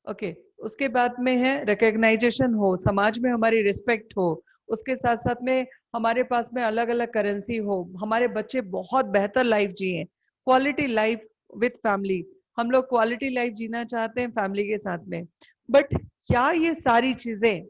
Okay, उसके बाद में है रिकग्नाइजेशन हो, समाज में हमारी रिस्पेक्ट हो, उसके साथ साथ में हमारे पास में अलग अलग करेंसी हो, हमारे बच्चे बहुत बेहतर लाइफ जिए, क्वालिटी लाइफ विथ फैमिली। हम लोग क्वालिटी लाइफ जीना चाहते हैं फैमिली के साथ में। बट क्या ये सारी चीजें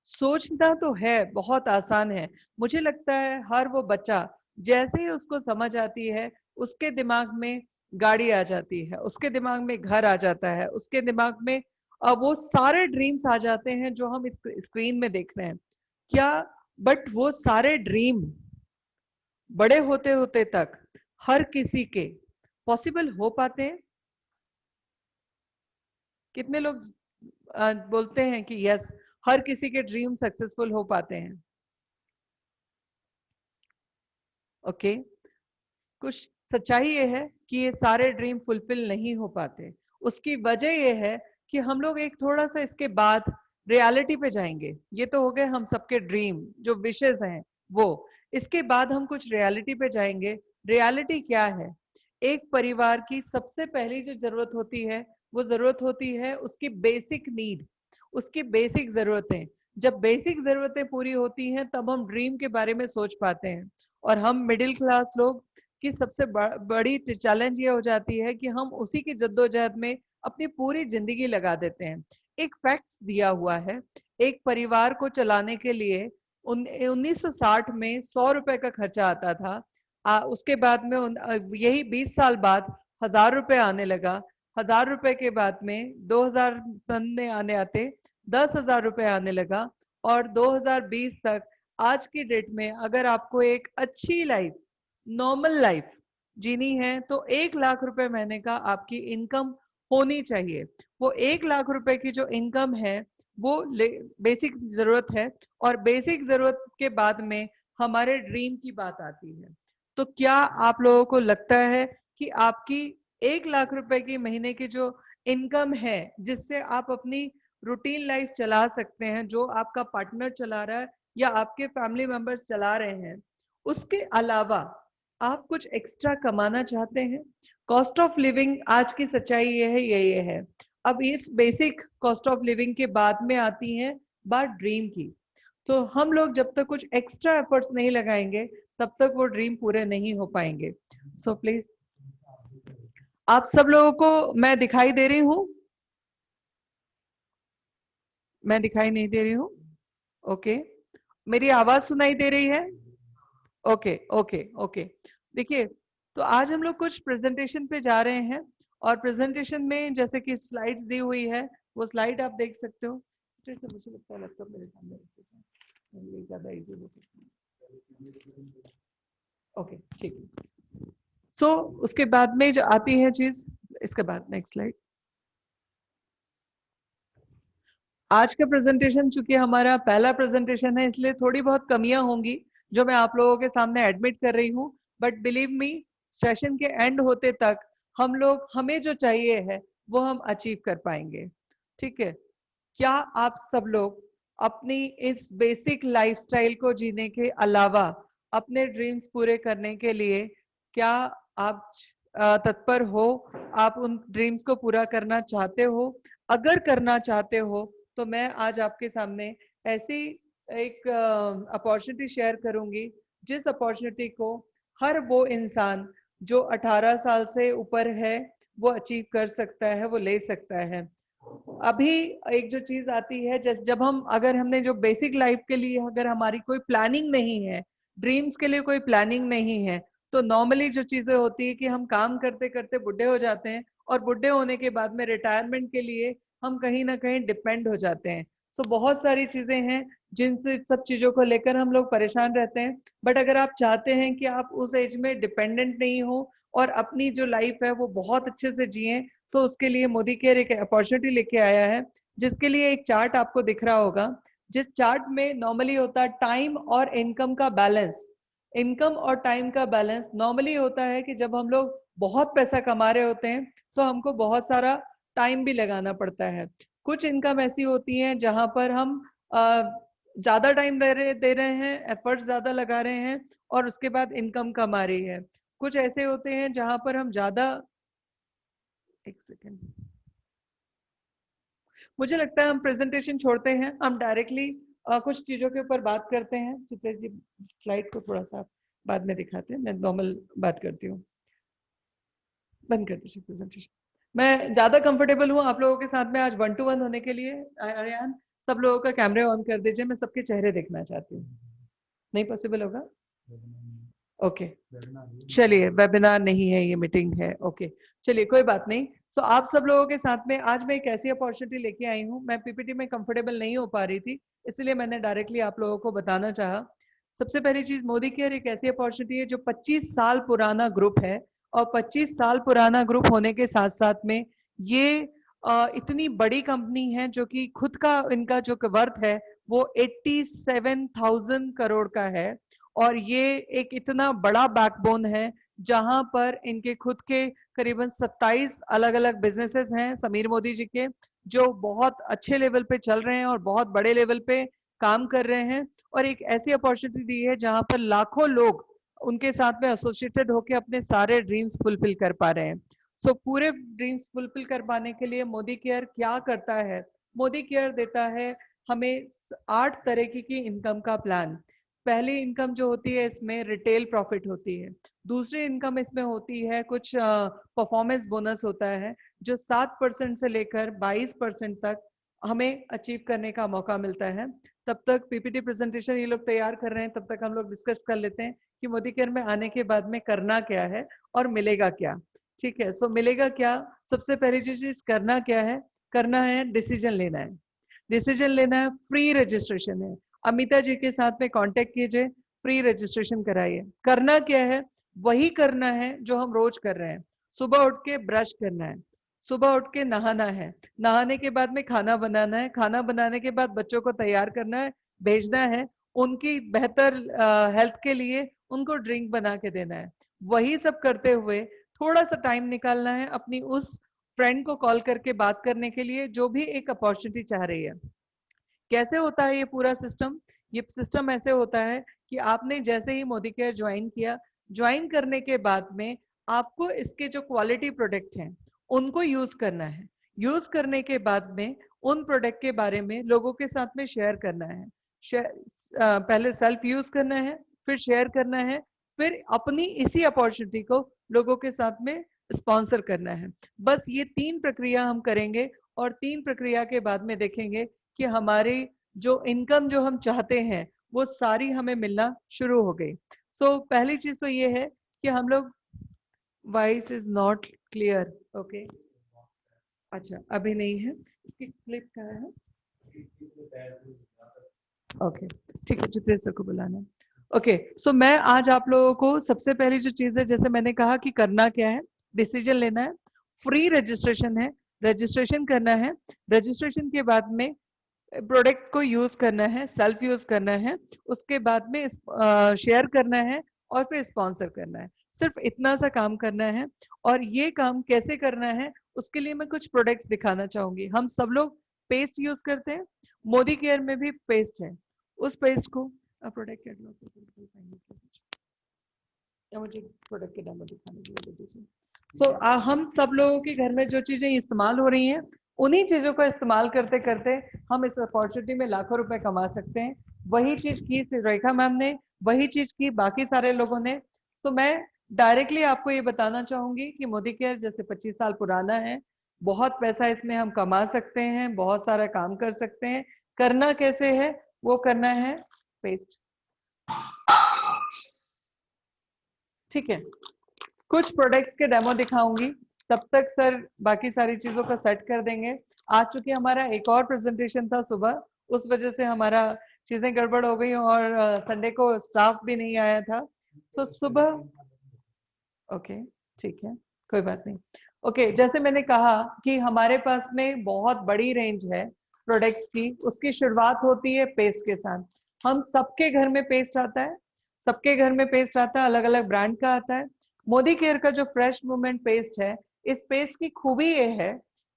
सोचना तो है, बहुत आसान है। मुझे लगता है हर वो बच्चा जैसे ही उसको समझ आती है, उसके दिमाग में गाड़ी आ जाती है, उसके दिमाग में घर आ जाता है, उसके दिमाग में वो सारे ड्रीम्स आ जाते हैं जो हम इस स्क्रीन में देख रहे हैं। क्या बट वो सारे ड्रीम बड़े होते होते तक हर किसी के पॉसिबल हो पाते हैं? कितने लोग बोलते हैं कि यस, हर किसी के ड्रीम सक्सेसफुल हो पाते हैं? ओके, कुछ सच्चाई ये है कि ये सारे ड्रीम फुलफिल नहीं हो पाते। उसकी वजह ये है कि हम लोग एक थोड़ा सा इसके बाद रियलिटी पे जाएंगे। ये तो हो गए हम सबके ड्रीम जो विशेष हैं वो। इसके बाद हम कुछ रियलिटी पे जाएंगे। रियलिटी क्या है? एक परिवार की सबसे पहली जो जरूरत होती है, वो जरूरत होती है उसकी बेसिक नीड, उसकी बेसिक जरूरतें। जब बेसिक जरूरतें पूरी होती हैं तब हम ड्रीम के बारे में सोच पाते हैं। और हम मिडिल क्लास लोग की सबसे बड़ी चैलेंज ये हो जाती है कि हम उसी की जद्दोजहद में अपनी पूरी जिंदगी लगा देते हैं। एक फैक्ट्स दिया हुआ है, एक परिवार को चलाने के लिए 1960 में 100 रुपए का खर्चा आता था। उसके बाद में यही 20 साल बाद 1000 रुपए आने लगा। 1000 रुपए के बाद में 2000 सन में आने आते 10,000 रुपए आने लगा। और 2020 तक, आज की डेट में अगर आपको एक अच्छी लाइफ, नॉर्मल लाइफ जीनी है तो 1 लाख रुपए महीने का आपकी इनकम होनी चाहिए। वो 1 लाख रुपए की जो इनकम है वो बेसिक जरूरत है। और बेसिक जरूरत के बाद में हमारे ड्रीम की बात आती है। तो क्या आप लोगों को लगता है कि आपकी 1 लाख रुपए की महीने की जो इनकम है, जिससे आप अपनी रूटीन लाइफ चला सकते हैं, जो आपका पार्टनर चला रहा है या आपके फैमिली मेंबर्स चला रहे हैं, उसके अलावा आप कुछ एक्स्ट्रा कमाना चाहते हैं? कॉस्ट ऑफ लिविंग आज की सच्चाई ये है। अब इस बेसिक कॉस्ट ऑफ लिविंग के बाद में आती है बात ड्रीम की। तो हम लोग जब तक कुछ एक्स्ट्रा एफर्ट्स नहीं लगाएंगे तब तक वो ड्रीम पूरे नहीं हो पाएंगे। सो प्लीज, आप सब लोगों को मैं दिखाई दे रही हूँ? मैं दिखाई नहीं दे रही हूँ? ओके, मेरी आवाज सुनाई दे रही है? Okay okay okay. देखिए, तो आज हम लोग कुछ प्रेजेंटेशन पे जा रहे हैं। और प्रेजेंटेशन में जैसे कि स्लाइड्स दी हुई है, वो स्लाइड आप देख सकते हो। फिर से मुझे लगता है लैपटॉप मेरे सामने रख देते हैं, मेरे लिए ज्यादा इजी हो सकता है। ओके, ठीक है। सो उसके बाद में जो आती है चीज, इसके बाद नेक्स्ट स्लाइड। आज का प्रेजेंटेशन चूंकि हमारा पहला प्रेजेंटेशन है, इसलिए थोड़ी बहुत कमियां होंगी जो मैं आप लोगों के सामने एडमिट कर रही हूँ। बट बिलीव मी, सेशन के एंड होते तक हम लोग, हमें जो चाहिए है वो हम अचीव कर पाएंगे। ठीक है? क्या आप सब लोग अपनी इस बेसिक लाइफस्टाइल को जीने के अलावा अपने ड्रीम्स पूरे करने के लिए, क्या आप तत्पर हो? आप उन ड्रीम्स को पूरा करना चाहते हो? अगर करना चाहते हो तो मैं आज आपके सामने ऐसी एक अपॉर्चुनिटी शेयर करूंगी, जिस अपॉर्चुनिटी को हर वो इंसान जो 18 साल से ऊपर है वो अचीव कर सकता है, वो ले सकता है। अभी एक जो चीज आती है, जब हम, अगर हमने जो बेसिक लाइफ के लिए अगर हमारी कोई प्लानिंग नहीं है, ड्रीम्स के लिए कोई प्लानिंग नहीं है, तो नॉर्मली जो चीजें होती है कि हम काम करते करते बुढ़े हो जाते हैं। और बुढ़े होने के बाद में रिटायरमेंट के लिए हम कहीं ना कहीं डिपेंड हो जाते हैं। सो बहुत सारी चीजें हैं जिनसे, सब चीजों को लेकर हम लोग परेशान रहते हैं। बट अगर आप चाहते हैं कि आप उस एज में डिपेंडेंट नहीं हो और अपनी जो लाइफ है वो बहुत अच्छे से जिए, तो उसके लिए मोदी केयर एक अपॉर्चुनिटी लेके आया है, जिसके लिए एक चार्ट आपको दिख रहा होगा। जिस चार्ट में नॉर्मली होता है टाइम और इनकम का बैलेंस। इनकम और टाइम का बैलेंस नॉर्मली होता है कि जब हम लोग बहुत पैसा कमा रहे होते हैं तो हमको बहुत सारा टाइम भी लगाना पड़ता है। कुछ इनकम ऐसी होती है जहां पर हम ज्यादा टाइम दे रहे हैं, एफर्ट ज्यादा लगा रहे हैं, और उसके बाद इनकम कम आ रही है। कुछ ऐसे होते हैं जहां पर हम ज्यादा, एक सेकेंड, मुझे लगता है हम प्रेजेंटेशन छोड़ते हैं, हम डायरेक्टली कुछ चीजों के ऊपर बात करते हैं। चित्रेश जी स्लाइड को थोड़ा सा बाद में दिखाते हैं, मैं नॉर्मल बात करती हूँ। बंद कर दीजिए प्रेजेंटेशन। मैं ज्यादा कंफर्टेबल हूँ आप लोगों के साथ में आज 1 to 1 होने के लिए। आर्यन सब लोगों का कैमरे ऑन कर दीजिए, मैं सबके चेहरे देखना चाहती हूँ। नहीं पॉसिबल होगा? ओके चलिए, वेबिनार नहीं है, ये मीटिंग है। ओके चलिए, कोई बात नहीं। सो आप सब लोगों के साथ में आज मैं एक ऐसी अपॉर्चुनिटी लेके आई हूँ। मैं पीपीटी में कंफर्टेबल नहीं हो पा रही थी, इसलिए मैंने डायरेक्टली आप लोगों को बताना चाहा। सबसे पहली चीज, मोदी केयर एक ऐसी अपॉर्चुनिटी है जो 25 साल पुराना ग्रुप है, और 25 साल पुराना ग्रुप होने के साथ साथ में ये इतनी बड़ी कंपनी है जो कि खुद का इनका जो वर्थ है वो 87,000 करोड़ का है। और ये एक इतना बड़ा बैकबोन है जहां पर इनके खुद के करीबन 27 अलग अलग बिजनेसेस हैं समीर मोदी जी के, जो बहुत अच्छे लेवल पे चल रहे हैं और बहुत बड़े लेवल पे काम कर रहे हैं। और एक ऐसी अपॉर्चुनिटी दी है जहां पर लाखों लोग उनके साथ में एसोसिएटेड होकर अपने सारे ड्रीम्स फुलफिल कर पा रहे हैं। सो पूरे ड्रीम्स फुलफिल कर पाने के लिए मोदी केयर क्या करता है? मोदी केयर देता है हमें 8 तरह की इनकम का प्लान। पहली इनकम जो होती है इसमें रिटेल प्रॉफिट होती है। दूसरी इनकम इसमें होती है कुछ परफॉर्मेंस बोनस होता है जो 7% से लेकर 22% तक हमें अचीव करने का मौका मिलता है। तब तक पीपीटी प्रेजेंटेशन ये लोग तैयार कर रहे हैं, तब तक हम लोग डिस्कस कर लेते हैं कि मोदी केयर में आने के बाद में करना क्या है और मिलेगा क्या। ठीक है, सो मिलेगा क्या? सबसे पहली चीज करना क्या है? करना है डिसीजन लेना है। डिसीजन लेना है, फ्री रजिस्ट्रेशन है। अमिता जी के साथ में कांटेक्ट कीजिए, फ्री रजिस्ट्रेशन कराइए। करना क्या है? वही करना है जो हम रोज कर रहे हैं। सुबह उठ के ब्रश करना है, सुबह उठ के नहाना है, नहाने के बाद में खाना बनाना है, खाना बनाने के बाद बच्चों को तैयार करना है, भेजना है, उनकी बेहतर हेल्थ के लिए उनको ड्रिंक बना के देना है। वही सब करते हुए थोड़ा सा टाइम निकालना है अपनी उस फ्रेंड को कॉल करके बात करने के लिए जो भी एक अपॉर्चुनिटी चाह रही है। कैसे होता है ये पूरा सिस्टम? ये सिस्टम ऐसे होता है कि आपने जैसे ही मोदी केयर ज्वाइन किया, ज्वाइन करने के बाद में आपको इसके जो क्वालिटी प्रोडक्ट हैं उनको यूज करना है। यूज करने के बाद में उन प्रोडक्ट के बारे में लोगों के साथ में शेयर करना है। पहले सेल्फ यूज करना है, फिर शेयर करना है, फिर अपनी इसी अपॉर्चुनिटी को लोगों के साथ में स्पॉन्सर करना है। बस ये 3 प्रक्रिया हम करेंगे और 3 प्रक्रिया के बाद में देखेंगे कि हमारी जो इनकम जो हम चाहते हैं वो सारी हमें मिलना शुरू हो गई। सो पहली चीज तो ये है कि हम लोग, voice is not clear. Okay, अच्छा अभी नहीं है, इसकी क्लिप कहाँ है? ओके ठीक है, चित्रेश सर को बुलाना। ओके सो मैं आज आप लोगों को सबसे पहली जो चीज है, जैसे मैंने कहा कि करना क्या है, डिसीजन लेना है, फ्री रजिस्ट्रेशन है, रजिस्ट्रेशन करना है, रजिस्ट्रेशन के बाद में प्रोडक्ट को यूज करना है, सेल्फ यूज करना है, उसके बाद में शेयर करना है और फिर स्पॉन्सर करना है। सिर्फ इतना सा काम करना है। और ये काम कैसे करना है उसके लिए मैं कुछ प्रोडक्ट्स दिखाना चाहूंगी। हम सब लोग पेस्ट यूज करते हैं, मोदी केयर में भी पेस्ट है। उस पेस्ट को प्रोडक्ट कैटलॉग या मुझे प्रोडक्ट के डेमो दिखाने के लिए दीजिए। सो हम सब लोगों के घर में जो चीजें इस्तेमाल हो रही हैं उन्हीं चीजों का इस्तेमाल करते करते हम इस अपॉर्चुनिटी में लाखों रुपए कमा सकते हैं। वही चीज की रेखा मैम ने, वही चीज की बाकी सारे लोगों ने। तो मैं डायरेक्टली आपको ये बताना चाहूंगी कि मोदी केयर जैसे 25 साल पुराना है, बहुत पैसा इसमें हम कमा सकते हैं, बहुत सारा काम कर सकते हैं। करना कैसे है? वो करना है पेस्ट। ठीक है, कुछ प्रोडक्ट्स के डेमो दिखाऊंगी, तब तक सर बाकी सारी चीजों का सेट कर देंगे। आज चूंकि हमारा एक और प्रेजेंटेशन था सुबह, उस वजह से हमारा चीजें गड़बड़ हो गई और संडे को स्टाफ भी नहीं आया था। सो सुबह ओके ठीक है, कोई बात नहीं। ओके जैसे मैंने कहा कि हमारे पास में बहुत बड़ी रेंज है प्रोडक्ट्स की। उसकी शुरुआत होती है पेस्ट के साथ। हम सबके घर में पेस्ट आता है, सबके घर में पेस्ट आता है, अलग अलग ब्रांड का आता है। मोदी केयर का जो फ्रेश मूवमेंट पेस्ट है, इस पेस्ट की खूबी ये है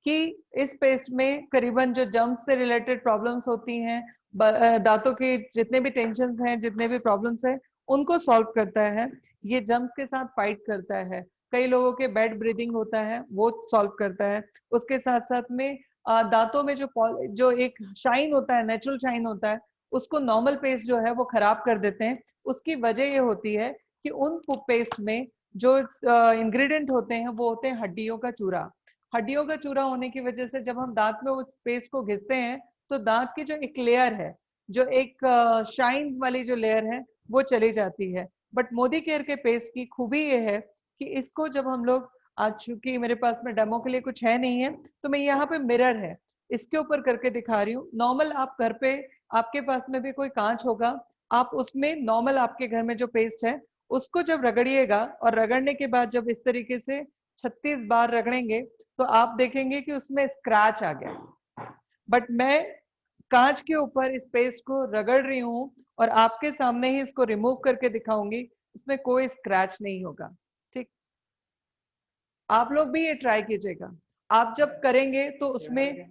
कि इस पेस्ट में करीबन जो जम्स से रिलेटेड प्रॉब्लम्स होती हैं, दांतों के जितने भी टेंशन हैं, जितने भी प्रॉब्लम्स हैं, उनको सॉल्व करता है। ये जम्स के साथ फाइट करता है। कई लोगों के बेड ब्रीदिंग होता है, वो सॉल्व करता है। उसके साथ साथ में दांतों में जो एक शाइन होता है, नेचुरल शाइन होता है, उसको नॉर्मल पेस्ट जो है वो खराब कर देते हैं। उसकी वजह ये होती है कि उन पेस्ट में जो इंग्रेडिएंट होते हैं वो होते हैं हड्डियों का चूरा। हड्डियों का चूरा होने की वजह से जब हम दांत में उस पेस्ट को घिसते हैं तो दांत की जो एक लेयर है, जो एक शाइन वाली जो लेयर है, वो चली जाती है। बट मोदी केयर के पेस्ट की खूबी ये है कि इसको जब हम लोग, आज चूंकि मेरे पास में डेमो के लिए कुछ है नहीं है, तो मैं यहाँ पे मिरर है इसके ऊपर करके दिखा रही हूँ। नॉर्मल आप घर पे, आपके पास में भी कोई कांच होगा, आप उसमें नॉर्मल आपके घर में जो पेस्ट है उसको जब रगड़िएगा, और रगड़ने के बाद जब इस तरीके से 36 बार रगड़ेंगे तो आप देखेंगे कि उसमें स्क्रैच आ गया। बट मैं कांच के ऊपर इस पेस्ट को रगड़ रही हूँ और आपके सामने ही इसको रिमूव करके दिखाऊंगी, इसमें कोई स्क्रैच नहीं होगा। ठीक, आप लोग भी ये ट्राई कीजिएगा। आप जब करेंगे तो उसमें,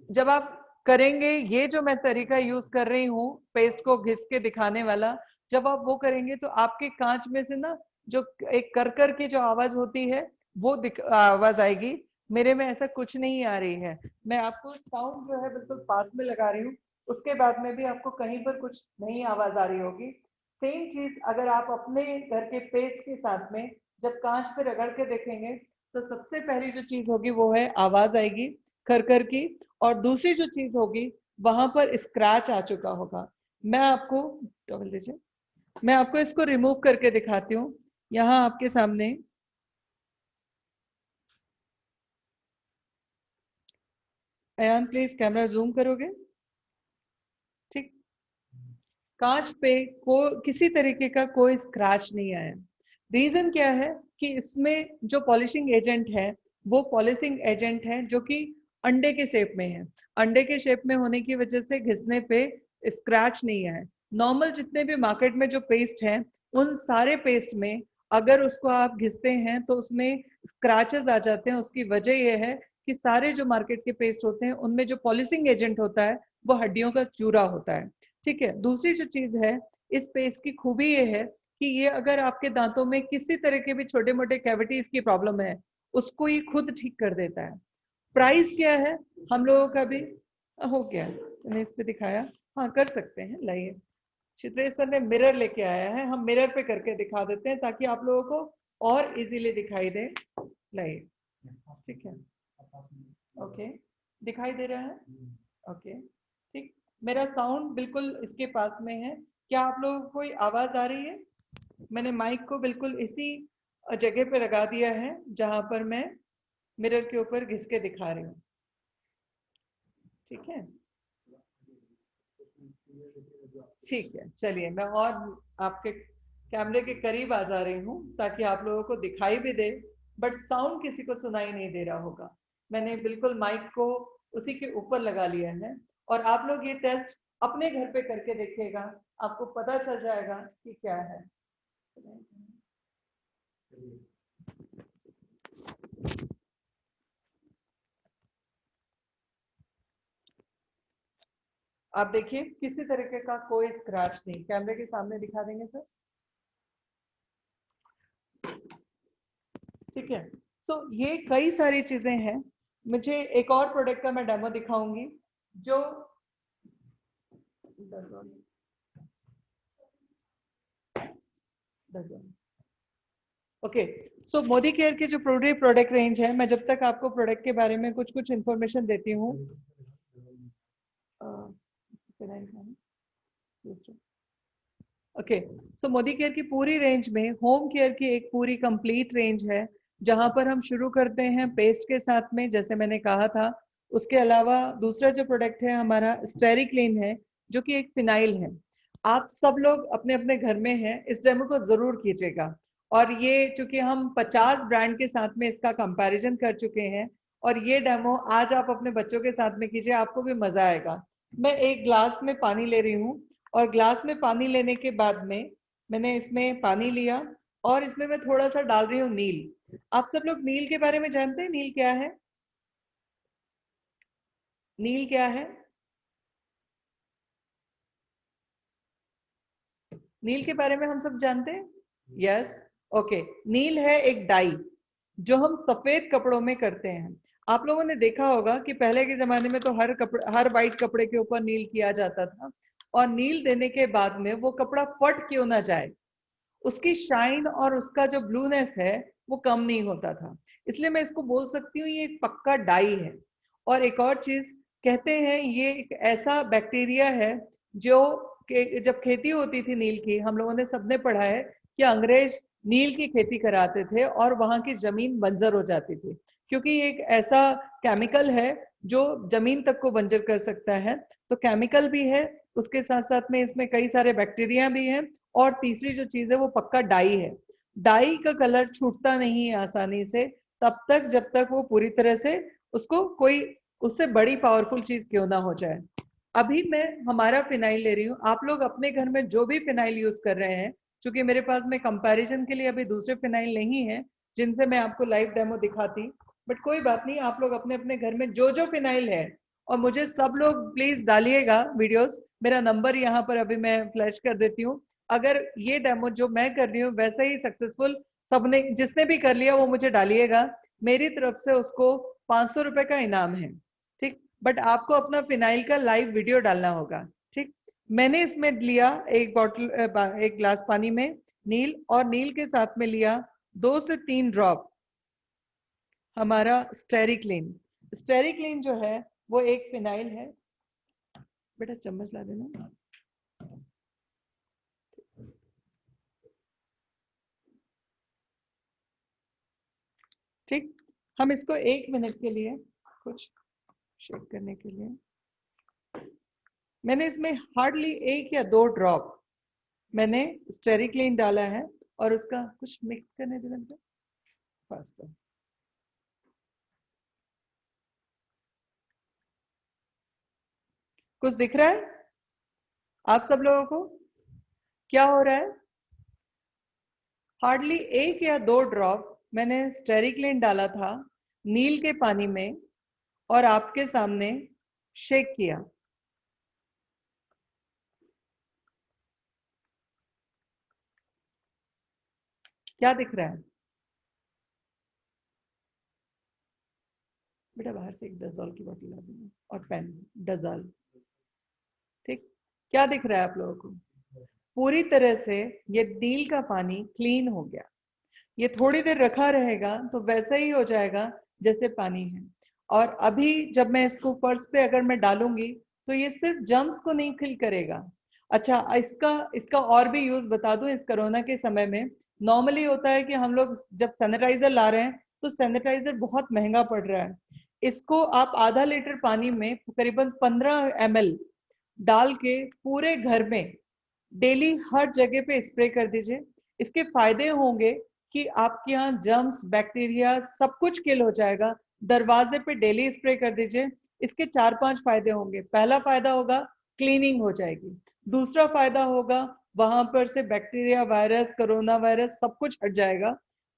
जब आप करेंगे, ये जो मैं तरीका यूज कर रही हूँ पेस्ट को घिस के दिखाने वाला, जब आप वो करेंगे तो आपके कांच में से ना जो एक कर की जो आवाज होती है वो आवाज आएगी। मेरे में ऐसा कुछ नहीं आ रही है। मैं आपको साउंड जो है बिल्कुल पास में लगा रही हूँ, उसके बाद में भी आपको कहीं पर कुछ नहीं आवाज आ रही होगी। सेम चीज अगर आप अपने घर के पेस्ट के साथ में जब कांच पे रगड़ के देखेंगे तो सबसे पहली जो चीज होगी वो है आवाज आएगी कर की, और दूसरी जो चीज होगी वहां पर स्क्रैच आ चुका होगा। मैं आपको टॉवल दीजिए, मैं आपको इसको रिमूव करके दिखाती हूँ यहाँ आपके सामने। अयान प्लीज कैमरा जूम करोगे? ठीक, कांच पे किसी तरीके का कोई स्क्रैच नहीं आया। रीजन क्या है कि इसमें जो पॉलिशिंग एजेंट है वो पॉलिशिंग एजेंट है जो कि अंडे के शेप में है। अंडे के शेप में होने की वजह से घिसने पे स्क्रैच नहीं आया। नॉर्मल जितने भी मार्केट में जो पेस्ट है उन सारे पेस्ट में अगर उसको आप घिसते हैं तो उसमें स्क्रैचेस आ जाते हैं। उसकी वजह यह है कि सारे जो मार्केट के पेस्ट होते हैं उनमें जो पॉलिशिंग एजेंट होता है वो हड्डियों का चूरा होता है। ठीक है, दूसरी जो चीज है इस पेस्ट की खूबी ये है कि ये अगर आपके दांतों में किसी तरह के भी छोटे मोटे कैविटीज की प्रॉब्लम है उसको ये खुद ठीक कर देता है। प्राइस क्या है हम लोगों का भी हो गया, मैंने इस पे दिखाया। हाँ कर सकते हैं, लाइए। चित्रेश सर ने मिरर लेके आया है, हम मिरर पे करके दिखा देते हैं ताकि आप लोगों को और इजीली दिखाई दे। लाइए, ठीक है, ओके, दिखाई दे रहा है? ओके, ठीक। मेरा साउंड बिल्कुल इसके पास में है, क्या आप लोगों को कोई आवाज आ रही है? मैंने माइक को बिल्कुल इसी जगह पे लगा दिया है जहां पर मैं मिरर के ऊपर घिस के दिखा रही हूँ। ठीक है, ठीक है, चलिए मैं और आपके कैमरे के करीब आ जा रही हूँ ताकि आप लोगों को दिखाई भी दे, बट साउंड किसी को सुनाई नहीं दे रहा होगा। मैंने बिल्कुल माइक को उसी के ऊपर लगा लिया है, और आप लोग ये टेस्ट अपने घर पे करके देखिएगा, आपको पता चल जाएगा कि क्या है। आप देखिए किसी तरीके का कोई स्क्रैच नहीं, कैमरे के सामने दिखा देंगे सर? ठीक है, सो ये कई सारी चीजें हैं। मुझे एक और प्रोडक्ट का मैं डेमो दिखाऊंगी जो ओके। सो मोदी केयर की जो पूरी प्रोडक्ट रेंज है, मैं जब तक आपको प्रोडक्ट के बारे में कुछ कुछ इंफॉर्मेशन देती हूँ। ओके, सो मोदी केयर की पूरी रेंज में होम केयर की एक पूरी कंप्लीट रेंज है, जहां पर हम शुरू करते हैं पेस्ट के साथ में, जैसे मैंने कहा था। उसके अलावा दूसरा जो प्रोडक्ट है हमारा स्टेरी क्लीन है, जो कि एक फिनाइल है। आप सब लोग अपने अपने घर में हैं, इस डेमो को जरूर कीजिएगा। और ये चूंकि हम 50 ब्रांड के साथ में इसका कंपैरिजन कर चुके हैं, और ये डेमो आज आप अपने बच्चों के साथ में कीजिए, आपको भी मजा आएगा। मैं एक ग्लास में पानी ले रही हूँ, और ग्लास में पानी लेने के बाद में मैंने इसमें पानी लिया, और इसमें मैं थोड़ा सा डाल रही हूँ नील। आप सब लोग नील के बारे में जानते हैं? नील क्या है? नील क्या है? नील के बारे में हम सब जानते हैं? Yes, okay. नील है एक डाई जो हम सफेद कपड़ों में करते हैं। आप लोगों ने देखा होगा कि पहले के जमाने में तो हर वाइट कपड़े के ऊपर नील किया जाता था, और नील देने के बाद में वो कपड़ा फट क्यों ना जाए, उसकी शाइन और उसका जो ब्लूनेस है वो कम नहीं होता था। इसलिए मैं इसको बोल सकती हूँ ये एक पक्का डाई है। और एक और चीज कहते हैं, ये एक ऐसा बैक्टीरिया है जो जब खेती होती थी नील की, हम लोगों ने सबने पढ़ा है कि अंग्रेज नील की खेती कराते थे और वहां की जमीन बंजर हो जाती थी, क्योंकि ये एक ऐसा केमिकल है जो जमीन तक को बंजर कर सकता है। तो केमिकल भी है, उसके साथ साथ में इसमें कई सारे बैक्टीरिया भी हैं, और तीसरी जो चीज है वो पक्का डाई है। डाई का कलर छूटता नहीं है आसानी से तब तक जब तक वो पूरी तरह से, उसको कोई उससे बड़ी पावरफुल चीज क्यों ना हो जाए। अभी मैं हमारा फिनाइल ले रही हूँ, आप लोग अपने घर में जो भी फिनाइल यूज कर रहे हैं, क्योंकि मेरे पास में कंपैरिजन के लिए अभी दूसरे फिनाइल नहीं है जिनसे मैं आपको लाइव डेमो दिखाती, बट कोई बात नहीं, आप लोग अपने अपने घर में जो जो फिनाइल है, और मुझे सब लोग प्लीज डालिएगा वीडियोस, मेरा नंबर यहाँ पर अभी मैं फ्लैश कर देती हूँ। अगर ये डेमो जो मैं कर रही हूँ वैसे ही सक्सेसफुल सबने जिसने भी कर लिया वो मुझे डालिएगा, मेरी तरफ से उसको 500 रुपए का इनाम है। ठीक, बट आपको अपना फिनाइल का लाइव वीडियो डालना होगा। ठीक, मैंने इसमें लिया एक बॉटल, एक ग्लास पानी में नील, और नील के साथ में लिया 2 से 3 ड्रॉप हमारा स्टेरिक्लीन। स्टेरिक्लीन जो है वो एक फिनाइल है, बेटा चम्मच ला देना। ठीक, हम इसको 1 मिनट के लिए कुछ शेक करने के लिए, मैंने इसमें हार्डली 1 या 2 ड्रॉप मैंने स्टेरिक्लीन डाला है, और उसका कुछ मिक्स करने देना फास्ट। कुछ दिख रहा है आप सब लोगों को क्या हो रहा है? हार्डली 1 या 2 ड्रॉप मैंने स्टेरिक्लीन डाला था नील के पानी में, और आपके सामने शेक किया। क्या दिख रहा है बेटा? बाहर से एक डजॉल की बोतल ला देना और पेन, डजॉल। ठीक, क्या दिख रहा है आप लोगों को? पूरी तरह से ये नील का पानी क्लीन हो गया। ये थोड़ी देर रखा रहेगा तो वैसा ही हो जाएगा जैसे पानी है। और अभी जब मैं इसको फर्श पे अगर मैं डालूंगी तो ये सिर्फ जर्म्स को नहीं किल करेगा। अच्छा, इसका इसका और भी यूज बता दूं, इस कोरोना के समय में नॉर्मली होता है कि हम लोग जब सैनिटाइजर ला रहे हैं तो सैनिटाइजर बहुत महंगा पड़ रहा है। इसको आप आधा लीटर पानी में करीबन 15 ml डाल के पूरे घर में डेली हर जगह पे स्प्रे कर दीजिए। इसके फायदे होंगे कि आपके यहाँ जर्म्स बैक्टीरिया सब कुछ किल हो जाएगा। दरवाजे पे डेली स्प्रे कर दीजिए। इसके 4-5 फायदे होंगे। पहला फायदा होगा क्लीनिंग हो जाएगी। दूसरा फायदा होगा वहां पर से बैक्टीरिया, वायरस, कोरोना वायरस सब कुछ हट जाएगा।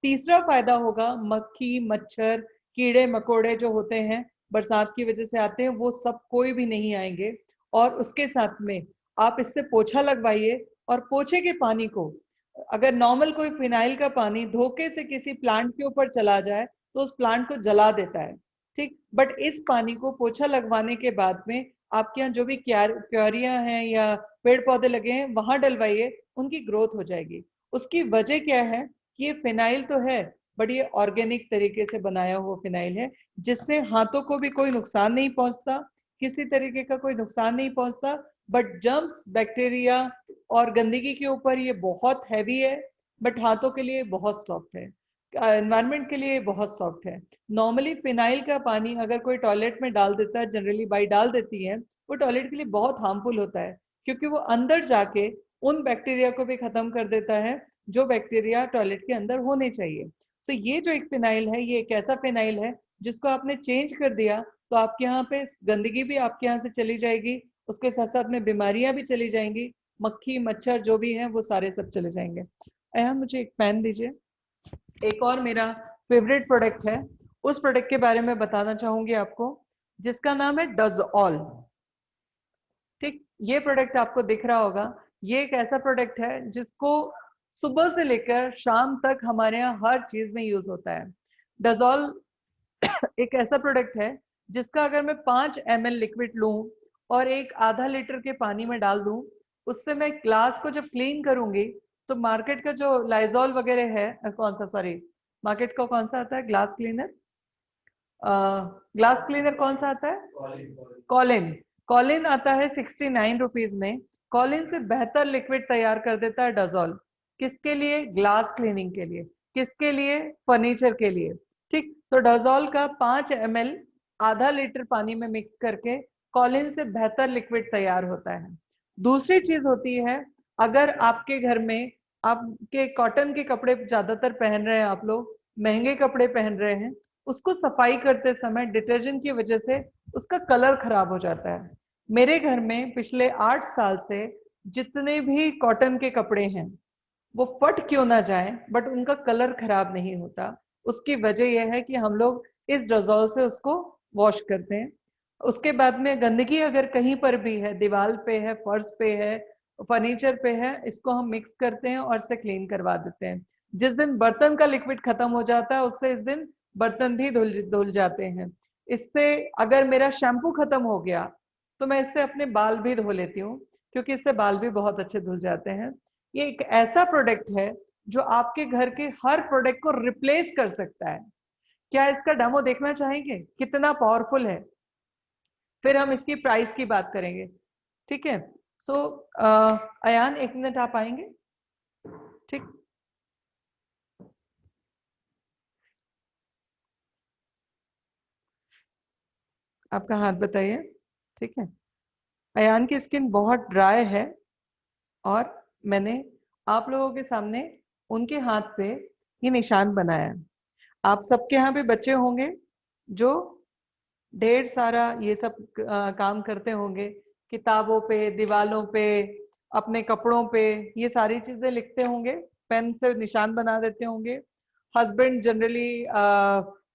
तीसरा फायदा होगा मक्खी, मच्छर, कीड़े मकोड़े जो होते हैं बरसात की वजह से आते हैं, वो सब कोई भी नहीं आएंगे। और उसके साथ में आप इससे पोछा लगवाइए, और पोछे के पानी को अगर नॉर्मल कोई फिनाइल का पानी धोखे से किसी प्लांट के ऊपर चला जाए तो उस प्लांट को जला देता है। ठीक, बट इस पानी को पोछा लगवाने के बाद में आपके यहाँ जो भी क्यारियां हैं या पेड़ पौधे लगे हैं वहां डलवाइए, उनकी ग्रोथ हो जाएगी। उसकी वजह क्या है कि ये फिनाइल तो है बट ये ऑर्गेनिक तरीके से बनाया हुआ फिनाइल है, जिससे हाथों को भी कोई नुकसान नहीं पहुंचता, किसी तरीके का कोई नुकसान नहीं पहुंचता। बट जर्म्स, बैक्टीरिया और गंदगी के ऊपर ये बहुत हैवी है, बट हाथों के लिए बहुत सॉफ्ट है, एनवायरनमेंट के लिए बहुत सॉफ्ट है। नॉर्मली फिनाइल का पानी अगर कोई टॉयलेट में डाल देता है, जनरली बाई डाल देती है, वो टॉयलेट के लिए बहुत हार्मफुल होता है, क्योंकि वो अंदर जाके उन बैक्टीरिया को भी खत्म कर देता है जो बैक्टीरिया टॉयलेट के अंदर होने चाहिए। सो ये जो एक फिनाइल है, ये एक ऐसा फिनाइल है जिसको आपने चेंज कर दिया तो आपके यहाँ पे गंदगी भी आपके यहाँ से चली जाएगी, उसके साथ साथ में बीमारियां भी चली जाएंगी, मक्खी मच्छर जो भी हैं वो सारे सब चले जाएंगे। अय्या मुझे एक पेन दीजिए। एक और मेरा फेवरेट प्रोडक्ट है, उस प्रोडक्ट के बारे में बताना चाहूंगी आपको, जिसका नाम है डज़ऑल। ठीक, ये प्रोडक्ट आपको दिख रहा होगा। ये एक ऐसा प्रोडक्ट है जिसको सुबह से लेकर शाम तक हमारे यहाँ हर चीज में यूज होता है। डज़ॉल एक ऐसा प्रोडक्ट है जिसका अगर मैं 5 ml लिक्विड लूं और एक आधा लीटर के पानी में डाल दूं, उससे मैं ग्लास को जब क्लीन करूंगी तो मार्केट का जो लाइजॉल वगैरह है, कौन सा, सॉरी, मार्केट का कौन सा आता है ग्लास क्लीनर, ग्लास क्लीनर कौन सा आता है, कॉलिन। कॉलिन आता है 69 रुपीज में। कॉलिन से बेहतर लिक्विड तैयार कर देता है डजॉल। किसके लिए? ग्लास क्लीनिंग के लिए। किसके लिए? फर्नीचर के लिए। ठीक, तो डजॉल का 5 ml आधा लीटर पानी में मिक्स करके कॉलिन से बेहतर लिक्विड तैयार होता है। दूसरी चीज होती है, अगर आपके घर में आपके कॉटन के कपड़े ज्यादातर पहन रहे हैं, आप लोग महंगे कपड़े पहन रहे हैं, उसको सफाई करते समय डिटर्जेंट की वजह से उसका कलर खराब हो जाता है। मेरे घर में पिछले 8 साल से जितने भी कॉटन के कपड़े हैं वो फट क्यों ना जाए बट उनका कलर खराब नहीं होता। उसकी वजह यह है कि हम लोग इस डजॉल से उसको वॉश करते हैं। उसके बाद में गंदगी अगर कहीं पर भी है, दीवार पे है, फर्श पे है, फर्नीचर पे है, इसको हम मिक्स करते हैं और इसे क्लीन करवा देते हैं। जिस दिन बर्तन का लिक्विड खत्म हो जाता है उससे इस दिन बर्तन भी धुल धुल जाते हैं। इससे अगर मेरा शैम्पू खत्म हो गया तो मैं इससे अपने बाल भी धो लेती हूँ, क्योंकि इससे बाल भी बहुत अच्छे धुल जाते हैं। ये एक ऐसा प्रोडक्ट है जो आपके घर के हर प्रोडक्ट को रिप्लेस कर सकता है। क्या इसका डेमो देखना चाहेंगे कितना पावरफुल है? फिर हम इसकी प्राइस की बात करेंगे। ठीक है, सो अयान 1 मिनट आप आएंगे? ठीक, आपका हाथ बताइए। ठीक है, अयान की स्किन बहुत ड्राई है और मैंने आप लोगों के सामने उनके हाथ पे ये निशान बनाया है। आप सबके यहाँ भी बच्चे होंगे जो ढेर सारा ये सब काम करते होंगे, किताबों पे, दीवालों पे, अपने कपड़ों पे ये सारी चीजें लिखते होंगे, पेन से निशान बना देते होंगे। हस्बैंड जनरली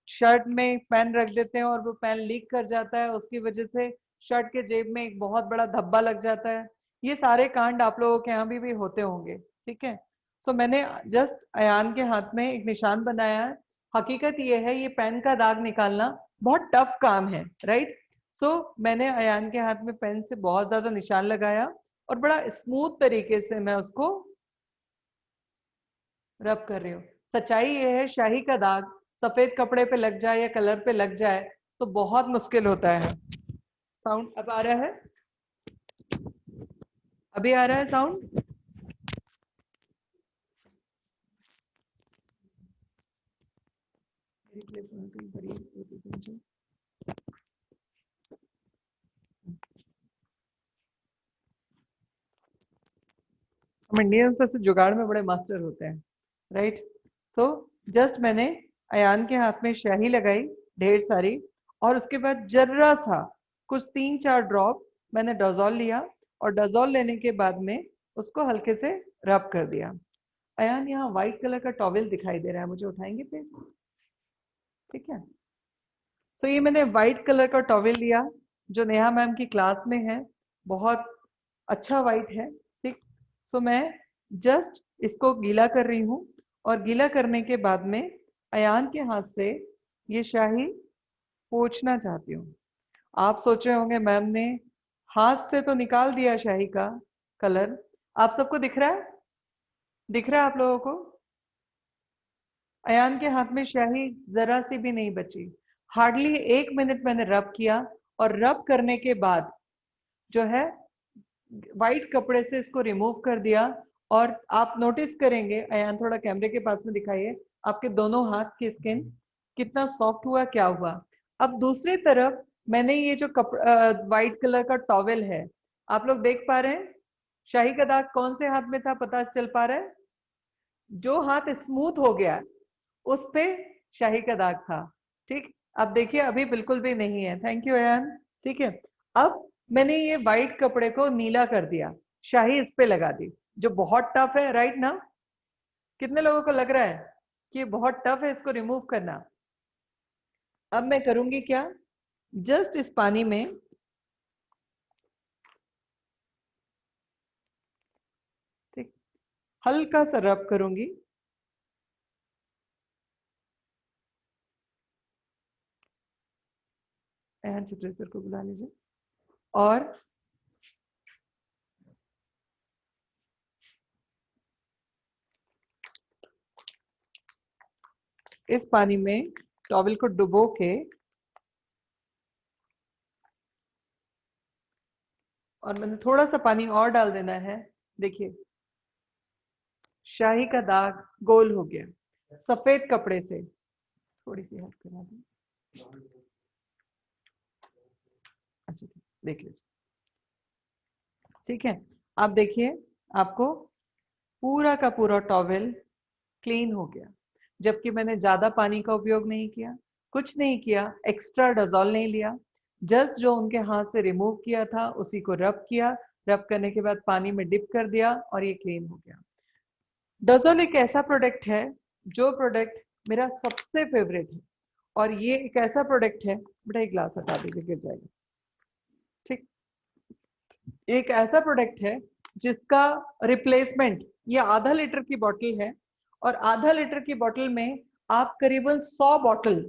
शर्ट में पेन रख देते हैं और वो पेन लीक कर जाता है, उसकी वजह से शर्ट के जेब में एक बहुत बड़ा धब्बा लग जाता है। ये सारे कांड आप लोगों के यहाँ भी होते होंगे। ठीक है, सो मैंने जस्ट अयान के हाथ में एक निशान बनाया है। हकीकत ये है, ये पेन का दाग निकालना बहुत टफ काम है, राइट? सो मैंने अयान के हाथ में पेन से बहुत ज्यादा निशान लगाया और बड़ा स्मूथ तरीके से मैं उसको रब कर रही हूँ। सच्चाई ये है, शाही का दाग सफेद कपड़े पे लग जाए या कलर पे लग जाए तो बहुत मुश्किल होता है। साउंड अब आ रहा है? अभी आ रहा है साउंड? हम इंडियंस वैसे जुगाड़ में बड़े मास्टर होते हैं, राइट? सो जस्ट मैंने अयान के हाथ में स्याही लगाई ढेर सारी, और उसके बाद जर्रा सा कुछ 3-4 ड्रॉप मैंने डोजॉल लिया, और डोजॉल लेने के बाद में उसको हल्के से रब कर दिया। अयान, यहाँ व्हाइट कलर का टॉवेल दिखाई दे रहा है, मुझे उठाएंगे प्लीज? ठीक है, तो ये मैंने व्हाइट कलर का टॉवेल लिया जो नेहा मैम की क्लास में है, बहुत अच्छा व्हाइट है। ठीक, सो मैं जस्ट इसको गीला कर रही हूँ, और गीला करने के बाद में अयान के हाथ से ये शाही पोंछना चाहती हूँ। आप सोच रहे होंगे मैम ने हाथ से तो निकाल दिया शाही का कलर, आप सबको दिख रहा है? दिख रहा है आप लोगों को? अयान के हाथ में शाही जरा सी भी नहीं बची। हार्डली 1 मिनट मैंने रब किया, और रब करने के बाद जो है वाइट कपड़े से इसको रिमूव कर दिया। और आप नोटिस करेंगे, अयान थोड़ा कैमरे के पास में दिखाइए, आपके दोनों हाथ की स्किन कितना सॉफ्ट हुआ, क्या हुआ। अब दूसरी तरफ मैंने ये जो व्हाइट कलर का टॉवेल है, आप लोग देख पा रहे हैं शाही का दाग कौन से हाथ में था, पता चल पा रहा है? जो हाथ स्मूथ हो गया उस पे शाही का दाग था। ठीक, अब देखिए अभी बिल्कुल भी नहीं है। Thank you Ayaan. ठीक है, अब मैंने ये व्हाइट कपड़े को नीला कर दिया, शाही इस पे लगा दी, जो बहुत टफ है, राइट ना? कितने लोगों को लग रहा है कि ये बहुत टफ है इसको रिमूव करना? अब मैं करूंगी क्या, जस्ट इस पानी में ठीक हल्का सा रब करूंगी, हैंड सैनिटाइजर को बुला लीजिए और इस पानी में टॉवल को डुबो के और मैंने थोड़ा सा पानी और डाल देना है। देखिए शाही का दाग गोल हो गया। सफेद कपड़े से थोड़ी सी हेल्प करा दें। अच्छा देख लीजिए, ठीक है। आप देखिए आपको पूरा का पूरा टॉवेल क्लीन हो गया, जबकि मैंने ज्यादा पानी का उपयोग नहीं किया, कुछ नहीं किया, एक्स्ट्रा डजॉल नहीं लिया। जस्ट जो उनके हाथ से रिमूव किया था उसी को रब किया, रब करने के बाद पानी में डिप कर दिया और ये क्लीन हो गया। डजॉल एक ऐसा प्रोडक्ट है जो प्रोडक्ट मेरा सबसे फेवरेट है, और ये एक ऐसा प्रोडक्ट है, बेटा एक ग्लास हटा दीजिए गिर जाएगा, ठीक। एक ऐसा प्रोडक्ट है जिसका रिप्लेसमेंट, ये आधा लीटर की बोतल है और आधा लीटर की बोतल में आप करीबन 100 बोतल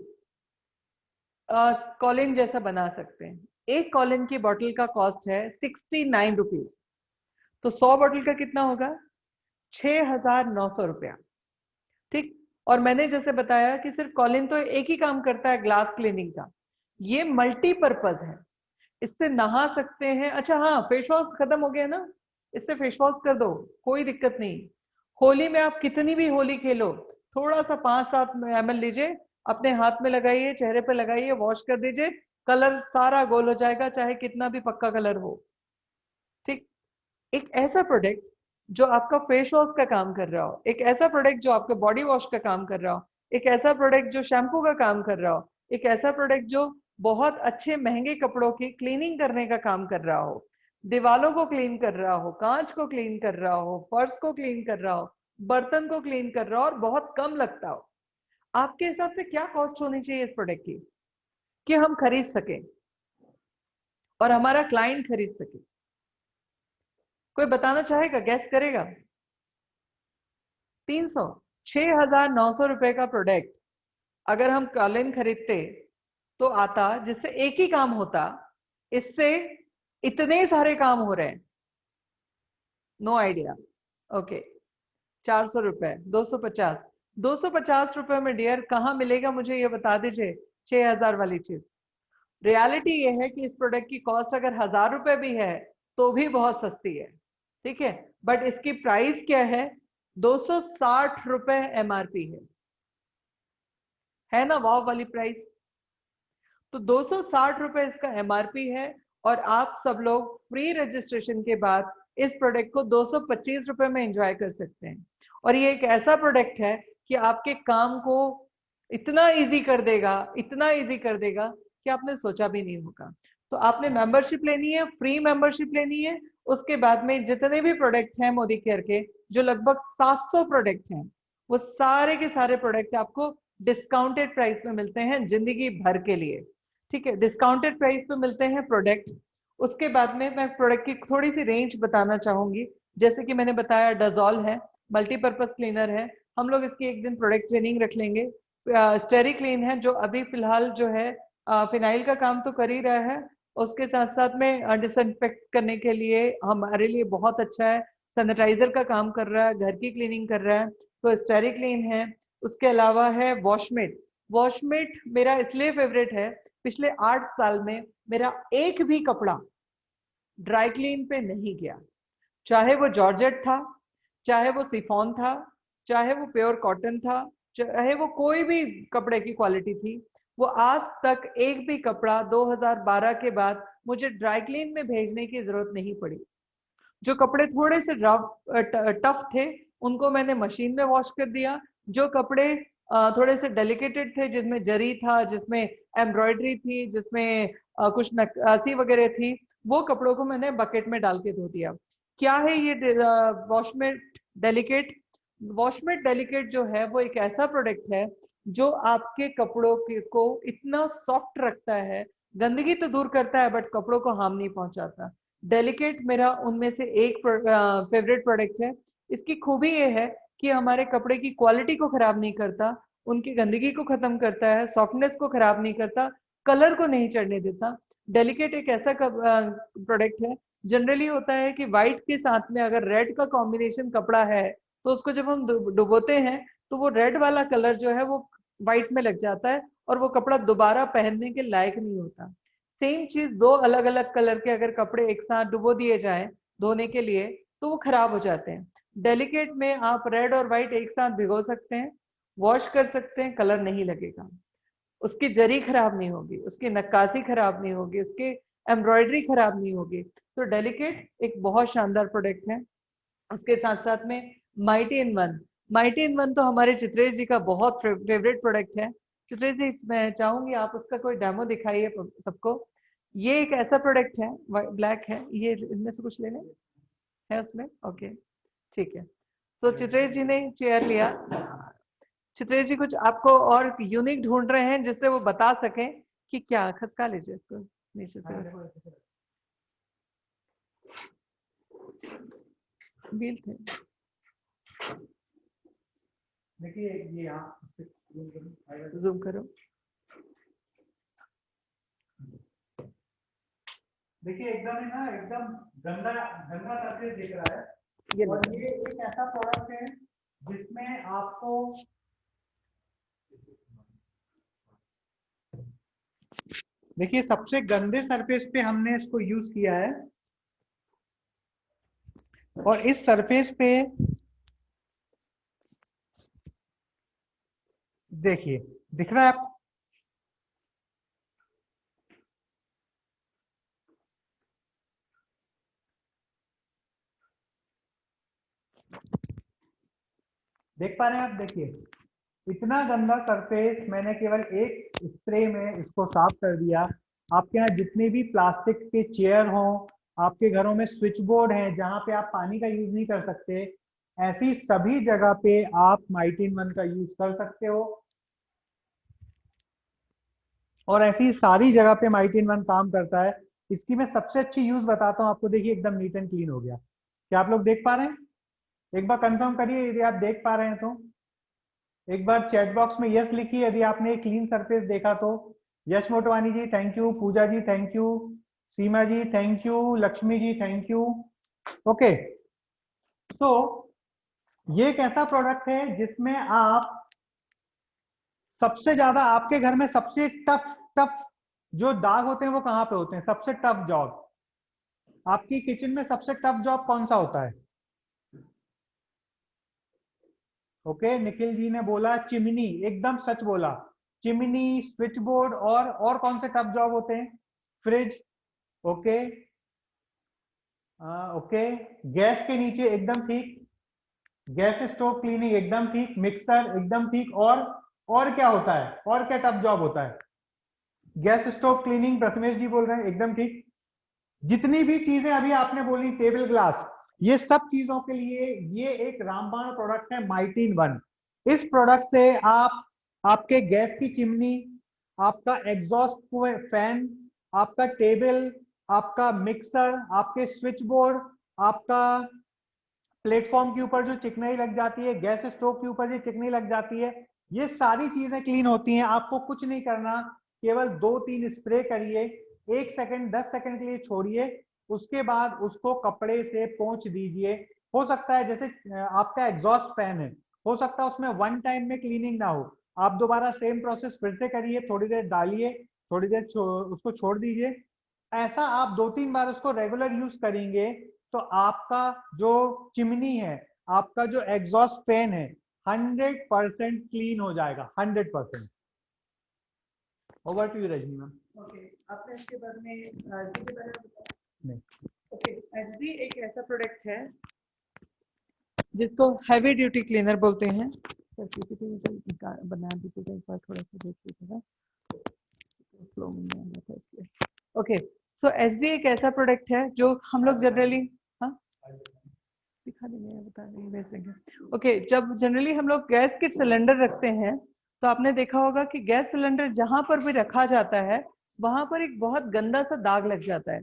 कॉलिन जैसा बना सकते हैं। एक कॉलिन की बोतल का कॉस्ट है 69 रुपीज, तो 100 बोतल का कितना होगा? 6,900 रुपया, ठीक। और मैंने जैसे बताया कि सिर्फ कॉलिन तो एक ही काम करता है ग्लास क्लीनिंग का, ये मल्टीपर्पज है, इससे नहा सकते हैं। अच्छा हाँ, फेस वॉश खत्म हो गया ना, इससे फेस वॉश कर दो, कोई दिक्कत नहीं। होली में आप कितनी भी होली खेलो, थोड़ा सा 5-7 ml लीजिए, अपने हाथ में लगाइए, चेहरे पे लगाइए, वॉश कर दीजिए, कलर सारा गोल हो जाएगा, चाहे कितना भी पक्का कलर हो, ठीक। एक ऐसा प्रोडक्ट जो आपका फेस वॉश का काम कर रहा हो, एक ऐसा प्रोडक्ट जो आपका बॉडी वॉश का काम कर रहा हो, एक ऐसा प्रोडक्ट जो शैम्पू का काम कर रहा हो, एक ऐसा प्रोडक्ट जो बहुत अच्छे महंगे कपड़ों की क्लीनिंग करने का काम कर रहा हो, दीवालों को क्लीन कर रहा हो, कांच को क्लीन कर रहा हो, फर्श को क्लीन कर रहा हो, बर्तन को क्लीन कर रहा हो और बहुत कम लगता हो। आपके हिसाब से क्या कॉस्ट होनी चाहिए इस प्रोडक्ट की कि हम खरीद सकें और हमारा क्लाइंट खरीद सके? कोई बताना चाहेगा, गैस करेगा? 300, 6,900 रुपए का प्रोडक्ट अगर हम कॉलिन खरीदते तो आता, जिससे एक ही काम होता, इससे इतने सारे काम हो रहे हैं। No idea. ओके, 400 रुपए, 250, 250 रुपए में डियर कहाँ मिलेगा मुझे ये बता दीजिए 6,000 वाली चीज। रियलिटी ये है कि इस प्रोडक्ट की कॉस्ट अगर 1,000 रुपए भी है तो भी बहुत सस्ती है, ठीक है। बट इसकी प्राइस क्या है? 260 रुपए एमआरपी है ना, वाव वाली प्राइस। तो 260 रुपए इसका एमआरपी है और आप सब लोग फ्री रजिस्ट्रेशन के बाद इस प्रोडक्ट को 225 रुपए में एंजॉय कर सकते हैं। और ये एक ऐसा प्रोडक्ट है कि आपके काम को इतना इजी कर देगा, इतना इजी कर देगा कि आपने सोचा भी नहीं होगा। तो आपने मेंबरशिप लेनी है, फ्री मेंबरशिप लेनी है। उसके बाद में जितने भी प्रोडक्ट हैं मोदी केयर के, जो लगभग 700 प्रोडक्ट हैं, वो सारे के सारे प्रोडक्ट आपको डिस्काउंटेड प्राइस में मिलते हैं जिंदगी भर के लिए, ठीक है। डिस्काउंटेड प्राइस पे मिलते हैं प्रोडक्ट। उसके बाद में मैं प्रोडक्ट की थोड़ी सी रेंज बताना चाहूंगी। जैसे कि मैंने बताया डजॉल है, मल्टीपर्पज क्लीनर है, हम लोग इसकी एक दिन प्रोडक्ट ट्रेनिंग रख लेंगे। स्टेरी क्लीन है जो अभी फिलहाल जो है फिनाइल का काम तो कर ही रहा है, उसके साथ साथ में डिसइंफेक्ट करने के लिए हमारे लिए बहुत अच्छा है, सैनिटाइजर का काम कर रहा है, घर की क्लीनिंग कर रहा है, तो स्टेरी क्लीन है। उसके अलावा है वॉशमेट। वॉशमेट मेरा इसलिए फेवरेट है, पिछले 8 साल में मेरा एक भी कपड़ा ड्राई क्लीन पे नहीं गया, चाहे वो जॉर्जेट था, चाहे वो सिफॉन था, चाहे वो प्योर कॉटन था, चाहे वो कोई भी कपड़े की क्वालिटी थी, वो आज तक एक भी कपड़ा 2012 के बाद मुझे ड्राई क्लीन में भेजने की जरूरत नहीं पड़ी। जो कपड़े थोड़े से टफ थे उनको मैंने मशीन में वॉश कर दिया, जो कपड़े थोड़े से डेलिकेटेड थे, जिसमें जरी था, जिसमें एम्ब्रॉयडरी थी, जिसमें कुछ नक्काशी वगैरह थी, वो कपड़ों को मैंने बकेट में डाल के धो दिया। क्या है ये वॉशमेट डेलिकेट? वॉशमेट डेलिकेट जो है वो एक ऐसा प्रोडक्ट है जो आपके कपड़ों को इतना सॉफ्ट रखता है, गंदगी तो दूर करता है बट कपड़ों को हार्म नहीं पहुंचाता। डेलिकेट मेरा उनमें से एक फेवरेट प्रोडक्ट है। इसकी खूबी ये है कि हमारे कपड़े की क्वालिटी को खराब नहीं करता, उनकी गंदगी को खत्म करता है, सॉफ्टनेस को खराब नहीं करता, कलर को नहीं चढ़ने देता। डेलिकेट एक ऐसा प्रोडक्ट है, जनरली होता है कि व्हाइट के साथ में अगर रेड का कॉम्बिनेशन कपड़ा है तो उसको जब हम डुबोते हैं तो वो रेड वाला कलर जो है वो व्हाइट में लग जाता है और वो कपड़ा दोबारा पहनने के लायक नहीं होता। सेम चीज दो अलग अलग कलर के अगर कपड़े एक साथ डुबो दिए जाएं धोने के लिए तो वो खराब हो जाते हैं। डेलिकेट में आप रेड और व्हाइट एक साथ भिगो सकते हैं, वॉश कर सकते हैं, कलर नहीं लगेगा, उसकी जरी खराब नहीं होगी, उसकी नक्काशी खराब नहीं होगी, उसकी एम्ब्रॉयडरी खराब नहीं होगी। तो डेलिकेट एक बहुत शानदार प्रोडक्ट है। उसके साथ साथ में mighty in one, mighty in one तो हमारे चित्रेश जी का बहुत फेवरेट प्रोडक्ट है। चित्रेश जी मैं चाहूंगी आप उसका कोई डेमो दिखाइए सबको। ये एक ऐसा प्रोडक्ट है, ब्लैक है, ये इनमें से कुछ लेने है उसमें, ओके ठीक है। तो चित्रेश जी ने चेयर लिया। चित्रेश जी कुछ आपको और यूनिक ढूंढ रहे हैं जिससे वो बता सकें कि क्या, खसका लीजिए इसको नीचे से, व्हील थे। देखिए ये यहाँ जूम करो। देखिए एकदम है ना, एकदम गंदा गंदा सरफेस दिख रहा है। ये और ये एक ऐसा प्रोडक्ट है जिसमें आपको देखिए सबसे गंदे सरफेस पे हमने इसको यूज किया है और इस सरफेस पे देखिए दिख रहा है आप, देख पा रहे हैं आप? देखिए इतना गंदा सरफेस मैंने केवल एक स्प्रे में इसको साफ कर दिया। आपके यहाँ जितने भी प्लास्टिक के चेयर हों, आपके घरों में स्विच बोर्ड हैं जहां पे आप पानी का यूज नहीं कर सकते, ऐसी सभी जगह पे आप माइटी इन वन का यूज कर सकते हो। और ऐसी सारी जगह पे माइटी इन वन काम करता है। इसकी मैं सबसे अच्छी यूज बताता हूँ आपको। देखिए एकदम नीट एंड क्लीन हो गया। क्या आप लोग देख पा रहे हैं? एक बार कंफर्म करिए यदि आप देख पा रहे हैं तो। एक बार चैट बॉक्स में यस लिखिए यदि आपने क्लीन सरफेस देखा तो। Yash Motwani ji thank you, Pooja ji thank you, Seema ji thank you, Lakshmi ji thank you. Okay, so ये एक ऐसा प्रोडक्ट है जिसमें आप सबसे ज्यादा, आपके घर में सबसे टफ टफ जो दाग होते हैं वो कहाँ पे होते हैं? सबसे टफ जॉब आपकी किचन में सबसे टफ जॉब कौन सा होता है? ओके, निखिल जी ने बोला चिमनी, एकदम सच बोला। चिमनी, स्विच बोर्ड और कौन से टफ जॉब होते हैं? फ्रिज, ओके, ओके, गैस के नीचे एकदम ठीक, गैस स्टोव क्लीनिंग एकदम ठीक, मिक्सर एकदम ठीक। और क्या होता है? और क्या टफ जॉब होता है? गैस स्टोव क्लीनिंग, प्रथमेश जी बोल रहे हैं एकदम ठीक। जितनी भी चीजें अभी आपने बोली, टेबल ग्लास, ये सब चीजों के लिए ये एक रामबाण प्रोडक्ट है माइटी इन वन। इस प्रोडक्ट से आप आपके गैस की चिमनी, आपका एग्जॉस्ट फैन, आपका टेबल, आपका मिक्सर, आपके स्विच बोर्ड, आपका प्लेटफॉर्म के ऊपर जो चिकनाई लग जाती है, गैस स्टोव के ऊपर जो चिकनाई लग जाती है, ये सारी चीजें क्लीन होती हैं। आपको कुछ नहीं करना, केवल 2-3 स्प्रे करिए, 1 सेकंड 10 सेकंड के लिए छोड़िए, उसके बाद उसको कपड़े से पोंछ दीजिए। हो सकता है जैसे आपका एग्जॉस्ट फैन है, हो सकता है उसमें वन टाइम में क्लीनिंग ना हो, आप दोबारा सेम प्रोसेस फिर से करिए, थोड़ी देर डालिए, थोड़ी देर उसको छोड़ दीजिए। ऐसा आप 2-3 बार उसको रेगुलर यूज करेंगे तो आपका जो चिमनी है, आपका जो एग्जॉस्ट फैन है, 100% क्लीन हो जाएगा, 100%। Over to you Rajni ma'am. Okay, आपने इसके बारे में एचडी के बारे में बताया? नहीं। ओके, एचडी एक ऐसा प्रोडक्ट है जिसको हैवी ड्यूटी क्लीनर बोलते हैं। सर पीपीटी मुझे बना दीजिएगा एक बार, थोड़ा सा देख लीजिएगा, फ्लो में नहीं आ रहा था इसलिए। ओके, सो एचडी एक ऐसा प्रोडक्ट है जो हम लोग जनरली, हाँ दिखा देंगे, बता देंगे, भेज देंगे। ओके, जब जनरली हम लोग गैस के सिलेंडर रखते हैं तो आपने देखा होगा कि गैस सिलेंडर जहां पर भी रखा जाता है वहां पर एक बहुत गंदा सा दाग लग जाता है,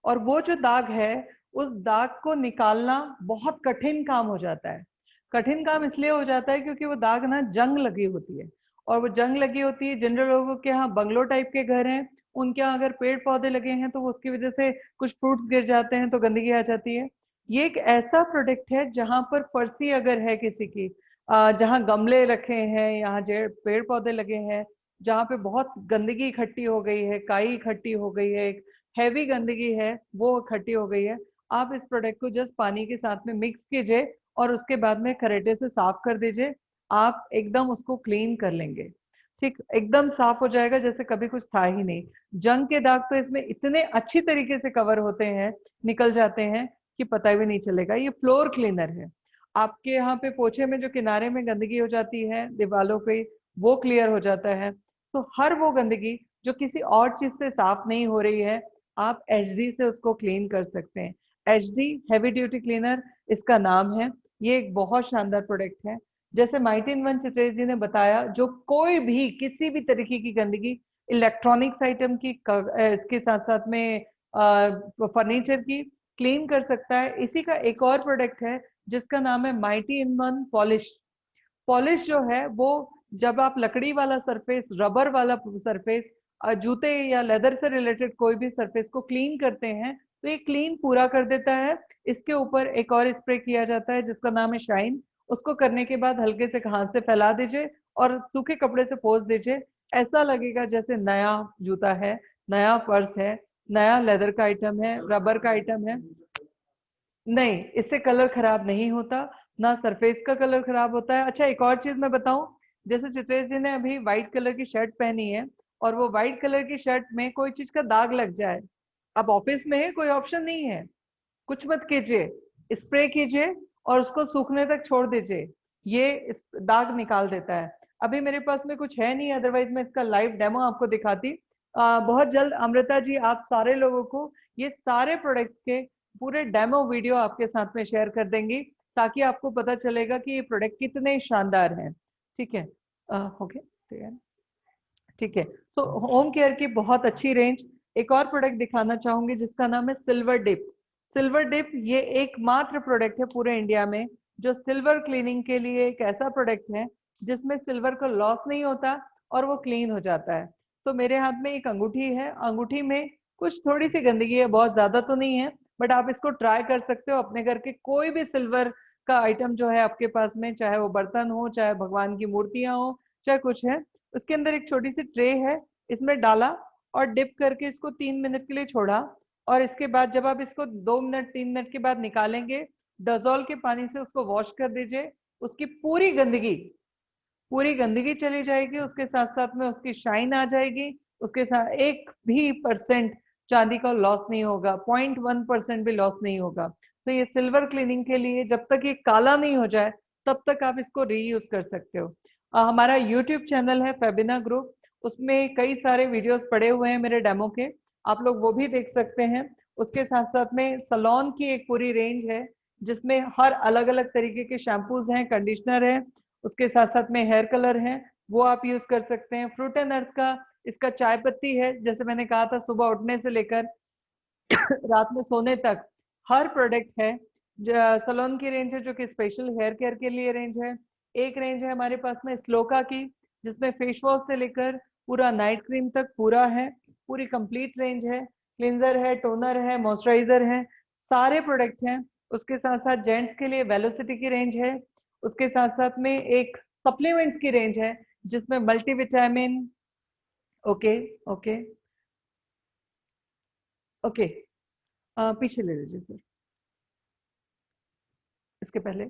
और वो जो दाग है उस दाग को निकालना बहुत कठिन काम हो जाता है। कठिन काम इसलिए हो जाता है क्योंकि वो दाग ना जंग लगी होती है, और वो जंग लगी होती है। जनरल लोगों के यहाँ बंगलो टाइप के घर हैं, उनके यहाँ अगर पेड़ पौधे लगे हैं तो वो उसकी वजह से कुछ फ्रूट्स गिर जाते हैं तो गंदगी आ जाती है। ये एक ऐसा प्रोडक्ट है जहां पर फर्शी अगर है किसी की, जहां गमले रखे हैं, यहाँ पेड़ पौधे लगे हैं, जहाँ पे बहुत गंदगी इकट्ठी हो गई है, काई इकट्ठी हो गई है, एक हैवी गंदगी है वो इकट्ठी हो गई है, आप इस प्रोडक्ट को जस्ट पानी के साथ में मिक्स कीजिए और उसके बाद में खरेटे से साफ कर दीजिए। आप एकदम उसको क्लीन कर लेंगे, ठीक, एकदम साफ हो जाएगा जैसे कभी कुछ था ही नहीं। जंग के दाग तो इसमें इतने अच्छी तरीके से कवर होते हैं, निकल जाते हैं कि पता भी नहीं चलेगा। ये फ्लोर क्लीनर है। आपके यहाँ पे पोछे में जो किनारे में गंदगी हो जाती है दीवारों पे, वो क्लियर हो जाता है। तो हर वो गंदगी जो किसी और चीज से साफ नहीं हो रही है, आप एचडी से उसको क्लीन कर सकते हैं। एचडी हैवी ड्यूटी क्लीनर इसका नाम है। ये एक बहुत शानदार प्रोडक्ट है। जैसे माइटी इन वन चित्रेश जी ने बताया, जो कोई भी किसी भी तरीके की गंदगी, इलेक्ट्रॉनिक्स आइटम की, इसके साथ साथ में फर्नीचर की, क्लीन कर सकता है। इसी का एक और प्रोडक्ट है जिसका नाम है mighty in one polish. Polish जो है वो, जब आप लकड़ी वाला सरफेस, रबर वाला सरफेस, जूते या लेदर से रिलेटेड कोई भी सरफेस को क्लीन करते हैं तो ये क्लीन पूरा कर देता है। इसके ऊपर एक और स्प्रे किया जाता है जिसका नाम है शाइन। उसको करने के बाद हल्के से हाथ से फैला दीजिए और सूखे कपड़े से पोंछ दीजिए। ऐसा लगेगा जैसे नया जूता है, नया पर्स है, नया लेदर का आइटम है, रबर का आइटम है। नहीं, इससे कलर खराब नहीं होता, ना सरफेस का कलर खराब होता है। अच्छा, एक और चीज मैं बताऊं, जैसे चित्रेश जी ने अभी व्हाइट कलर की शर्ट पहनी है और वो व्हाइट कलर की शर्ट में कोई चीज का दाग लग जाए, अब ऑफिस में है, कोई ऑप्शन नहीं है, कुछ मत कीजिए, स्प्रे कीजिए और उसको सूखने तक छोड़ दीजिए, ये दाग निकाल देता है। अभी मेरे पास में कुछ है नहीं, अदरवाइज मैं इसका लाइव डेमो आपको दिखाती। बहुत जल्द अमृता जी आप सारे लोगों को ये सारे प्रोडक्ट्स के पूरे डेमो वीडियो आपके साथ में शेयर कर देंगी, ताकि आपको पता चलेगा कि ये प्रोडक्ट कितने शानदार हैं। ठीक है, ओके, ठीक है। तो होम केयर की बहुत अच्छी रेंज। एक और प्रोडक्ट दिखाना चाहूंगी जिसका नाम है सिल्वर डिप। सिल्वर डिप ये एकमात्र प्रोडक्ट है पूरे इंडिया में जो सिल्वर क्लीनिंग के लिए एक ऐसा प्रोडक्ट है जिसमें सिल्वर का लॉस नहीं होता और वो क्लीन हो जाता है। तो मेरे हाथ में एक अंगूठी है, अंगूठी में कुछ थोड़ी सी गंदगी है, बहुत ज्यादा तो नहीं है, बट आप इसको ट्राई कर सकते हो अपने घर के कोई भी सिल्वर का आइटम जो है आपके पास में, चाहे वो बर्तन हो, चाहे भगवान की मूर्तियां हो, चाहे कुछ है, उसके अंदर एक छोटी सी ट्रे है, इसमें डाला और डिप करके इसको 3 मिनट के लिए छोड़ा। और इसके बाद जब आप इसको 2 मिनट 3 मिनट के बाद निकालेंगे, डजोल के पानी से उसको वॉश कर दीजिए। उसकी पूरी गंदगी चली जाएगी, उसके साथ साथ में उसकी शाइन आ जाएगी, उसके साथ 1% चांदी का लॉस नहीं होगा, 0.1% भी लॉस नहीं होगा। तो ये सिल्वर क्लीनिंग के लिए जब तक ये काला नहीं हो जाए तब तक आप इसको रीयूज कर सकते हो। हमारा यूट्यूब चैनल है फेबिना ग्रुप, उसमें कई सारे वीडियोस पड़े हुए हैं मेरे डेमो के, आप लोग वो भी देख सकते हैं। उसके साथ साथ में सलोन की एक पूरी रेंज है जिसमें हर अलग अलग तरीके के शैम्पूज हैं, कंडीशनर है, उसके साथ साथ में हेयर कलर है, वो आप यूज कर सकते हैं। फ्रूट एंड अर्थ का इसका चाय पत्ती है, जैसे मैंने कहा था सुबह उठने से लेकर रात में सोने तक हर प्रोडक्ट है। सलोन की रेंज है जो कि स्पेशल हेयर केयर के लिए रेंज है। एक रेंज है हमारे पास में स्लोका की जिसमें फेस वॉश से लेकर पूरा नाइट क्रीम तक पूरा है, पूरी कंप्लीट रेंज है, क्लिंजर है, टोनर है, मॉइस्चराइजर है, सारे प्रोडक्ट हैं। उसके साथ साथ जेंट्स के लिए वेलोसिटी की रेंज है। उसके साथ साथ में एक सप्लीमेंट्स की रेंज है जिसमें मल्टीविटामिन, ओके ओके ओके, पीछे ले लीजिए सर, इसके पहले,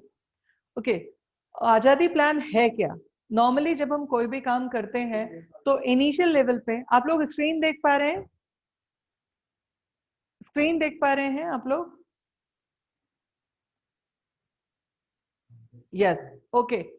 ओके। आजादी प्लान है क्या? नॉर्मली जब हम कोई भी काम करते हैं तो इनिशियल लेवल पे, आप लोग स्क्रीन देख पा रहे हैं, स्क्रीन देख पा रहे हैं आप लोग? Yes, okay.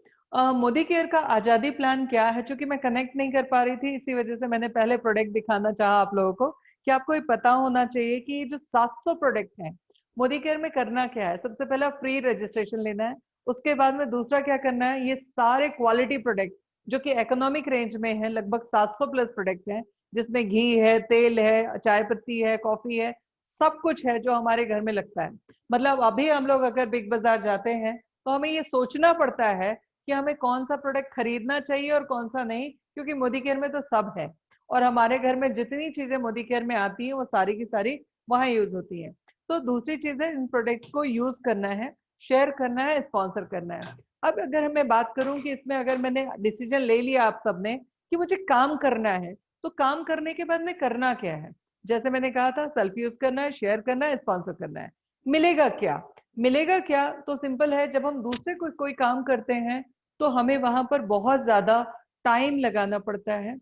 मोदी केयर का आजादी प्लान क्या है, चूंकि मैं कनेक्ट नहीं कर पा रही थी इसी वजह से मैंने पहले प्रोडक्ट दिखाना चाहा आप लोगों को, कि आपको ये पता होना चाहिए कि ये जो 700 प्रोडक्ट हैं मोदी केयर में, करना क्या है। सबसे पहला फ्री रजिस्ट्रेशन लेना है, उसके बाद में दूसरा क्या करना है, ये सारे क्वालिटी प्रोडक्ट जो कि इकोनॉमिक रेंज में है, लगभग 700 प्लस प्रोडक्ट हैं जिसमें घी है, तेल है, चाय पत्ती है, कॉफी है, सब कुछ है जो हमारे घर में लगता है। मतलब अभी हम लोग अगर बिग बाजार जाते हैं तो हमें ये सोचना पड़ता है कि हमें कौन सा प्रोडक्ट खरीदना चाहिए और कौन सा नहीं, क्योंकि मोदी केयर में तो सब है और हमारे घर में जितनी चीजें मोदी केयर में आती हैं वो सारी की सारी वहां यूज होती हैं। तो दूसरी चीज है इन प्रोडक्ट्स को यूज करना है, शेयर करना है, स्पॉन्सर करना है। अब अगर मैं बात करूं कि इसमें अगर मैंने डिसीजन ले लिया आप सबने कि मुझे काम करना है, तो काम करने के बाद में करना क्या है? जैसे मैंने कहा था, सेल्फ यूज करना है, शेयर करना है, स्पॉन्सर करना है। मिलेगा क्या? मिलेगा क्या तो सिंपल है, जब हम दूसरे को कोई काम करते हैं तो हमें वहां पर बहुत ज्यादा टाइम लगाना पड़ता है,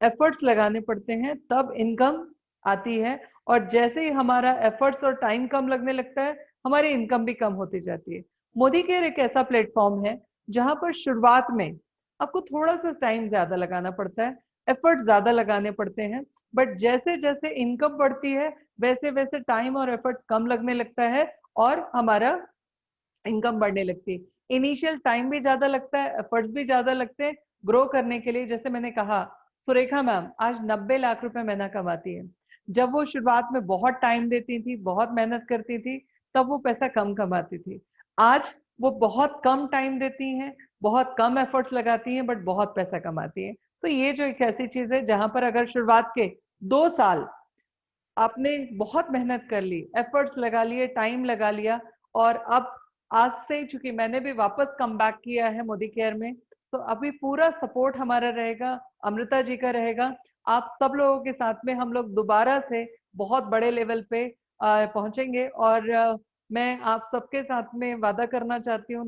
एफर्ट्स लगाने पड़ते हैं, तब इनकम आती है। और जैसे ही हमारा एफर्ट्स और टाइम कम लगने लगता है, हमारी इनकम भी कम होती जाती है। मोदी केयर एक ऐसा प्लेटफॉर्म है जहां पर शुरुआत में आपको थोड़ा सा टाइम ज्यादा लगाना पड़ता है, एफर्ट ज्यादा लगाने पड़ते हैं, बट जैसे जैसे इनकम बढ़ती है वैसे वैसे टाइम और एफर्ट्स कम लगने लगता है और हमारा इनकम बढ़ने लगती है। इनिशियल टाइम भी ज्यादा लगता है, एफर्ट्स भी ज्यादा लगते हैं ग्रो करने के लिए। जैसे मैंने कहा, सुरेखा मैम आज 90 लाख रुपए महीना कमाती है। जब वो शुरुआत में बहुत टाइम देती थी, बहुत मेहनत करती थी, तब वो पैसा कम कमाती थी। आज वो बहुत कम टाइम देती हैं, बहुत कम एफर्ट्स लगाती हैं, बट बहुत पैसा कमाती हैं। तो ये जो एक ऐसी चीज है जहां पर अगर शुरुआत के 2 साल आपने बहुत मेहनत कर ली, एफर्ट्स लगा लिए, टाइम लगा लिया, और अब आज से चूंकि मैंने भी वापस कम बैक किया है मोदी केयर में, तो अभी पूरा सपोर्ट हमारा रहेगा, अमृता जी का रहेगा, आप सब लोगों के साथ में हम लोग दोबारा से बहुत बड़े लेवल पे पहुंचेंगे। और मैं आप सबके साथ में वादा करना चाहती हूँ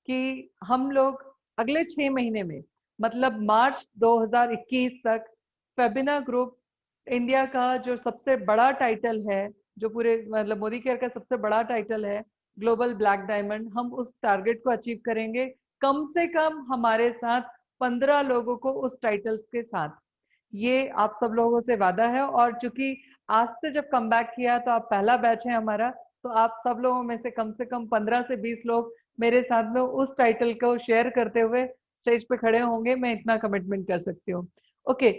कि हम लोग अगले 6 महीने में, मतलब मार्च 2021 तक, फेबिना ग्रुप इंडिया का जो सबसे बड़ा टाइटल है, जो पूरे मतलब मोदी केयर का सबसे बड़ा टाइटल है, ग्लोबल ब्लैक डायमंड, हम उस टारगेट को अचीव करेंगे। कम से कम हमारे साथ 15 लोगों को उस टाइटल्स के साथ, ये आप सब लोगों से वादा है। और चूंकि आज से जब कम बैक किया तो आप पहला बैच है हमारा, तो आप सब लोगों में से कम 15 से 20 लोग मेरे साथ में उस टाइटल को शेयर करते हुए स्टेज पे खड़े होंगे, मैं इतना कमिटमेंट कर सकती हूँ। ओके,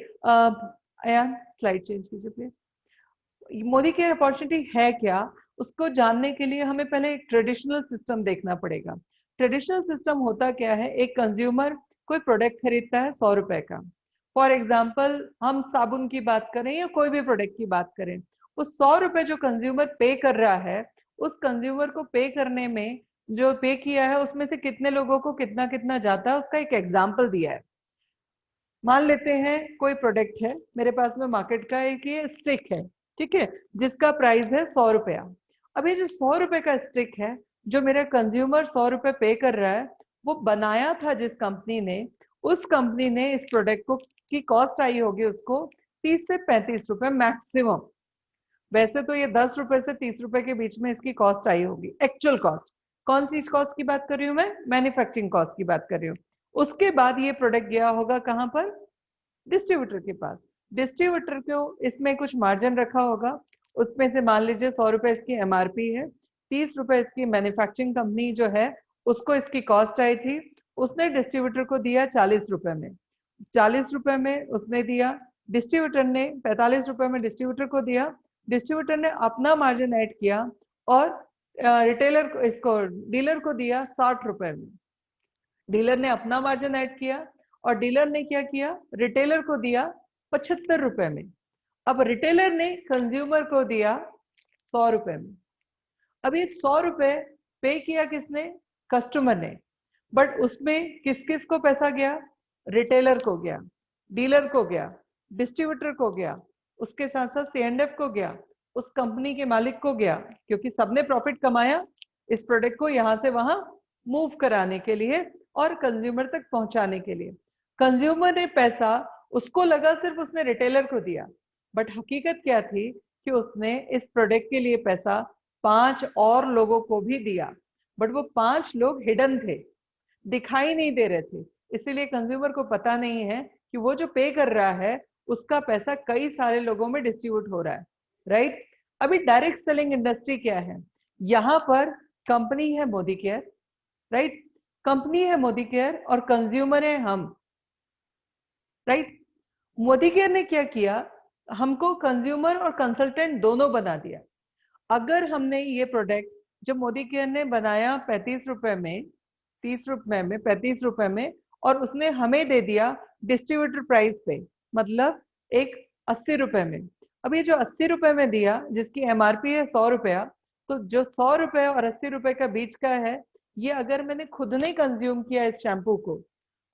अयान स्लाइड चेंज कीजिए प्लीज। मोदी केयर अपॉर्चुनिटी है क्या, उसको जानने के लिए हमें पहले एक ट्रेडिशनल सिस्टम देखना पड़ेगा। ट्रेडिशनल सिस्टम होता क्या है, एक कंज्यूमर कोई प्रोडक्ट खरीदता है 100 रुपए का। फॉर एग्जाम्पल हम साबुन की बात करें या कोई भी प्रोडक्ट की बात करें, वो 100 रुपए जो कंज्यूमर पे कर रहा है, उस कंज्यूमर को पे करने में जो पे किया है उसमें से कितने लोगों को कितना कितना जाता है, उसका एक एग्जाम्पल दिया है। मान लेते हैं कोई प्रोडक्ट है मेरे पास में मार्केट का, एक ये स्टिक है, ठीक है, जिसका प्राइस है 100 रुपया। अब ये जो 100 रुपए का स्टिक है, जो मेरा कंज्यूमर 100 रुपए पे कर रहा है, वो बनाया था जिस कंपनी ने, उस कंपनी ने इस प्रोडक्ट को की कॉस्ट आई होगी उसको 30 से 35 रुपए मैक्सिमम। वैसे तो ये 10 रुपए से 30 रुपए के बीच में इसकी कॉस्ट आई होगी, एक्चुअल कॉस्ट। कौन सी कॉस्ट की बात कर रही हूँ मैं? मैन्युफैक्चरिंग कॉस्ट की बात कर रही हूँ। उसके बाद ये प्रोडक्ट गया होगा कहाँ पर? डिस्ट्रीब्यूटर के पास। डिस्ट्रीब्यूटर को इसमें कुछ मार्जिन रखा होगा, उसमें से मान लीजिए 100 रुपए इसकी एमआरपी है, 30 रुपए इसकी मैन्युफैक्चरिंग कंपनी जो है उसको इसकी कॉस्ट आई थी, उसने डिस्ट्रीब्यूटर को दिया 40 रुपए में, 40 रुपए में उसने दिया, डिस्ट्रीब्यूटर ने 45 रुपए में डिस्ट्रीब्यूटर को दिया, डिस्ट्रीब्यूटर ने अपना मार्जिन ऐड किया और रिटेलर को, इसको डीलर को दिया 60 रुपए में। डीलर ने अपना मार्जिन ऐड किया और डीलर ने क्या किया, रिटेलर को दिया 75 रुपए में। अब रिटेलर ने कंज्यूमर को दिया 100 रुपए में। अब ये 100 रुपए पे किया किसने? कस्टमर ने। बट उसमें किस किस को पैसा गया? रिटेलर को गया, डीलर को गया, डिस्ट्रीब्यूटर को गया, उसके साथ साथ C&F को गया, उस कंपनी के मालिक को गया, क्योंकि सबने प्रॉफिट कमाया इस प्रोडक्ट को यहां से वहां मूव कराने के लिए और कंज्यूमर तक पहुंचाने के लिए। कंज्यूमर ने पैसा उसको लगा सिर्फ उसने रिटेलर को दिया, बट हकीकत क्या थी कि उसने इस प्रोडक्ट के लिए पैसा 5 और लोगों को भी दिया, बट वो 5 लोग हिडन थे, दिखाई नहीं दे रहे थे, इसीलिए कंज्यूमर को पता नहीं है कि वो जो पे कर रहा है उसका पैसा कई सारे लोगों में डिस्ट्रीब्यूट हो रहा है, राइट। अभी डायरेक्ट सेलिंग इंडस्ट्री क्या है? यहाँ पर कंपनी है मोदी केयर, राइट, कंपनी है मोदी केयर और कंज्यूमर है हम, राइट। मोदी केयर ने क्या किया, हमको कंज्यूमर और कंसल्टेंट दोनों बना दिया। अगर हमने ये प्रोडक्ट जो मोदी केयर ने बनाया 35 रुपए में, 30 रुपए में, 35 रुपए में, और उसने हमें दे दिया डिस्ट्रीब्यूटर प्राइस पे, मतलब एक 80 रुपए में। अब ये जो 80 रुपए में दिया, जिसकी एमआरपी है 100 रुपया, तो जो 100 रुपए और 80 रुपए का बीच का है, ये अगर मैंने खुद नहीं कंज्यूम किया इस शैम्पू को,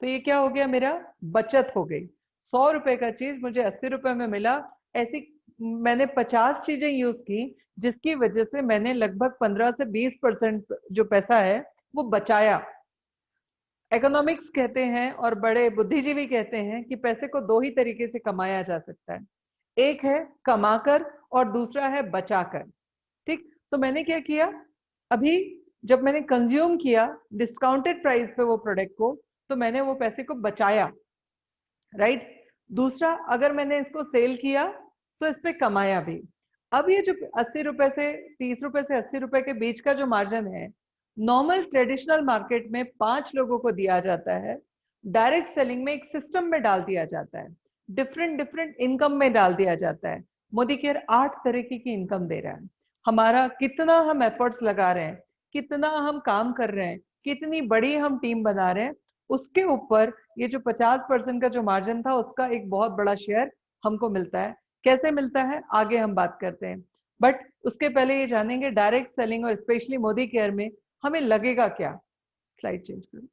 तो ये क्या हो गया, मेरा बचत हो गई। 100 रुपए का चीज मुझे 80 रुपए में मिला। ऐसी मैंने 50 चीजें यूज की, जिसकी वजह से मैंने लगभग 15 से 20% जो पैसा है वो बचाया। इकोनॉमिक्स कहते हैं और बड़े बुद्धिजीवी कहते हैं कि पैसे को दो ही तरीके से कमाया जा सकता है, एक है कमाकर और दूसरा है बचाकर। ठीक, तो मैंने क्या किया, अभी जब मैंने कंज्यूम किया डिस्काउंटेड प्राइस पे वो प्रोडक्ट को, तो मैंने वो पैसे को बचाया, राइट। दूसरा, अगर मैंने इसको सेल किया तो इस पे कमाया भी। अब ये जो 80 रुपए से 30 रुपए से 80 रुपए के बीच का जो मार्जिन है, नॉर्मल ट्रेडिशनल मार्केट में 5 लोगों को दिया जाता है, डायरेक्ट सेलिंग में एक सिस्टम में डाल दिया जाता है, डिफरेंट डिफरेंट इनकम में डाल दिया जाता है। मोदी केयर 8 तरीके की इनकम दे रहा है। हमारा कितना हम एफर्ट्स लगा रहे हैं, कितना हम काम कर रहे हैं, कितनी बड़ी हम टीम बना रहे हैं, उसके ऊपर ये जो 50% का जो मार्जिन था, उसका एक बहुत बड़ा शेयर हमको मिलता है। कैसे मिलता है आगे हम बात करते हैं, बट उसके पहले ये जानेंगे डायरेक्ट सेलिंग और स्पेशली मोदी केयर में हमें लगेगा क्या। स्लाइड चेंज करो।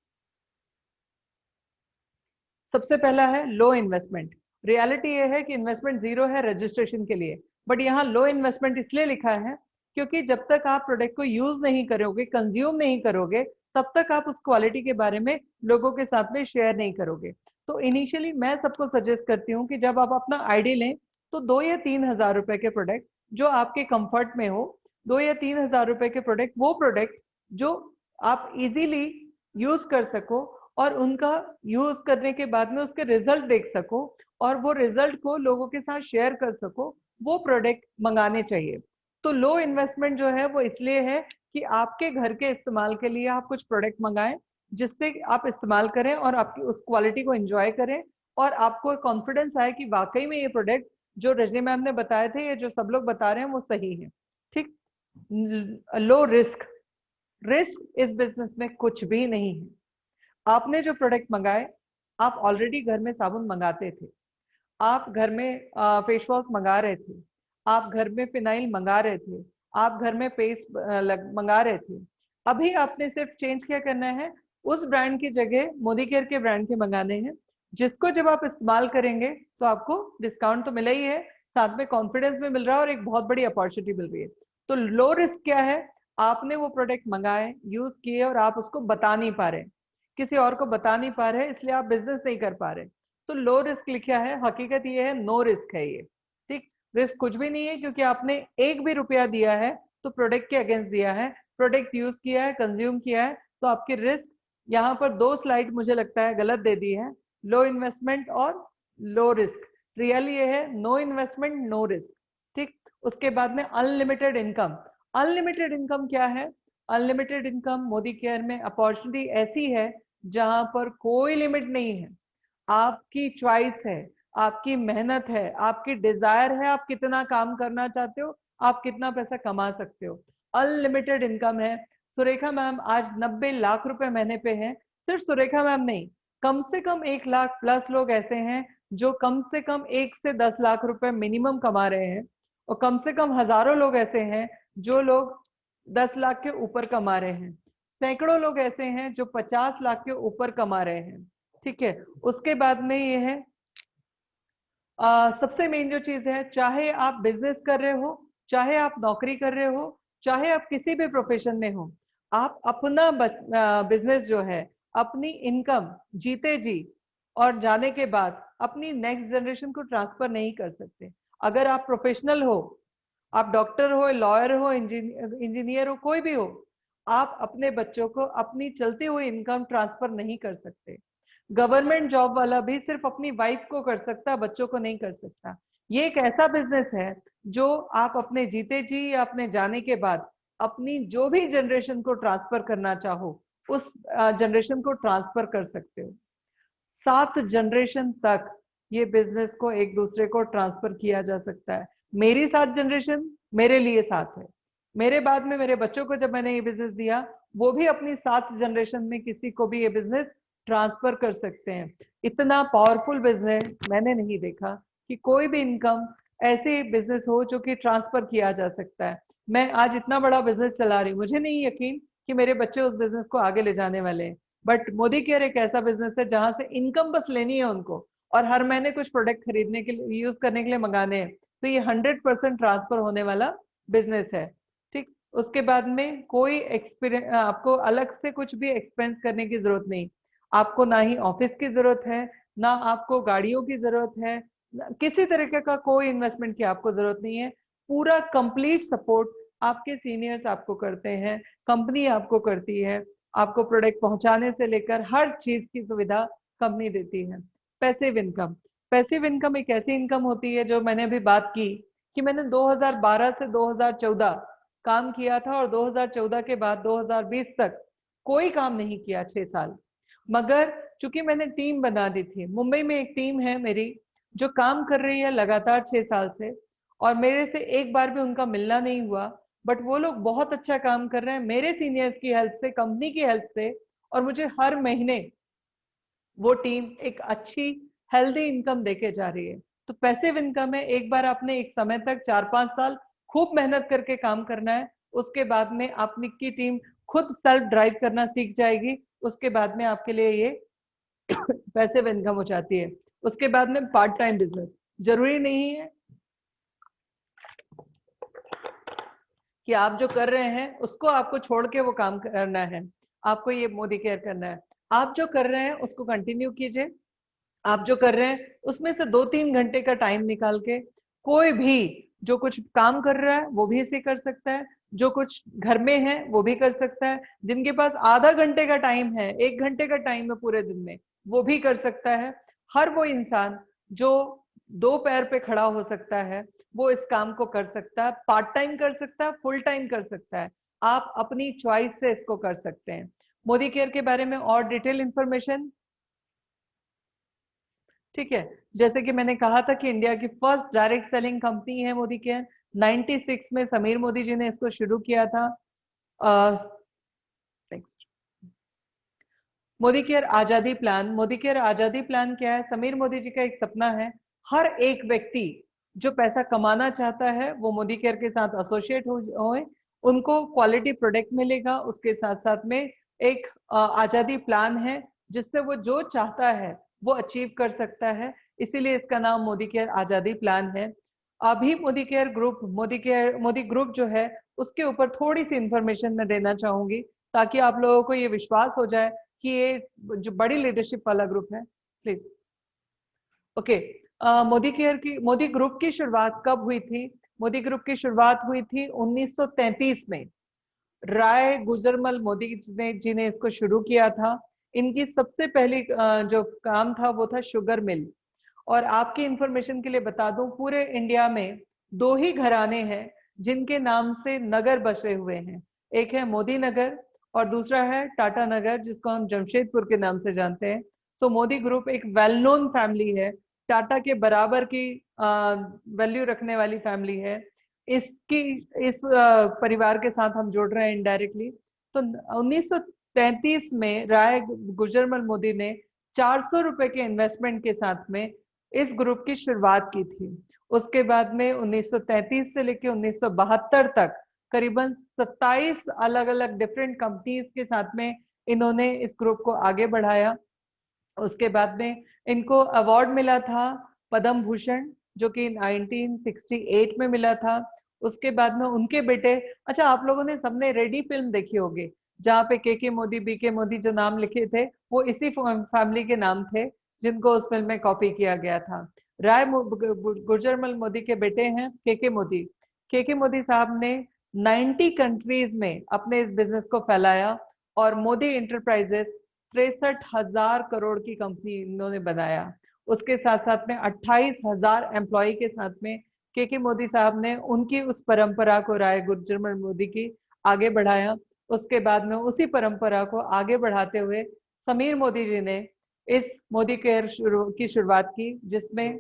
सबसे पहला है लो इन्वेस्टमेंट। रियलिटी ये है कि इन्वेस्टमेंट जीरो है रजिस्ट्रेशन के लिए, बट यहाँ लो इन्वेस्टमेंट इसलिए लिखा है क्योंकि जब तक आप प्रोडक्ट को यूज नहीं करोगे, कंज्यूम नहीं करोगे, तब तक आप उस क्वालिटी के बारे में लोगों के साथ में शेयर नहीं करोगे। तो इनिशियली मैं सबको सजेस्ट करती हूँ कि जब आप अपना आईडी लें तो 2 या 3 हजार रुपए के प्रोडक्ट जो आपके कंफर्ट में हो, 2 या 3 हजार रुपए के प्रोडक्ट, वो प्रोडक्ट जो आप इजीली यूज कर सको और उनका यूज करने के बाद में उसके रिजल्ट देख सको और वो रिजल्ट को लोगों के साथ शेयर कर सको, वो प्रोडक्ट मंगाने चाहिए। तो लो इन्वेस्टमेंट जो है वो इसलिए है कि आपके घर के इस्तेमाल के लिए आप कुछ प्रोडक्ट मंगाएं, जिससे आप इस्तेमाल करें और आपकी उस क्वालिटी को एंजॉय करें और आपको कॉन्फिडेंस आए कि वाकई में ये प्रोडक्ट जो रजनी मैम ने बताए थे, ये जो सब लोग बता रहे हैं, वो सही है। ठीक, लो रिस्क। रिस्क इस बिजनेस में कुछ भी नहीं है। आपने जो प्रोडक्ट मंगाए, आप ऑलरेडी घर में साबुन मंगाते थे, आप घर में फेस वॉश मंगा रहे थे, आप घर में फिनाइल मंगा रहे थे, आप घर में पेस्ट मंगा रहे थे। अभी आपने सिर्फ चेंज क्या करना है, उस ब्रांड की जगह मोदी केयर के ब्रांड के मंगाने हैं, जिसको जब आप इस्तेमाल करेंगे तो आपको डिस्काउंट तो मिला ही है, साथ में कॉन्फिडेंस भी मिल रहा है और एक बहुत बड़ी अपॉर्चुनिटी मिल रही है। तो लो रिस्क क्या है, आपने वो प्रोडक्ट मंगाए, यूज किए और आप उसको बता नहीं पा रहे, किसी और को बता नहीं पा रहे, इसलिए आप बिजनेस नहीं कर पा रहे। तो लो रिस्क लिखा है, हकीकत ये है नो रिस्क है ये। ठीक, रिस्क कुछ भी नहीं है क्योंकि आपने एक भी रुपया दिया है तो प्रोडक्ट के अगेंस्ट दिया है, प्रोडक्ट यूज किया है, कंज्यूम किया है, तो आपकी रिस्क यहाँ पर 2 स्लाइड मुझे लगता है गलत दे दी है, लो इन्वेस्टमेंट और लो रिस्क। रियल ये है नो इन्वेस्टमेंट नो रिस्क। ठीक, उसके बाद में अनलिमिटेड इनकम। अनलिमिटेड इनकम क्या है, अनलिमिटेड इनकम मोदी केयर में अपॉर्चुनिटी ऐसी है जहां पर कोई लिमिट नहीं है, आपकी चॉइस है, आपकी मेहनत है, आपकी डिजायर है, आप कितना काम करना चाहते हो, आप कितना पैसा कमा सकते हो। अनलिमिटेड इनकम है। सुरेखा मैम आज 90 लाख रुपए महीने पे हैं। सिर्फ सुरेखा मैम नहीं, कम से कम 1 लाख प्लस लोग ऐसे हैं जो कम से कम 1 से 10 लाख रुपए मिनिमम कमा रहे हैं, और कम से कम हजारों लोग ऐसे हैं जो लोग 10 लाख के ऊपर कमा रहे हैं, सैकड़ों लोग ऐसे हैं जो 50 लाख के ऊपर कमा रहे हैं। ठीक है, उसके बाद में ये है सबसे मेन जो चीज है, चाहे आप बिजनेस कर रहे हो, चाहे आप नौकरी कर रहे हो, चाहे आप किसी भी प्रोफेशन में हो, आप अपना बिजनेस जो है, अपनी इनकम जीते जी और जाने के बाद अपनी नेक्स्ट जनरेशन को ट्रांसफर नहीं कर सकते। अगर आप प्रोफेशनल हो, आप डॉक्टर हो, लॉयर हो, इंजीनियर हो, कोई भी हो, आप अपने बच्चों को अपनी चलती हुई इनकम ट्रांसफर नहीं कर सकते। गवर्नमेंट जॉब वाला भी सिर्फ अपनी वाइफ को कर सकता, बच्चों को नहीं कर सकता। ये एक ऐसा बिजनेस है जो आप अपने जीते जी या अपने जाने के बाद अपनी जो भी जनरेशन को ट्रांसफर करना चाहो, उस जनरेशन को ट्रांसफर कर सकते हो। 7 जनरेशन तक ये बिजनेस को एक दूसरे को ट्रांसफर किया जा सकता है। मेरी 7 जनरेशन मेरे लिए 7 है, मेरे बाद में मेरे बच्चों को जब मैंने ये बिजनेस दिया, वो भी अपनी 7 जनरेशन में किसी को भी ये बिजनेस ट्रांसफर कर सकते हैं। इतना पावरफुल बिजनेस मैंने नहीं देखा कि कोई भी इनकम ऐसे बिजनेस हो जो कि ट्रांसफर किया जा सकता है। मैं आज इतना बड़ा बिजनेस चला रही हूँ, मुझे नहीं यकीन कि मेरे बच्चे उस बिजनेस को आगे ले जाने वाले हैं, बट मोदी केयर एक ऐसा बिजनेस है जहां से इनकम बस लेनी है उनको, और हर महीने कुछ प्रोडक्ट खरीदने के लिए, यूज करने के लिए मंगाने हैं। तो ये 100% ट्रांसफर होने वाला बिजनेस है। ठीक, उसके बाद में कोई एक्सपीरियंस, आपको अलग से कुछ भी एक्सपेंस करने की जरूरत नहीं। आपको ना ही ऑफिस की जरूरत है, ना आपको गाड़ियों की जरूरत है, किसी तरीके का कोई इन्वेस्टमेंट की आपको जरूरत नहीं है। पूरा कंप्लीट सपोर्ट आपके सीनियर्स आपको करते हैं, कंपनी आपको करती है, आपको प्रोडक्ट पहुंचाने से लेकर हर चीज की सुविधा कंपनी देती है। पैसिव इनकम, पैसिव इनकम एक ऐसी इनकम होती है जो मैंने अभी बात की कि मैंने 2012 से 2014 काम किया था, और 2014 के बाद 2020 तक कोई काम नहीं किया, 6 साल। मगर चूंकि मैंने टीम बना दी थी, मुंबई में एक टीम है मेरी जो काम कर रही है लगातार 6 साल से, और मेरे से एक बार भी उनका मिलना नहीं हुआ, बट वो लोग बहुत अच्छा काम कर रहे हैं मेरे सीनियर्स की हेल्प से, कंपनी की हेल्प से, और मुझे हर महीने वो टीम एक अच्छी हेल्दी इनकम देके जा रही है। तो पैसिव इनकम है, एक बार आपने एक समय तक 4-5 साल खूब मेहनत करके काम करना है, उसके बाद में आपकी की टीम खुद सेल्फ ड्राइव करना सीख जाएगी, उसके बाद में आपके लिए ये पैसिव इनकम हो जाती है। उसके बाद में पार्ट टाइम बिजनेस, जरूरी नहीं है कि आप जो कर रहे हैं उसको आपको छोड़ के वो काम करना है, आपको ये मोदी केयर करना है। आप जो कर रहे हैं उसको कंटिन्यू कीजिए। आप जो कर रहे हैं उसमें से 2-3 घंटे का टाइम निकाल के, कोई भी जो कुछ काम कर रहा है वो भी इसे कर सकता है, जो कुछ घर में है वो भी कर सकता है, जिनके पास आधा घंटे का टाइम है, 1 घंटे का टाइम है पूरे दिन में, वो भी कर सकता है। हर वो इंसान जो 2 पैर पे खड़ा हो सकता है वो इस काम को कर सकता है, पार्ट टाइम कर सकता है, फुल टाइम कर सकता है। आप अपनी चॉइस से इसको कर सकते हैं। मोदी केयर के बारे में और डिटेल इंफॉर्मेशन, ठीक है, जैसे कि मैंने कहा था कि इंडिया की फर्स्ट डायरेक्ट सेलिंग कंपनी है मोदी केयर। 96 में समीर मोदी जी ने इसको शुरू किया था। नेक्स्ट, मोदी केयर आजादी प्लान। मोदी केयर आजादी प्लान क्या है? समीर मोदी जी का एक सपना है, हर एक व्यक्ति जो पैसा कमाना चाहता है वो मोदी केयर के साथ एसोसिएट होए, उनको क्वालिटी प्रोडक्ट मिलेगा, उसके साथ साथ में एक आजादी प्लान है जिससे वो जो चाहता है वो अचीव कर सकता है, इसीलिए इसका नाम मोदी केयर आजादी प्लान है। अभी Modi care group, Modi group जो है उसके ऊपर थोड़ी सी इंफॉर्मेशन मैं देना चाहूंगी, ताकि आप लोगों को ये विश्वास हो जाए कि ये जो बड़ी लीडरशिप वाला ग्रुप है। Please, okay. मोदी ग्रुप की शुरुआत कब हुई थी? मोदी ग्रुप की शुरुआत हुई थी 1933 में। राय गुजरमल मोदी जी ने इसको शुरू किया था। इनकी सबसे पहली जो काम था वो था शुगर मिल। और आपकी इंफॉर्मेशन के लिए बता दूं, पूरे इंडिया में 2 ही घराने हैं जिनके नाम से नगर बसे हुए हैं, एक है मोदी नगर और दूसरा है टाटा नगर, जिसको हम जमशेदपुर के नाम से जानते हैं। सो मोदी ग्रुप एक वेल नोन फैमिली है, टाटा के बराबर की वैल्यू रखने वाली फैमिली है। इसकी इस परिवार के साथ हम जुड़ रहे हैं इनडायरेक्टली। तो 1933 में राय गुजरमल मोदी ने 400 रुपए के इन्वेस्टमेंट के साथ में इस ग्रुप की शुरुआत की थी। उसके बाद में 1933 से लेकर 1972 तक करीबन 27 अलग अलग डिफरेंट कंपनीज के साथ में इन्होंने इस ग्रुप को आगे बढ़ाया। उसके बाद में इनको अवार्ड मिला था पद्म भूषण, जो कि 1968 में मिला था। उसके बाद में उनके बेटे, अच्छा आप लोगों ने सबने रेडी फिल्म देखी होगी, जहाँ पे के मोदी, के मोदी जो नाम लिखे थे वो इसी फैमिली के नाम थे जिनको उस फिल्म में कॉपी किया गया था। राय गुजरमल मोदी के बेटे हैं के मोदी। के मोदी साहब ने 90 कंट्रीज में अपने इस बिजनेस को फैलाया, और मोदी इंटरप्राइजेस 63,000 करोड़ की कंपनी इन्होंने बनाया। उसके साथ साथ में 28,000 एम्प्लॉय के साथ में के मोदी साहब ने उनकी उस परंपरा को, राय गुजरमल मोदी की, आगे बढ़ाया। उसके बाद में उसी परंपरा को आगे बढ़ाते हुए समीर मोदी जी ने इस मोदी केयर की शुरुआत की, जिसमें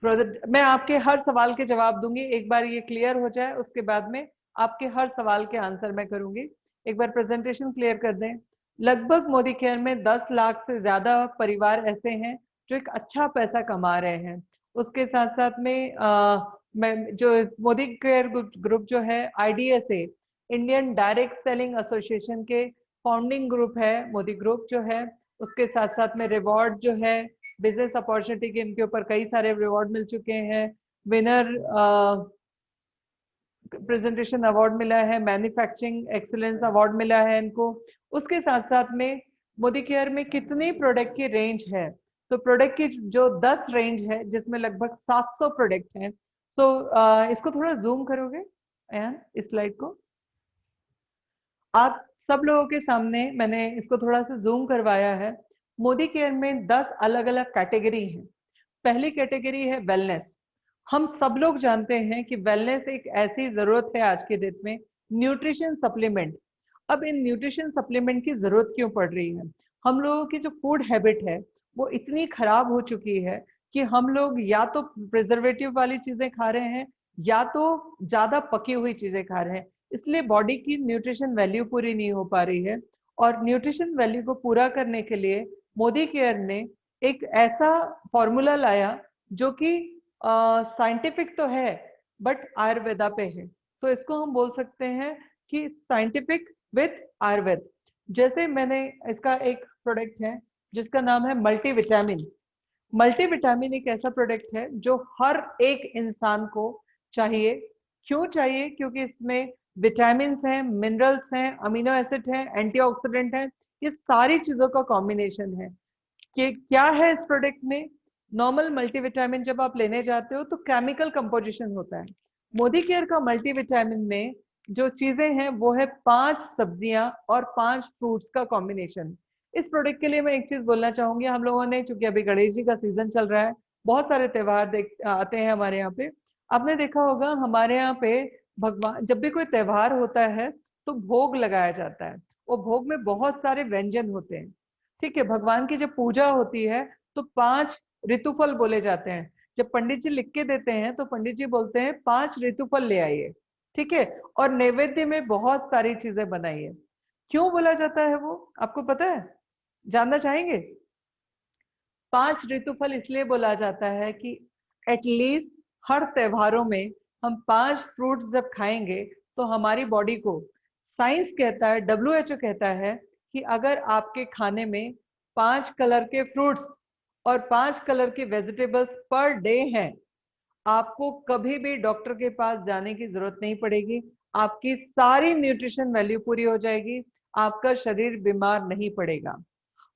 मैं आपके हर सवाल के जवाब दूंगी, एक बार ये क्लियर हो जाए उसके बाद में आपके हर सवाल के आंसर मैं करूंगी। एक बार प्रेजेंटेशन क्लियर कर दें। लगभग मोदी केयर में 10 लाख से ज्यादा परिवार ऐसे हैं जो एक अच्छा पैसा कमा रहे हैं। उसके साथ साथ में मैं जो मोदी केयर ग्रुप जो है IDSA, Indian direct selling association के फाउंडिंग ग्रुप है मोदी ग्रुप जो है। उसके साथ साथ में रिवॉर्ड जो है बिजनेस अपॉर्चुनिटी के, इनके ऊपर कई सारे रिवॉर्ड मिल चुके हैं। विनर प्रेजेंटेशन अवार्ड मिला है, मैन्युफैक्चरिंग एक्सीलेंस अवार्ड मिला है इनको। उसके साथ साथ में मोदी केयर में कितनी प्रोडक्ट की रेंज है, तो प्रोडक्ट की जो 10 रेंज है जिसमें लगभग 700 प्रोडक्ट हैं। सो इसको थोड़ा जूम करोगे अयान, इस स्लाइड को। आप सब लोगों के सामने मैंने इसको थोड़ा सा जूम करवाया है। मोदी केयर में 10 अलग अलग कैटेगरी हैं। पहली कैटेगरी है वेलनेस। हम सब लोग जानते हैं कि वेलनेस एक ऐसी जरूरत है आज के डेट में, न्यूट्रिशन सप्लीमेंट। अब इन न्यूट्रिशन सप्लीमेंट की जरूरत क्यों पड़ रही है? हम लोगों की जो फूड हैबिट है वो इतनी खराब हो चुकी है कि हम लोग या तो प्रिजर्वेटिव वाली चीजें खा रहे हैं या तो ज्यादा पकी हुई चीजें खा रहे हैं। इसलिए बॉडी की न्यूट्रिशन वैल्यू पूरी नहीं हो पा रही है। और न्यूट्रिशन वैल्यू को पूरा करने के लिए मोदी केयर ने एक ऐसा फॉर्मूला लाया जो कि साइंटिफिक तो है बट आयुर्वेदा पे है। तो इसको हम बोल सकते हैं कि साइंटिफिक विद आयुर्वेद। जैसे मैंने इसका एक प्रोडक्ट है जिसका नाम है मल्टीविटामिन। मल्टीविटामिन एक ऐसा प्रोडक्ट है जो हर एक इंसान को चाहिए। क्यों चाहिए? क्योंकि इसमें विटामिन हैं, मिनरल्स हैं, अमीनो एसिड हैं, एंटीऑक्सीडेंट हैं, ये सारी चीजों का कॉम्बिनेशन है। कि क्या है इस प्रोडक्ट में? नॉर्मल मल्टीविटामिन जब आप लेने जाते हो तो केमिकल कंपोजिशन होता है। मोदी केयर का मल्टीविटामिन में जो चीजें हैं वो है 5 सब्जियां और 5 फ्रूट्स का कॉम्बिनेशन। इस प्रोडक्ट के लिए मैं एक चीज बोलना चाहूंगी, हम लोगों ने, चूंकि अभी गणेश जी का सीजन चल रहा है, बहुत सारे त्योहार देख आते हैं हमारे यहाँ पे। आपने देखा होगा हमारे यहाँ पे भगवान जब भी कोई त्योहार होता है तो भोग लगाया जाता है। वो भोग में बहुत सारे व्यंजन होते हैं। ठीक है, भगवान की जब पूजा होती है तो 5 ऋतुफल बोले जाते हैं। जब पंडित जी लिख के देते हैं तो पंडित जी बोलते हैं 5 ऋतुफल ले आइए। ठीक है, और नैवेद्य में बहुत सारी चीजें बनाइए। क्यों बोला जाता है वो आपको पता है? जानना चाहेंगे? 5 ऋतुफल इसलिए बोला जाता है कि एटलीस्ट हर त्योहारों में हम 5 फ्रूट्स जब खाएंगे तो हमारी बॉडी को, साइंस कहता है, WHO कहता है कि अगर आपके खाने में 5 कलर के फ्रूट्स और 5 कलर के वेजिटेबल्स पर डे हैं, आपको कभी भी डॉक्टर के पास जाने की जरूरत नहीं पड़ेगी। आपकी सारी न्यूट्रिशन वैल्यू पूरी हो जाएगी, आपका शरीर बीमार नहीं पड़ेगा।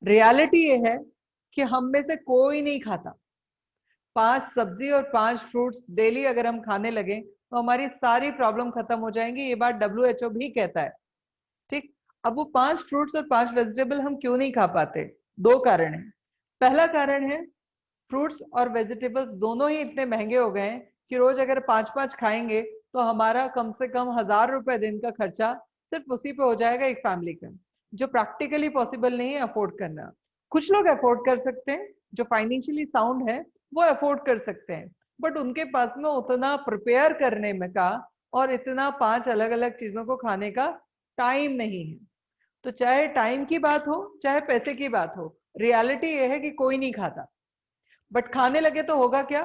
रियलिटी ये है कि हम में से कोई नहीं खाता। 5 सब्जी और 5 फ्रूट्स डेली अगर हम खाने लगे तो हमारी सारी प्रॉब्लम खत्म हो जाएंगी। ये बात WHO भी कहता है। ठीक, अब वो 5 फ्रूट्स और 5 वेजिटेबल हम क्यों नहीं खा पाते? 2 कारण है। पहला कारण है, फ्रूट्स और वेजिटेबल्स दोनों ही इतने महंगे हो गए हैं कि रोज अगर 5-5 खाएंगे तो हमारा कम से कम 1000 रुपए दिन का खर्चा सिर्फ उसी पे हो जाएगा एक फैमिली का, जो प्रैक्टिकली पॉसिबल नहीं है अफोर्ड करना। कुछ लोग अफोर्ड कर सकते हैं, जो फाइनेंशियली साउंड है वो अफोर्ड कर सकते हैं, बट उनके पास में उतना प्रिपेयर करने में का और इतना 5 अलग अलग चीजों को खाने का टाइम नहीं है। तो चाहे टाइम की बात हो चाहे पैसे की बात हो, रियलिटी ये है कि कोई नहीं खाता, बट खाने लगे तो होगा क्या?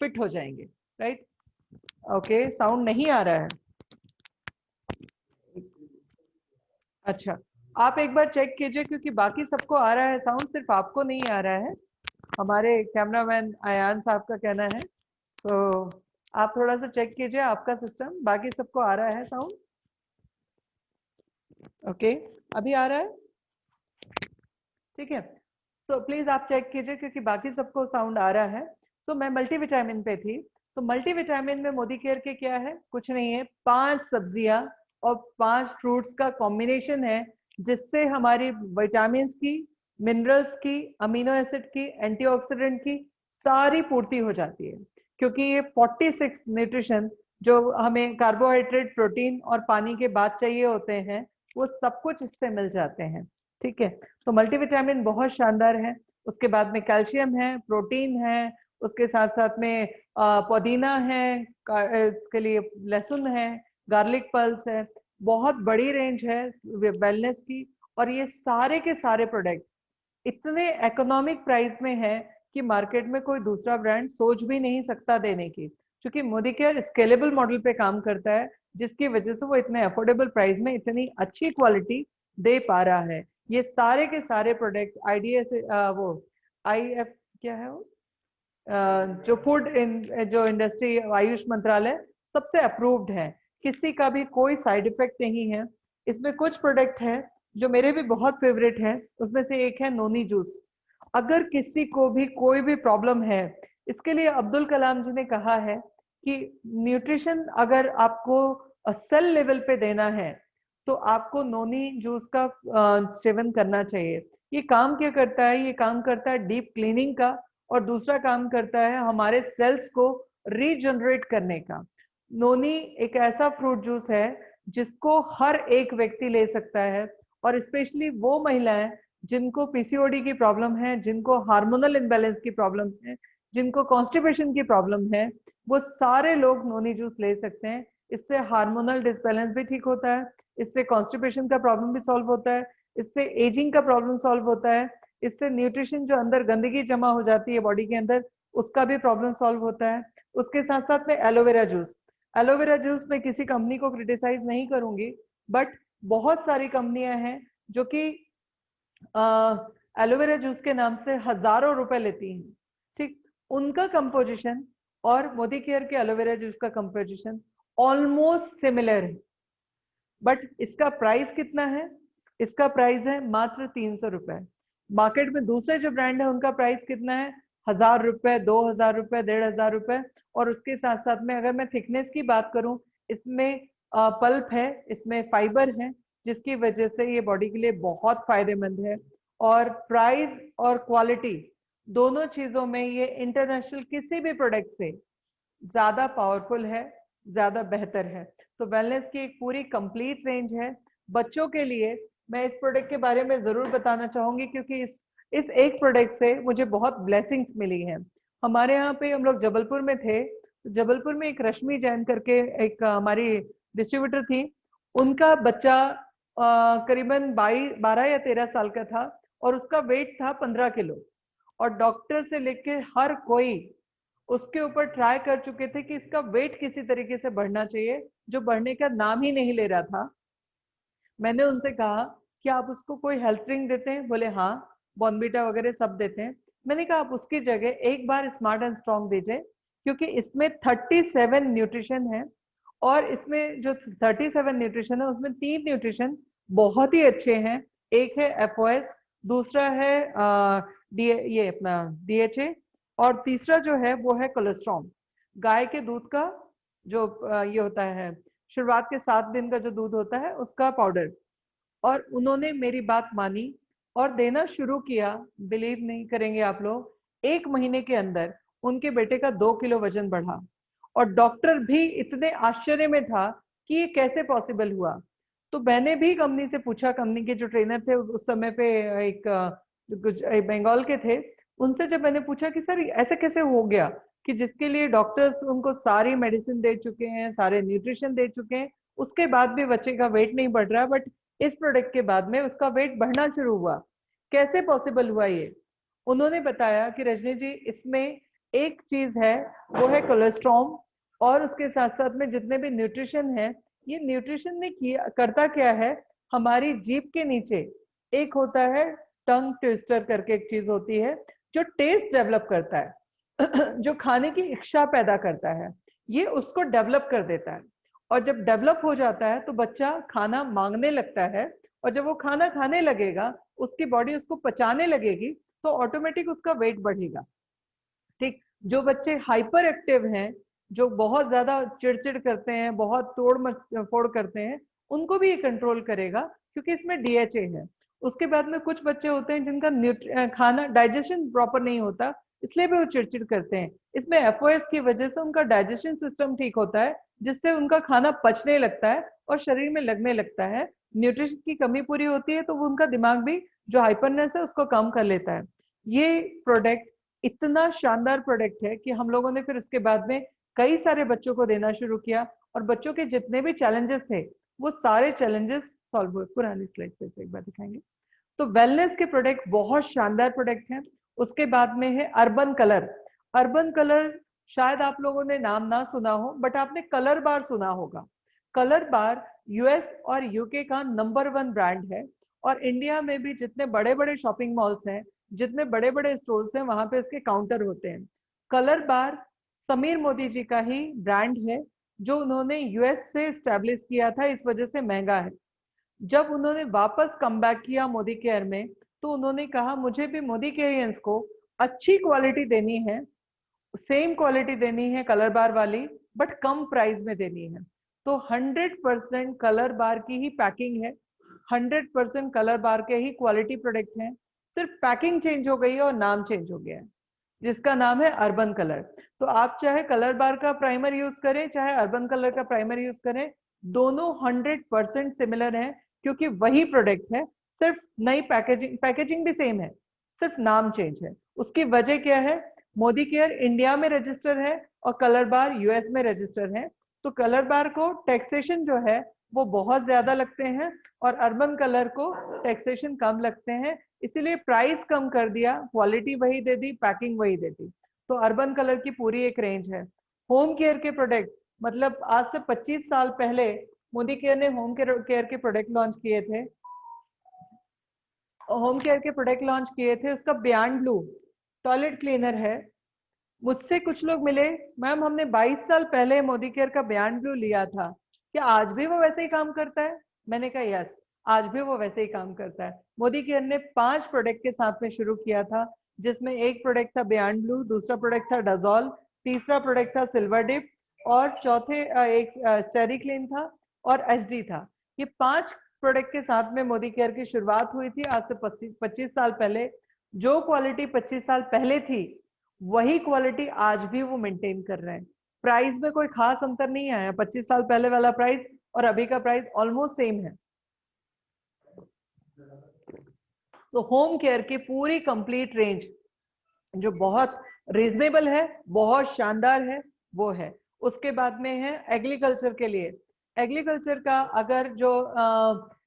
फिट हो जाएंगे। राइट? ओके, साउंड नहीं आ रहा है। अच्छा, आप एक बार चेक कीजिए क्योंकि बाकी सबको आ रहा है साउंड, सिर्फ आपको नहीं आ रहा है। हमारे कैमरामैन अयान साहब का कहना है। सो आप थोड़ा सा चेक कीजिए आपका सिस्टम, बाकी सबको आ रहा है साउंड। ओके, अभी आ रहा है? ठीक है, सो प्लीज आप चेक कीजिए क्योंकि बाकी सबको साउंड आ रहा है। सो मैं मल्टीविटामिन पे थी, तो मल्टीविटामिन में मोदी केयर के क्या है? कुछ नहीं है, 5 सब्जियां और 5 फ्रूट्स का कॉम्बिनेशन है जिससे हमारी विटामिन की, मिनरल्स की, अमीनो एसिड की, एंटीऑक्सीडेंट की सारी पूर्ति हो जाती है। क्योंकि ये 46 न्यूट्रिशन जो हमें कार्बोहाइड्रेट, प्रोटीन और पानी के बाद चाहिए होते हैं, वो सब कुछ इससे मिल जाते हैं। ठीक है, तो मल्टीविटामिन बहुत शानदार है। उसके बाद में कैल्शियम है, प्रोटीन है, उसके साथ साथ में पुदीना है, इसके लिए लहसुन है, गार्लिक पल्स है, बहुत बड़ी रेंज है वेलनेस की। और ये सारे के सारे प्रोडक्ट इतने इकोनॉमिक प्राइस में है कि मार्केट में कोई दूसरा ब्रांड सोच भी नहीं सकता देने की, क्योंकि मोदी केयर स्केलेबल मॉडल पे काम करता है, जिसकी वजह से वो इतने अफोर्डेबल प्राइस में इतनी अच्छी क्वालिटी दे पा रहा है। ये सारे के सारे प्रोडक्ट आईडीएस वो आईएफ क्या है वो जो फूड जो इंडस्ट्री आयुष मंत्रालय सबसे अप्रूव्ड है, किसी का भी कोई साइड इफेक्ट नहीं है। इसमें कुछ प्रोडक्ट है जो मेरे भी बहुत फेवरेट है, उसमें से एक है नोनी जूस। अगर किसी को भी कोई भी प्रॉब्लम है, इसके लिए अब्दुल कलाम जी ने कहा है कि न्यूट्रिशन अगर आपको सेल लेवल पे देना है तो आपको नोनी जूस का सेवन करना चाहिए। ये काम क्या करता है? ये काम करता है डीप क्लीनिंग का, और दूसरा काम करता है हमारे सेल्स को रीजनरेट करने का। नोनी एक ऐसा फ्रूट जूस है जिसको हर एक व्यक्ति ले सकता है, और स्पेशली वो महिलाएं जिनको पीसीओडी की प्रॉब्लम है, जिनको हार्मोनल इम्बैलेंस की प्रॉब्लम है, जिनको कॉन्स्टिपेशन की प्रॉब्लम है, वो सारे लोग नोनी जूस ले सकते हैं। इससे हार्मोनल डिसबैलेंस भी ठीक होता है, इससे कॉन्स्टिपेशन का प्रॉब्लम भी सॉल्व होता है, इससे एजिंग का प्रॉब्लम सॉल्व होता है, इससे न्यूट्रिशन जो अंदर गंदगी जमा हो जाती है बॉडी के अंदर उसका भी प्रॉब्लम सॉल्व होता है। उसके साथ साथ में एलोवेरा जूस, एलोवेरा जूस में किसी कंपनी को क्रिटिसाइज नहीं करूंगी, बट बहुत सारी कंपनियां हैं जो कि एलोवेरा जूस के नाम से हजारों रुपए लेती हैं। ठीक, उनका कंपोजिशन और मोदी केयर के एलोवेरा जूस का कंपोजिशन ऑलमोस्ट सिमिलर है, बट इसका प्राइस कितना है? इसका प्राइस है मात्र 300 रुपए। मार्केट में दूसरे जो ब्रांड है उनका प्राइस कितना है? 1000 रुपए, 2000 रुपए, 1500 रुपए। और उसके साथ साथ में अगर मैं थिकनेस की बात करूं, इसमें पल्प है, इसमें फाइबर है, जिसकी वजह से ये बॉडी के लिए बहुत फायदेमंद है। और प्राइस और क्वालिटी दोनों चीजों में ये इंटरनेशनल किसी भी प्रोडक्ट से ज्यादा पावरफुल है, ज्यादा बेहतर है। तो वेलनेस की एक पूरी कंप्लीट रेंज है। बच्चों के लिए मैं इस प्रोडक्ट के बारे में जरूर बताना चाहूंगी, क्योंकि इस एक प्रोडक्ट से मुझे बहुत ब्लेसिंग्स मिली हैं। हमारे यहाँ पे हम लोग जबलपुर में थे, जबलपुर में एक रश्मि जैन करके एक हमारी डिस्ट्रीब्यूटर थी, उनका बच्चा करीबन 12 या 13 साल का था, और उसका वेट था 15 किलो। और डॉक्टर से लेके हर कोई उसके ऊपर ट्राई कर चुके थे कि इसका वेट किसी तरीके से बढ़ना चाहिए, जो बढ़ने का नाम ही नहीं ले रहा था। मैंने उनसे कहा कि आप उसको कोई हेल्थ ड्रिंक देते हैं? बोले हाँ, बॉर्नवीटा वगैरह सब देते हैं। मैंने कहा आप उसकी जगह एक बार स्मार्ट एंड स्ट्रॉन्ग दीजिए, क्योंकि इसमें 37 न्यूट्रिशन है, और इसमें जो 37 न्यूट्रिशन है उसमें 3 न्यूट्रिशन बहुत ही अच्छे हैं। एक है एफओएस, दूसरा है ये अपना डीएचए, और तीसरा जो है वो है कोलेस्ट्रॉल। गाय के दूध का जो ये होता है, शुरुआत के 7 दिन का जो दूध होता है उसका पाउडर। और उन्होंने मेरी बात मानी और देना शुरू किया। बिलीव नहीं करेंगे आप लोग, 1 महीने के अंदर उनके बेटे का 2 किलो वजन बढ़ा, और डॉक्टर भी इतने आश्चर्य में था कि ये कैसे पॉसिबल हुआ। तो मैंने भी कंपनी से पूछा, कंपनी के जो ट्रेनर थे उस समय पे एक बंगाल के थे, उनसे जब मैंने पूछा कि सर ऐसे कैसे हो गया कि जिसके लिए डॉक्टर्स उनको सारी मेडिसिन दे चुके हैं, सारे न्यूट्रिशन दे चुके हैं, उसके बाद भी बच्चे का वेट नहीं बढ़ रहा, बट इस प्रोडक्ट के बाद में उसका वेट बढ़ना शुरू हुआ, कैसे पॉसिबल हुआ ये? उन्होंने बताया कि रजनी जी, इसमें एक चीज है, वो है कोलेस्ट्रॉल, और उसके साथ साथ में जितने भी न्यूट्रिशन है, ये न्यूट्रिशन ने किया करता क्या है, हमारी जीभ के नीचे एक होता है टंग ट्विस्टर करके एक चीज होती है, जो टेस्ट डेवलप करता है जो खाने की इच्छा पैदा करता है, ये उसको डेवलप कर देता है। और जब डेवलप हो जाता है तो बच्चा खाना मांगने लगता है, और जब वो खाना खाने लगेगा, उसकी बॉडी उसको पचाने लगेगी, तो ऑटोमेटिक उसका वेट बढ़ेगा। ठीक, जो बच्चे हाइपर एक्टिव हैं, जो बहुत ज्यादा चिड़चिड़ करते हैं, बहुत तोड़ फोड़ करते हैं, उनको भी ये कंट्रोल करेगा, क्योंकि इसमें डीएचए है। उसके बाद में कुछ बच्चे होते हैं जिनका खाना डाइजेशन प्रॉपर नहीं होता, इसलिए भी वो चिड़चिड़ करते हैं। इसमें एफओएस की वजह से उनका डाइजेशन सिस्टम ठीक होता है, जिससे उनका खाना पचने लगता है और शरीर में लगने लगता है। न्यूट्रिशन की कमी पूरी होती है तो वो उनका दिमाग भी जो हाइपरनेस है उसको कम कर लेता है। ये प्रोडक्ट इतना शानदार प्रोडक्ट है कि हम लोगों ने फिर उसके बाद में कई सारे बच्चों को देना शुरू किया, और बच्चों के जितने भी चैलेंजेस थे वो सारे चैलेंजेस सॉल्व हुए। पुरानी स्लाइड फिर से एक बार दिखाएंगे। तो वेलनेस के प्रोडक्ट बहुत शानदार प्रोडक्ट हैं। उसके बाद में है अर्बन कलर। अर्बन कलर शायद आप लोगों ने नाम ना सुना हो, बट आपने कलर बार सुना होगा। कलर बार यूएस और यूके का नंबर 1 ब्रांड है, और इंडिया में भी जितने बड़े बड़े शॉपिंग मॉल्स हैं, जितने बड़े बड़े स्टोर्स हैं, वहां पे उसके काउंटर होते हैं। कलर बार समीर मोदी जी का ही ब्रांड है, जो उन्होंने यूएस से स्टैब्लिश किया था, इस वजह से महंगा है। जब उन्होंने वापस कम बैक किया मोदी केयर में, तो उन्होंने कहा मुझे भी मोदी केयरियंस को अच्छी क्वालिटी देनी है, सेम क्वालिटी देनी है कलर बार वाली, बट कम प्राइस में देनी है। तो 100% कलर बार की ही पैकिंग है, 100% कलर बार के ही क्वालिटी प्रोडक्ट हैं, सिर्फ पैकिंग चेंज हो गई है और नाम चेंज हो गया है, जिसका नाम है अर्बन कलर। तो आप चाहे कलर बार का प्राइमर यूज करें, चाहे अर्बन कलर का प्राइमर यूज करें, दोनों 100% सिमिलर हैं, क्योंकि वही प्रोडक्ट है, सिर्फ नई पैकेजिंग, पैकेजिंग भी सेम है, सिर्फ नाम चेंज है। उसकी वजह क्या है? मोदी केयर इंडिया में रजिस्टर है और कलर बार यूएस में रजिस्टर है। तो कलर बार को टैक्सेशन जो है वो बहुत ज्यादा लगते हैं, और अर्बन कलर को टैक्सेशन कम लगते हैं, इसीलिए प्राइस कम कर दिया, क्वालिटी वही दे दी, पैकिंग वही दे दी। तो अर्बन कलर की पूरी एक रेंज है। होम केयर के प्रोडक्ट, मतलब आज से 25 साल पहले मोदी केयर ने होम केयर के प्रोडक्ट लॉन्च किए थे। होम केयर के प्रोडक्ट लॉन्च किए थे, उसका बियॉन्ड ब्लू टॉयलेट क्लीनर है। मुझसे कुछ लोग मिले, मैम हमने 22 साल पहले मोदी केयर का बियॉन्ड ब्लू लिया था, क्या आज भी वो वैसे ही काम करता है? मैंने कहा यस, आज भी वो वैसे ही काम करता है। मोदी केयर ने 5 प्रोडक्ट के साथ में शुरू किया था, जिसमें एक प्रोडक्ट था बियॉन्ड ब्लू, दूसरा प्रोडक्ट था डजॉल, तीसरा प्रोडक्ट था सिल्वर डिप, और चौथे एक स्टेरी क्लीन था, और एचडी था। ये 5 प्रोडक्ट के साथ में मोदी केयर की शुरुआत हुई थी आज से 25 साल पहले। जो क्वालिटी 25 साल पहले थी, वही क्वालिटी आज भी वो मेंटेन कर रहे हैं। प्राइस में कोई खास अंतर नहीं आया, 25 साल पहले वाला प्राइस और अभी का प्राइस ऑलमोस्ट सेम है। तो होम केयर की पूरी कंप्लीट रेंज जो बहुत रीजनेबल है, बहुत शानदार है, वो है। उसके बाद में है एग्रीकल्चर के लिए। एग्रीकल्चर का अगर जो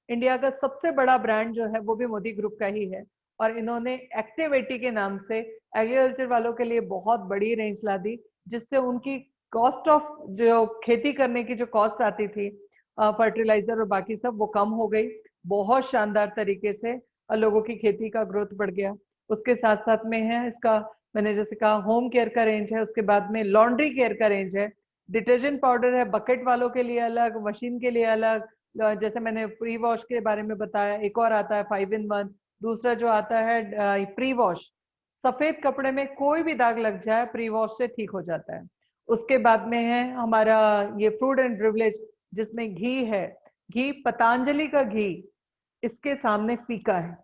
इंडिया का सबसे बड़ा ब्रांड जो है वो भी मोदी ग्रुप का ही है, और इन्होंने एक्टिव80 के नाम से एग्रीकल्चर वालों के लिए बहुत बड़ी रेंज ला दी, जिससे उनकी कॉस्ट ऑफ जो खेती करने की जो कॉस्ट आती थी फर्टिलाइजर और बाकी सब, वो कम हो गई बहुत शानदार तरीके से, और लोगों की खेती का ग्रोथ बढ़ गया। उसके साथ साथ में है इसका, मैंने जैसे कहा होम केयर का रेंज है, उसके बाद में लॉन्ड्री केयर का रेंज है। डिटर्जेंट पाउडर है बकेट वालों के लिए अलग, मशीन के लिए अलग, जैसे मैंने प्री वॉश के बारे में बताया, एक और आता है 5 in 1। दूसरा जो आता है प्री वॉश, सफेद कपड़े में कोई भी दाग लग जाए प्री वॉश से ठीक हो जाता है। उसके बाद में है हमारा ये फ्रूट एंड प्रिविलेज, जिसमें घी है, घी पतंजलि का घी इसके सामने फीका है।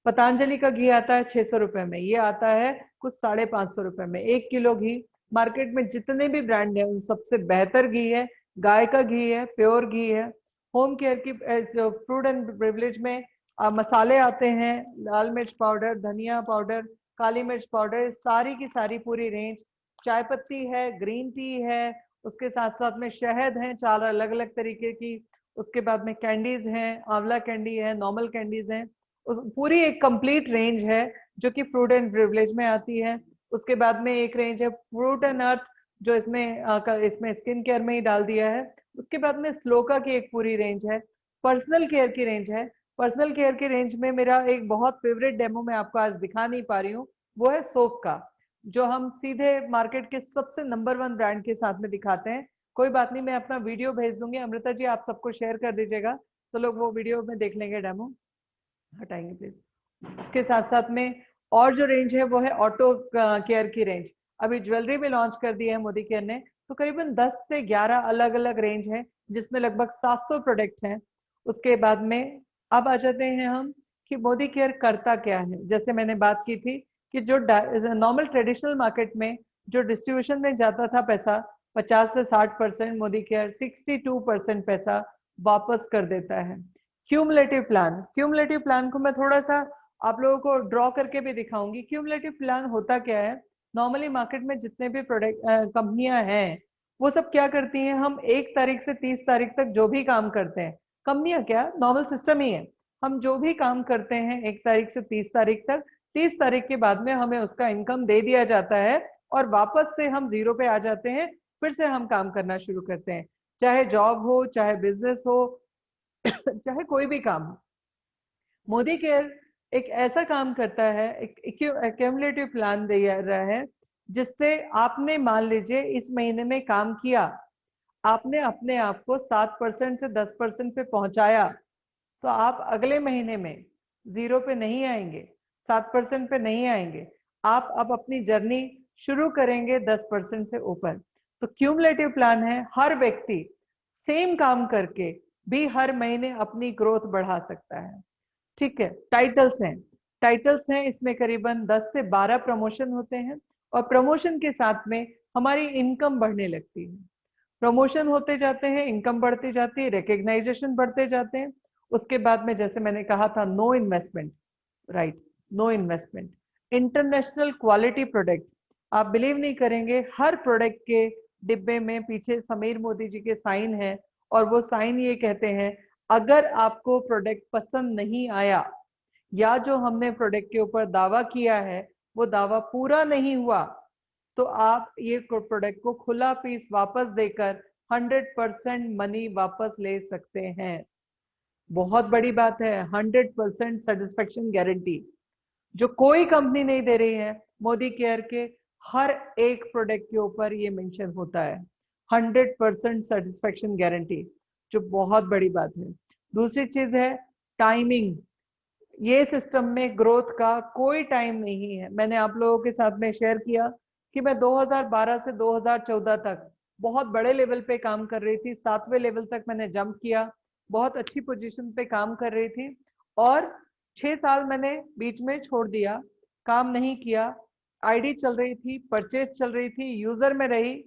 पतंजलि का घी आता है 600 रुपए में, ये आता है कुछ 550 रुपए में 1 किलो घी। मार्केट में जितने भी ब्रांड है उन सबसे बेहतर घी है, गाय का घी है, प्योर घी है। होम केयर की फ्रूट एंड प्रिविलेज में मसाले आते हैं, लाल मिर्च पाउडर, धनिया पाउडर, काली मिर्च पाउडर, सारी की सारी पूरी रेंज। चाय पत्ती है, ग्रीन टी है, उसके साथ साथ में शहद है 4 अलग अलग तरीके की। उसके बाद में कैंडीज हैं, आंवला कैंडी है, नॉर्मल कैंडीज हैं। पूरी एक कंप्लीट रेंज है जो कि फ्रूट एंड प्रिविलेज में आती है। उसके बाद में एक रेंज है फ्रूट एंड अर्थ, जो इसमें स्किन केयर में ही डाल दिया है। उसके बाद में स्लोका की एक पूरी रेंज है। पर्सनल केयर की रेंज है। पर्सनल केयर की रेंज में मेरा एक बहुत फेवरेट डेमो मैं आपको आज दिखा नहीं पा रही हूँ, वो है सोप का, जो हम सीधे मार्केट के सबसे नंबर 1 ब्रांड के साथ में दिखाते हैं। कोई बात नहीं, मैं अपना वीडियो भेज दूंगी, अमृता जी आप सबको शेयर कर दीजिएगा तो लोग वो वीडियो में देख लेंगे डेमो। हटाएंगे प्लीज। इसके साथ साथ में और जो रेंज है वो है ऑटो केयर की रेंज, अभी ज्वेलरी में लॉन्च कर दी है मोदी केयर ने। तो करीबन 10 से 11 अलग अलग रेंज है, जिसमें लगभग 700 प्रोडक्ट हैं। उसके बाद में अब आ जाते हैं हम कि मोदी केयर करता क्या है। जैसे मैंने बात की थी कि जो नॉर्मल ट्रेडिशनल मार्केट में जो डिस्ट्रीब्यूशन में जाता था पैसा 50 से 60%, मोदी केयर 62% पैसा वापस कर देता है। क्यूमुलेटिव प्लान, क्यूमुलेटिव प्लान को मैं थोड़ा सा आप लोगों को ड्रॉ करके भी दिखाऊंगी। क्यूमुलेटिव प्लान होता क्या है, नॉर्मली मार्केट में जितने भी प्रोडक्ट कंपनियां हैं वो सब क्या करती हैं, हम 1 तारीख से 30 तारीख तक जो भी काम करते हैं, कंपनियां क्या नॉर्मल सिस्टम ही है, हम जो भी काम करते हैं 1 तारीख से 30 तारीख तक, 30 तारीख के बाद में हमें उसका इनकम दे दिया जाता है और वापस से हम जीरो पे आ जाते हैं, फिर से हम काम करना शुरू करते हैं, चाहे जॉब हो, चाहे बिजनेस हो, चाहे कोई भी काम हो। मोदी केयर एक ऐसा काम करता है, एक एक्यूमुलेटिव प्लान दे रहा है, जिससे आपने मान लीजिए इस महीने में काम किया, आपने अपने आप को 7% से 10% पे पहुंचाया, तो आप अगले महीने में जीरो पे नहीं आएंगे, 7% पे नहीं आएंगे, आप अब अपनी जर्नी शुरू करेंगे 10% से ऊपर। तो क्यूमुलेटिव प्लान है, हर व्यक्ति सेम काम करके भी हर महीने अपनी ग्रोथ बढ़ा सकता है। ठीक है, टाइटल्स हैं इसमें करीबन 10 से 12 प्रमोशन होते हैं और प्रमोशन के साथ में हमारी इनकम बढ़ने लगती है। प्रमोशन होते जाते हैं, इनकम बढ़ती जाती है, रिकग्नाइजेशन बढ़ते जाते हैं। उसके बाद में जैसे मैंने कहा था, no investment, right, no investment, international quality product. आप बिलीव नहीं करेंगे, हर प्रोडक्ट के डिब्बे में पीछे समीर मोदी जी के साइन है और वो साइन ये कहते हैं, अगर आपको प्रोडक्ट पसंद नहीं आया या जो हमने प्रोडक्ट के ऊपर दावा किया है वो दावा पूरा नहीं हुआ, तो आप ये प्रोडक्ट को खुला पीस वापस देकर 100% मनी वापस ले सकते हैं। बहुत बड़ी बात है, 100% सेटिस्फेक्शन गारंटी, जो कोई कंपनी नहीं दे रही है। मोदी केयर के हर एक प्रोडक्ट के ऊपर ये मेंशन होता है, 100% सेटिस्फेक्शन गारंटी, जो बहुत बड़ी बात है। दूसरी चीज है टाइमिंग। ये सिस्टम में ग्रोथ का कोई टाइम नहीं है। मैंने आप लोगों के साथ में शेयर किया कि मैं 2012 से 2014 तक बहुत बड़े लेवल पे काम कर रही थी, 7वें लेवल तक मैंने जंप किया, बहुत अच्छी पोजीशन पे काम कर रही थी, और 6 साल मैंने बीच में छोड़ दिया, काम नहीं किया, आईडी चल रही थी, परचेज चल रही थी, यूजर में रही,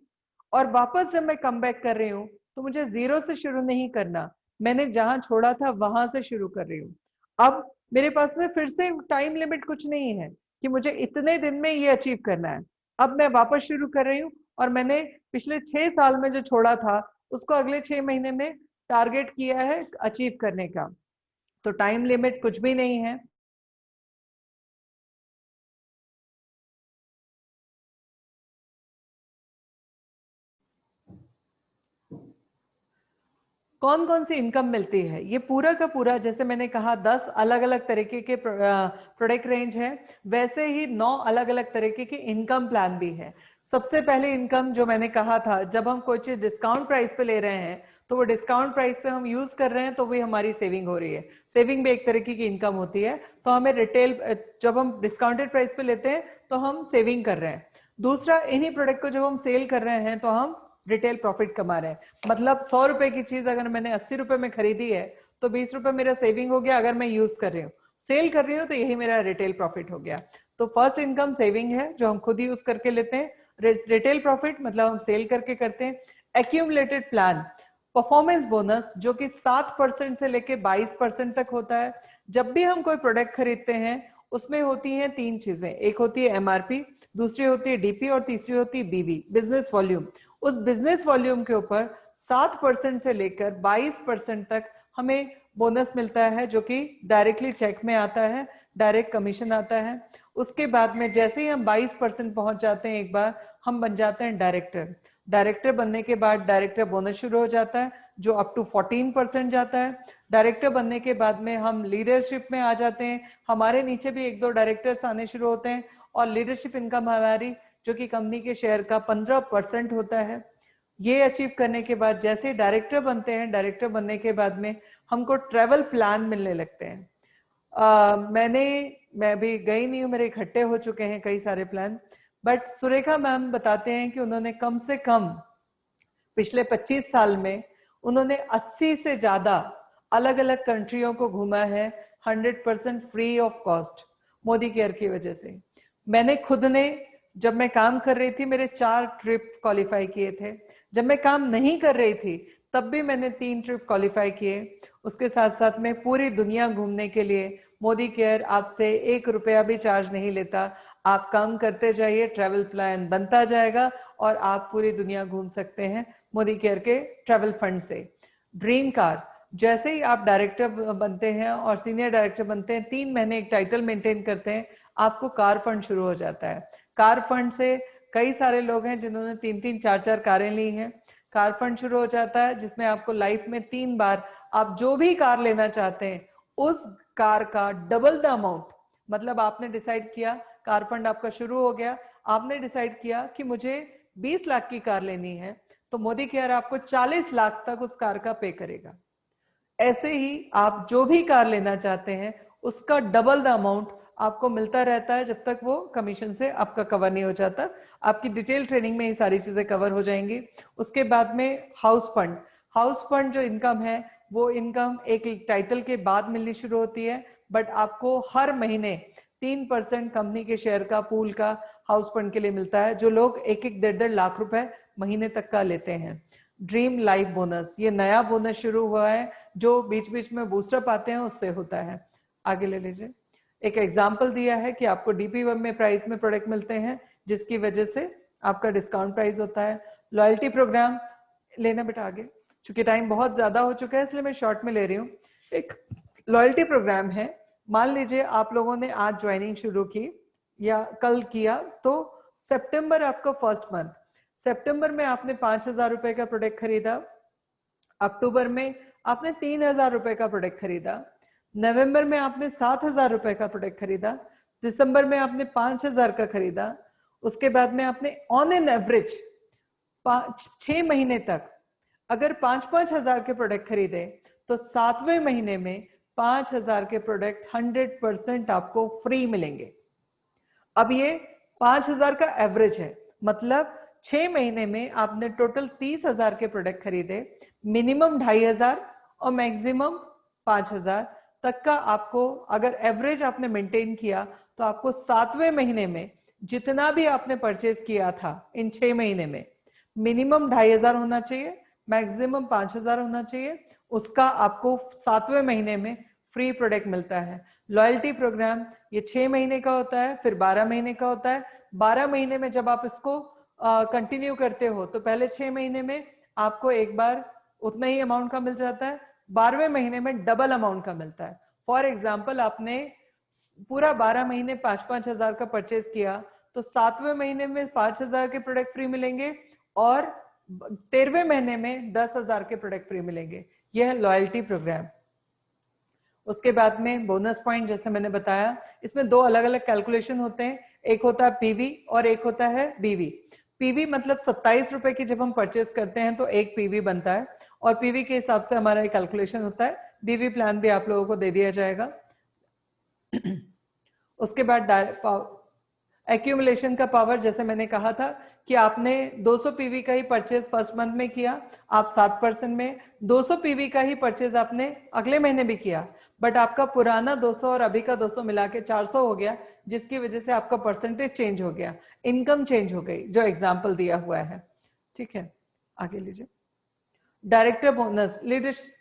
और वापस जब मैं कम बैक कर रही हूँ तो मुझे जीरो से शुरू नहीं करना, मैंने जहां छोड़ा था वहां से शुरू कर रही हूँ। अब मेरे पास में फिर से टाइम लिमिट कुछ नहीं है कि मुझे इतने दिन में ये अचीव करना है, अब मैं वापस शुरू कर रही हूँ, और मैंने पिछले 6 साल में जो छोड़ा था उसको अगले 6 महीने में टारगेट किया है अचीव करने का। तो टाइम लिमिट कुछ भी नहीं है। कौन कौन सी इनकम मिलती है, ये पूरा का पूरा, जैसे मैंने कहा 10 अलग अलग तरीके के प्रोडक्ट रेंज है, वैसे ही 9 अलग अलग तरीके के इनकम प्लान भी है। सबसे पहले इनकम जो मैंने कहा था, जब हम कोई चीज डिस्काउंट प्राइस पे ले रहे हैं तो वो डिस्काउंट प्राइस पे हम यूज कर रहे हैं तो वही हमारी सेविंग हो रही है, सेविंग भी एक तरीके की इनकम होती है। तो हमें रिटेल, जब हम डिस्काउंटेड प्राइस पे लेते हैं तो हम सेविंग कर रहे हैं। दूसरा, इन्हीं प्रोडक्ट को जब हम सेल कर रहे हैं तो हम रिटेल प्रॉफिट कमा रहे हैं। मतलब 100 रुपए की चीज अगर मैंने 80 रुपए में खरीदी है तो 20 रुपए मेरा सेविंग हो गया, अगर मैं यूज कर रही हूँ, सेल कर रही हूँ, तो यही मेरा रिटेल प्रॉफिट हो गया। तो फर्स्ट इनकम सेविंग है जो हम खुद यूज करके लेते हैं, रिटेल प्रॉफिट मतलब हम सेल करके करते हैं। एक्यूमुलेटेड प्लान, परफॉर्मेंस बोनस, जो कि 7% से लेके 22% तक होता है। जब भी हम कोई प्रोडक्ट खरीदते हैं उसमें होती हैं 3 चीजें, एक होती है एमआरपी, दूसरी होती है डीपी, और तीसरी होती है बीवी, बिजनेस वॉल्यूम। उस बिजनेस वॉल्यूम के ऊपर 7% से लेकर 22% तक हमें बोनस मिलता है, जो कि डायरेक्टली चेक में आता है, डायरेक्ट कमीशन आता है। उसके बाद में जैसे ही हम 22% पहुंच जाते हैं, एक बार हम बन जाते हैं डायरेक्टर। डायरेक्टर बनने के बाद डायरेक्टर बोनस शुरू हो जाता है, जो अप टू 14% जाता है। डायरेक्टर बनने के बाद में हम लीडरशिप में आ जाते हैं, हमारे नीचे भी 1-2 डायरेक्टर्स आने शुरू होते हैं, और लीडरशिप इनकम हमारी, जो कि कंपनी के शेयर का 15% होता है। ये अचीव करने के बाद जैसे डायरेक्टर बनते हैं, डायरेक्टर बनने के बाद में हमको ट्रैवल प्लान मिलने लगते हैं। मैं भी गई नहीं हूँ, मेरे इकट्ठे हो चुके हैं कई सारे प्लान, बट सुरेखा मैम बताते हैं कि उन्होंने कम से कम पिछले 25 साल में उन्होंने 80 से ज्यादा अलग अलग कंट्रियों को घूमा है, 100% free of cost, Modi care की वजह से। मैंने खुद ने, जब मैं काम कर रही थी, मेरे 4 ट्रिप क्वालिफाई किए थे। जब मैं काम नहीं कर रही थी तब भी मैंने 3 ट्रिप क्वालिफाई किए। उसके साथ साथ में पूरी दुनिया घूमने के लिए मोदी केयर आपसे 1 रुपया भी चार्ज नहीं लेता। आप काम करते जाइए, ट्रैवल प्लान बनता जाएगा और आप पूरी दुनिया घूम सकते हैं मोदी केयर के ट्रैवल फंड से। ड्रीम कार, जैसे ही आप डायरेक्टर बनते हैं और सीनियर डायरेक्टर बनते हैं, 3 महीने एक टाइटल मेंटेन करते हैं, आपको कार फंड शुरू हो जाता है। कार फंड से कई सारे लोग हैं जिन्होंने 3-3, 4-4 कारें ली हैं। कार फंड शुरू हो जाता है जिसमें आपको लाइफ में 3 बार आप जो भी कार लेना चाहते हैं उस कार का डबल द अमाउंट, मतलब आपने डिसाइड किया, कार फंड आपका शुरू हो गया, आपने डिसाइड किया कि मुझे 20 लाख की कार लेनी है, तो मोदी केयर आपको 40 लाख तक उस कार का पे करेगा। ऐसे ही आप जो भी कार लेना चाहते हैं उसका डबल द अमाउंट आपको मिलता रहता है जब तक वो कमीशन से आपका कवर नहीं हो जाता। आपकी डिटेल ट्रेनिंग में ये सारी चीजें कवर हो जाएंगी। उसके बाद में हाउस फंड, हाउस फंड जो इनकम है वो इनकम एक टाइटल के बाद मिलनी शुरू होती है, बट आपको हर महीने 3% कंपनी के शेयर का पूल का हाउस फंड के लिए मिलता है, जो लोग 1-1, 1.5 लाख रुपए महीने तक का लेते हैं। ड्रीम लाइफ बोनस, ये नया बोनस शुरू हुआ है जो बीच बीच में बूस्टअप आते हैं उससे होता है। आगे ले लीजिए। एक एग्जाम्पल दिया है कि आपको DP1 में प्राइस में प्रोडक्ट मिलते हैं जिसकी वजह से आपका डिस्काउंट प्राइस होता है। लॉयल्टी प्रोग्राम लेना बेटा आगे, चूंकि टाइम बहुत ज्यादा हो चुका है इसलिए मैं शॉर्ट में ले रही हूँ। एक लॉयल्टी प्रोग्राम है, मान लीजिए आप लोगों ने आज ज्वाइनिंग शुरू की या कल किया, तो सितंबर आपका फर्स्ट मंथ, सितंबर में आपने 5,000 रुपए का प्रोडक्ट खरीदा, अक्टूबर में आपने 3,000 रुपए का प्रोडक्ट खरीदा, नवंबर में आपने 7,000 रुपए का प्रोडक्ट खरीदा, दिसंबर में आपने 5,000 का खरीदा, उसके बाद में आपने ऑन एन एवरेज 6 महीने तक अगर 5-5 हजार के प्रोडक्ट खरीदे तो 7वें महीने में 5,000 के प्रोडक्ट 100% आपको फ्री मिलेंगे। अब ये 5,000 का एवरेज है, मतलब 6 महीने में आपने टोटल 30,000 के प्रोडक्ट खरीदे, मिनिमम 2,500 और मैक्सिमम 5,000 तक का आपको अगर एवरेज आपने मेंटेन किया तो आपको 7वें महीने में जितना भी आपने परचेज किया था इन 6 महीने में, मिनिमम 2,500 होना चाहिए, मैक्सिमम 5,000 होना चाहिए, उसका आपको 7वें महीने में फ्री प्रोडक्ट मिलता है। लॉयल्टी प्रोग्राम ये 6 महीने का होता है, फिर 12 महीने का होता है। 12 महीने में जब आप इसको कंटिन्यू करते हो तो पहले 6 महीने में आपको एक बार उतना ही अमाउंट का मिल जाता है, 12वें महीने में डबल अमाउंट का मिलता है। फॉर एग्जाम्पल आपने पूरा 12 महीने 5-5 हजार का परचेज किया तो 7वें महीने में 5,000 के प्रोडक्ट फ्री मिलेंगे और 13वें महीने में 10,000 के प्रोडक्ट फ्री मिलेंगे। यह है लॉयल्टी प्रोग्राम। उसके बाद में बोनस पॉइंट, जैसे मैंने बताया, इसमें 2 अलग अलग कैलकुलेशन होते हैं, एक होता है पीवी और एक होता है बीवी। पीवी मतलब 27 रुपए की जब हम परचेस करते हैं तो एक पीवी बनता है और पीवी के हिसाब से हमारा एक कैलकुलेशन होता है। बीवी प्लान भी आप लोगों को दे दिया जाएगा। उसके बाद एक्यूमुलेशन का पावर, जैसे मैंने कहा था कि आपने 200 पीवी का ही परचेज फर्स्ट मंथ में किया, आप 7% में 200 पीवी का ही परचेज आपने अगले महीने भी किया, बट आपका पुराना 200 और अभी का 200 मिला के 400 हो गया, जिसकी वजह से आपका परसेंटेज चेंज हो गया, इनकम चेंज हो गई, जो एग्जाम्पल दिया हुआ है। ठीक है, आगे लीजिए। Director bonus, leadership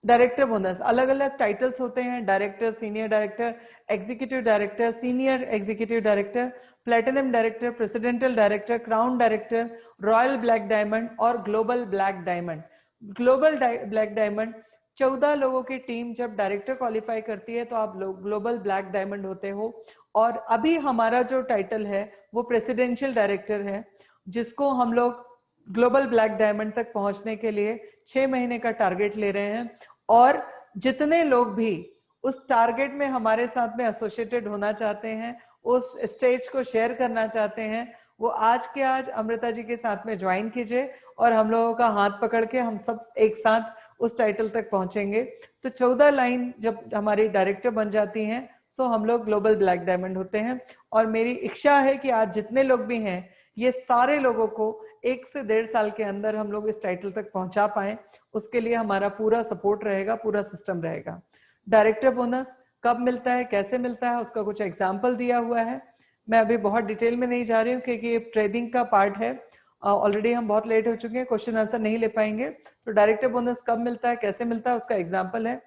director bonus, अलग अलग टाइटल्स होते हैं, director, senior director, executive director, senior executive director, platinum director, presidential director, crown director, royal black diamond और global black diamond. Global black diamond 14 लोगों की टीम जब डायरेक्टर क्वालिफाई करती है तो आप लोग ग्लोबल ब्लैक डायमंड होते हो। और अभी हमारा जो टाइटल है वो प्रेसिडेंशियल डायरेक्टर है, जिसको हम लोग ग्लोबल ब्लैक डायमंड तक पहुंचने के लिए 6 महीने का टारगेट ले रहे हैं। और जितने लोग भी उस टारगेट में हमारे साथ में एसोसिएटेड होना चाहते हैं, उस स्टेज को शेयर करना चाहते हैं, वो आज के आज अमृता जी के साथ में ज्वाइन कीजिए और हम लोगों का हाथ पकड़ के हम सब एक साथ उस टाइटल तक पहुंचेंगे। तो 14 लाइन जब हमारी डायरेक्टर बन जाती हैं सो हम लोग ग्लोबल ब्लैक डायमंड होते हैं। और मेरी इच्छा है कि आज जितने लोग भी हैं ये सारे लोगों को 1 से 1.5 साल के अंदर हम लोग इस टाइटल तक पहुंचा पाए, उसके लिए हमारा पूरा सपोर्ट रहेगा, पूरा सिस्टम रहेगा। डायरेक्टर बोनस कब मिलता है, कैसे मिलता है, उसका कुछ एग्जाम्पल दिया हुआ है। मैं अभी बहुत डिटेल में नहीं जा रही हूँ क्योंकि ये ट्रेडिंग का पार्ट है, ऑलरेडी हम बहुत लेट हो चुके हैं, क्वेश्चन आंसर नहीं ले पाएंगे। तो डायरेक्टर बोनस कब मिलता है, कैसे मिलता है, उसका एग्जाम्पल है,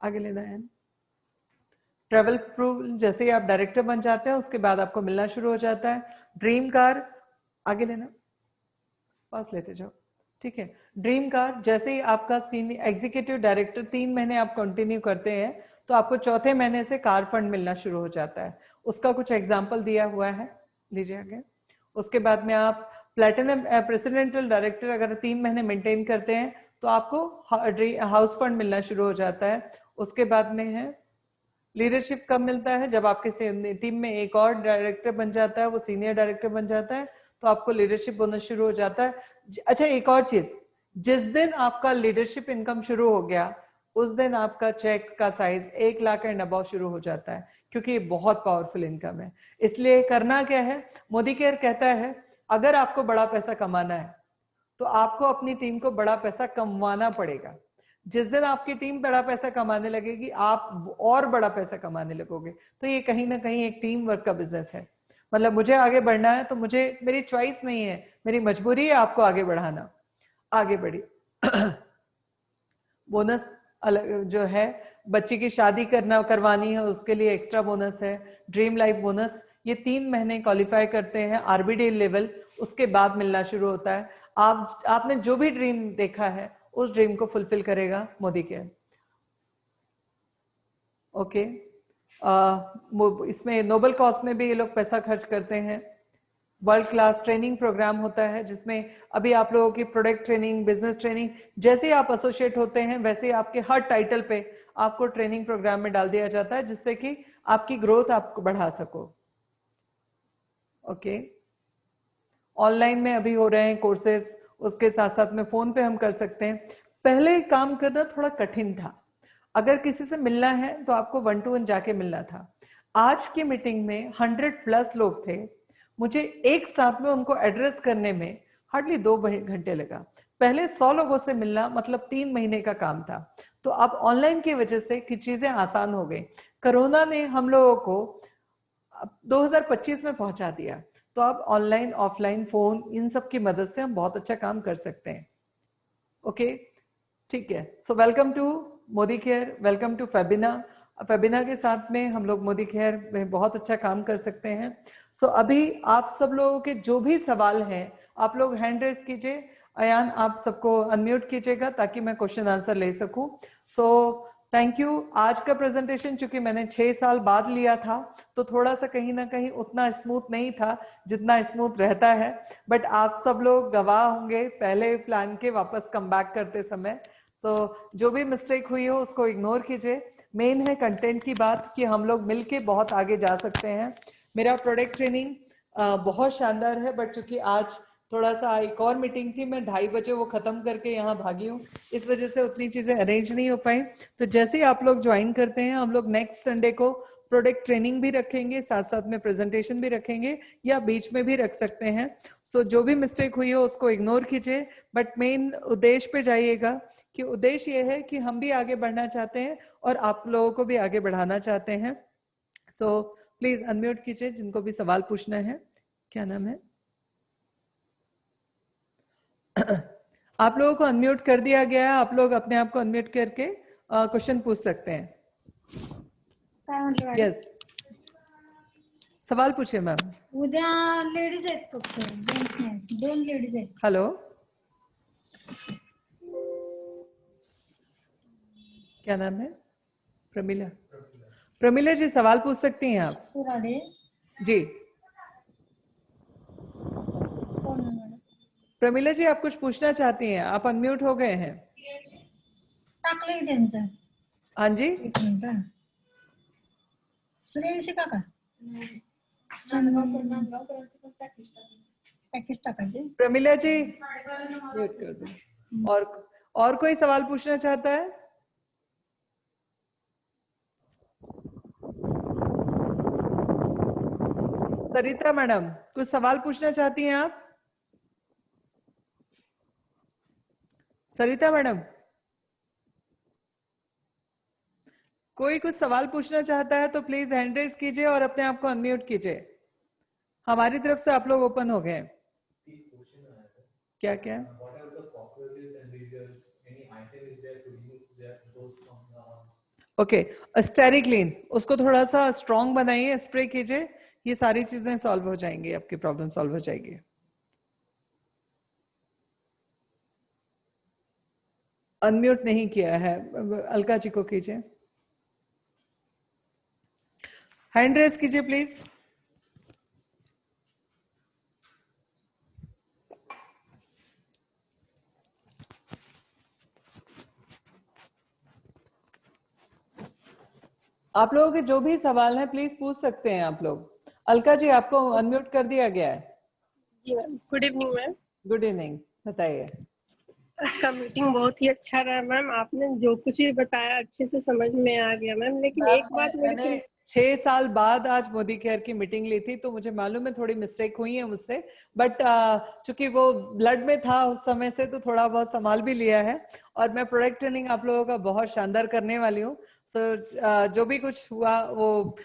आगे लेना है। ट्रेवल प्रूफ, जैसे ही आप डायरेक्टर बन जाते हैं उसके बाद आपको मिलना शुरू हो जाता है। ड्रीम कार, आगे लेना, पास लेते जाओ, ठीक है। ड्रीम कार, जैसे ही आपका सीनियर एग्जीक्यूटिव डायरेक्टर 3 महीने आप कंटिन्यू करते हैं तो आपको चौथे महीने से कार फंड मिलना शुरू हो जाता है। उसका कुछ एग्जाम्पल दिया हुआ है, लीजिए आगे। उसके बाद में आप प्लेटिनम प्रेसिडेंशियल डायरेक्टर अगर 3 महीने मेंटेन करते हैं तो आपको हाउस फंड मिलना शुरू हो जाता है। उसके बाद में है लीडरशिप कब मिलता है, जब आपके टीम में एक और डायरेक्टर बन जाता है, वो सीनियर डायरेक्टर बन जाता है तो आपको लीडरशिप बोनस शुरू हो जाता है। अच्छा, एक और चीज, जिस दिन आपका लीडरशिप इनकम शुरू हो गया उस दिन आपका चेक का साइज 1 लाख एंड अबाव शुरू हो जाता है, क्योंकि ये बहुत पावरफुल इनकम है। इसलिए करना क्या है, मोदी केयर कहता है अगर आपको बड़ा पैसा कमाना है तो आपको अपनी टीम को बड़ा पैसा कमाना पड़ेगा। जिस दिन आपकी टीम बड़ा पैसा कमाने लगेगी आप और बड़ा पैसा कमाने लगोगे। तो ये कहीं ना कहीं एक टीम वर्क का बिजनेस है। मतलब मुझे आगे बढ़ना है तो मुझे, मेरी चॉइस नहीं है, मेरी मजबूरी है आपको आगे बढ़ाना। आगे बढ़ी बोनस अलग जो है, बच्चे की शादी करवानी है उसके लिए एक्स्ट्रा बोनस है। ड्रीम लाइफ बोनस, ये 3 महीने क्वालिफाई करते हैं आरबीडी लेवल, उसके बाद मिलना शुरू होता है। आपने जो भी ड्रीम देखा है उस ड्रीम को फुलफिल करेगा मोदी केयर। ओके, इसमें नोबल कॉज में भी ये लोग पैसा खर्च करते हैं। वर्ल्ड क्लास ट्रेनिंग प्रोग्राम होता है जिसमें अभी आप लोगों की प्रोडक्ट ट्रेनिंग, बिजनेस ट्रेनिंग, जैसे ही आप एसोसिएट होते हैं वैसे ही आपके हर टाइटल पे आपको ट्रेनिंग प्रोग्राम में डाल दिया जाता है जिससे कि आपकी ग्रोथ आपको बढ़ा सको। ओके, ऑनलाइन में अभी हो रहे हैं कोर्सेज, उसके साथ साथ में फोन पे हम कर सकते हैं। पहले काम करना थोड़ा कठिन था, अगर किसी से मिलना है तो आपको 1 to 1 जाके मिलना था। आज की मीटिंग में 100+ लोग थे, मुझे एक साथ में उनको एड्रेस करने में हार्डली 2 घंटे लगा। पहले 100 लोगों से मिलना मतलब 3 महीने का काम था। तो अब ऑनलाइन की वजह से कि चीजें आसान हो गई। कोरोना ने हम लोगों को 2025 में पहुंचा दिया, तो अब ऑनलाइन, ऑफलाइन, फोन, इन सब की मदद से हम बहुत अच्छा काम कर सकते हैं। ओके, ठीक है। So welcome to Modicare, welcome to फेबिना। फेबिना के साथ में हम लोग मोदी केयर में बहुत अच्छा काम कर सकते हैं। सो अभी आप सब लोगों के जो भी सवाल हैं आप लोग हैंड रेस कीजिए। अयान, आप सबको अनम्यूट कीजिएगा ताकि मैं क्वेश्चन आंसर ले सकूं। So thank you. आज का प्रेजेंटेशन चूंकि मैंने 6 साल बाद लिया था तो थोड़ा सा कहीं ना कहीं उतना स्मूथ नहीं था जितना स्मूथ रहता है, बट आप सब लोग गवाह होंगे पहले प्लान के वापस कम बैक करते समय। सो जो भी मिस्टेक हुई हो उसको इग्नोर कीजिए। मेन है कंटेंट की बात कि हम लोग मिलके बहुत आगे जा सकते हैं। मेरा प्रोडक्ट ट्रेनिंग बहुत शानदार है, बट चूंकि आज थोड़ा सा एक और मीटिंग थी, मैं 2:30 बजे वो खत्म करके यहाँ भागी हूँ, इस वजह से उतनी चीजें अरेंज नहीं हो पाई। तो जैसे ही आप लोग ज्वाइन करते हैं हम लोग नेक्स्ट संडे को प्रोडक्ट ट्रेनिंग भी रखेंगे, साथ साथ में प्रेजेंटेशन भी रखेंगे, या बीच में भी रख सकते हैं। सो जो भी मिस्टेक हुई हो उसको इग्नोर कीजिए, बट मेन उद्देश्य पे जाइएगा कि उद्देश्य ये है कि हम भी आगे बढ़ना चाहते हैं और आप लोगों को भी आगे बढ़ाना चाहते हैं। सो प्लीज अनम्यूट कीजिए जिनको भी सवाल पूछना है। क्या नाम है? आप लोगों को अनम्यूट कर दिया गया है, आप लोग अपने आप को अनम्यूट करके क्वेश्चन पूछ सकते हैं। यस, सवाल पूछिए मैम। उद्या लेडीज आहेत फक्त, जेंट्स नाही, 2 लेडीज आहेत। हेलो, क्या नाम है? प्रमिला। प्रमिला जी सवाल पूछ सकती हैं आप सुराडे जी। कोण मॅडम? प्रमिला जी आप कुछ पूछना चाहती हैं, आप अनम्यूट हो गए हैं। टाकलंय त्यांचं, हाँ जी, 1 मिनिट। सूर्यवंशी काका पॅकेज टाकायचे। प्रमिला जी म्यूट कर दो। और कोई सवाल पूछना चाहता है? सरिता मैडम कुछ सवाल पूछना चाहती हैं आप? सरिता मैडम, कोई कुछ सवाल पूछना चाहता है तो प्लीज हैंड रेज कीजिए और अपने आप को अनम्यूट कीजिए। हमारी तरफ से आप लोग ओपन हो गए। क्या क्या? ओके, स्टेरिक्लीन उसको थोड़ा सा स्ट्रॉन्ग बनाइए, स्प्रे कीजिए, ये सारी चीजें सॉल्व हो जाएंगी, आपकी प्रॉब्लम सॉल्व हो जाएगी। अनम्यूट नहीं किया है, अलका जी को कीजिए, हैंड रेस कीजिए प्लीज। आप लोगों के जो भी सवाल हैं प्लीज पूछ सकते हैं आप लोग। अलका जी आपको अनम्यूट कर दिया गया है। जी ma'am, good evening ma'am. Good evening, बताइए। आपका मीटिंग बहुत ही अच्छा रहा मैम, आपने जो कुछ भी बताया अच्छे से समझ में आ गया मैम, लेकिन एक बात मैंने 6 साल बाद आज मोदी केयर की मीटिंग ली थी, तो मुझे मालूम है थोड़ी मिस्टेक हुई है मुझसे, बट चूंकि वो ब्लड में था उस समय से, तो थोड़ा बहुत संभाल भी लिया है। और मैं प्रोडक्ट ट्रेनिंग आप लोगों का बहुत शानदार करने वाली हूँ। सो जो भी कुछ हुआ वो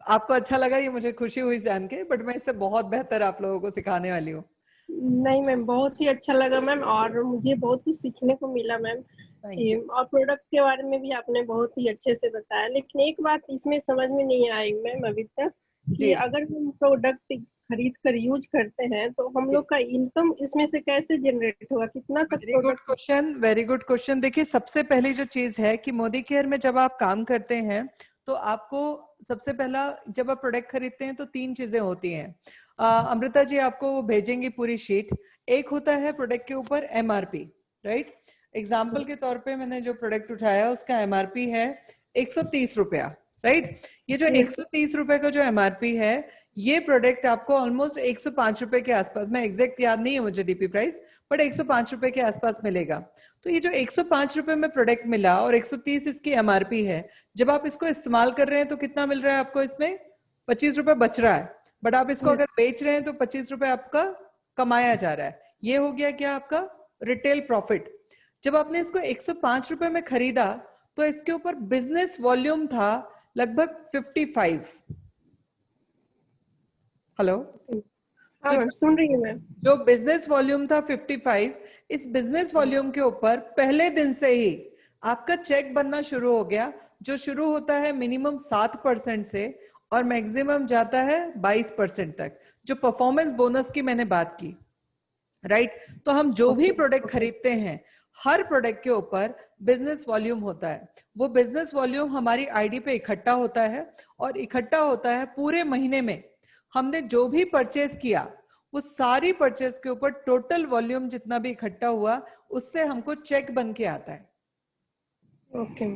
आपको अच्छा लगा, ये मुझे खुशी हुई जान के, बट मैं इससे बहुत बेहतर आप लोगों को सिखाने वाली हूँ। नहीं मैम, बहुत ही अच्छा लगा मैम, और मुझे बहुत कुछ सीखने को मिला मैम। और प्रोडक्ट के बारे में भी आपने बहुत ही अच्छे से बताया, लेकिन एक बात इसमें समझ में नहीं आई मैम अभी तक कि अगर हम प्रोडक्ट खरीद कर यूज करते हैं तो हम लोग का इनकम इसमें से कैसे जनरेट होगा, कितना तक? Very good question, very good question. देखिए, सबसे पहली जो चीज है कि मोदी केयर में जब आप काम करते हैं तो आपको सबसे पहला, जब आप प्रोडक्ट खरीदते हैं तो 3 चीजें होती हैं। अमृता जी आपको वो भेजेंगी पूरी शीट। एक होता है प्रोडक्ट के ऊपर एमआरपी, राइट। एग्जाम्पल के तौर पे मैंने जो प्रोडक्ट उठाया उसका एमआरपी है 130 रुपया, राइट। ये जो 130 रुपए का जो एमआरपी है, ये प्रोडक्ट आपको ऑलमोस्ट 105 रुपए के आसपास, मैं एग्जैक्ट याद नहीं है मुझे डीपी प्राइस, बट 105 रुपए के आसपास मिलेगा। तो ये जो 105 रुपए में प्रोडक्ट मिला और 130 इसकी एमआरपी है, जब आप इसको इस्तेमाल कर रहे हैं तो कितना मिल रहा है आपको? इसमें 25 रुपए बच रहा है, बट आप इसको अगर बेच रहे हैं तो 25 रुपए आपका कमाया जा रहा है। ये हो गया क्या? आपका रिटेल प्रॉफिट। जब आपने इसको 105 रुपए में खरीदा तो इसके ऊपर बिजनेस वॉल्यूम था लगभग 55। हेलो, हाँ मैम, सुन रही हूँ मैम। जो बिजनेस वॉल्यूम था 55, इस बिजनेस वॉल्यूम के ऊपर पहले दिन से ही आपका चेक बनना शुरू हो गया, जो शुरू होता है मिनिमम 7% से और मैक्सिमम जाता है 22% तक, जो परफॉर्मेंस बोनस की मैंने बात की, राइट। तो हम जो भी प्रोडक्ट खरीदते हैं, हर प्रोडक्ट के ऊपर बिजनेस वॉल्यूम होता है। वो बिजनेस वॉल्यूम हमारी आईडी पे इकट्ठा होता है, और इकट्ठा होता है पूरे महीने में। हमने जो भी परचेज किया, वो सारी परचेज के ऊपर टोटल वॉल्यूम जितना भी इकट्ठा हुआ, उससे हमको चेक बन के आता है। ओके,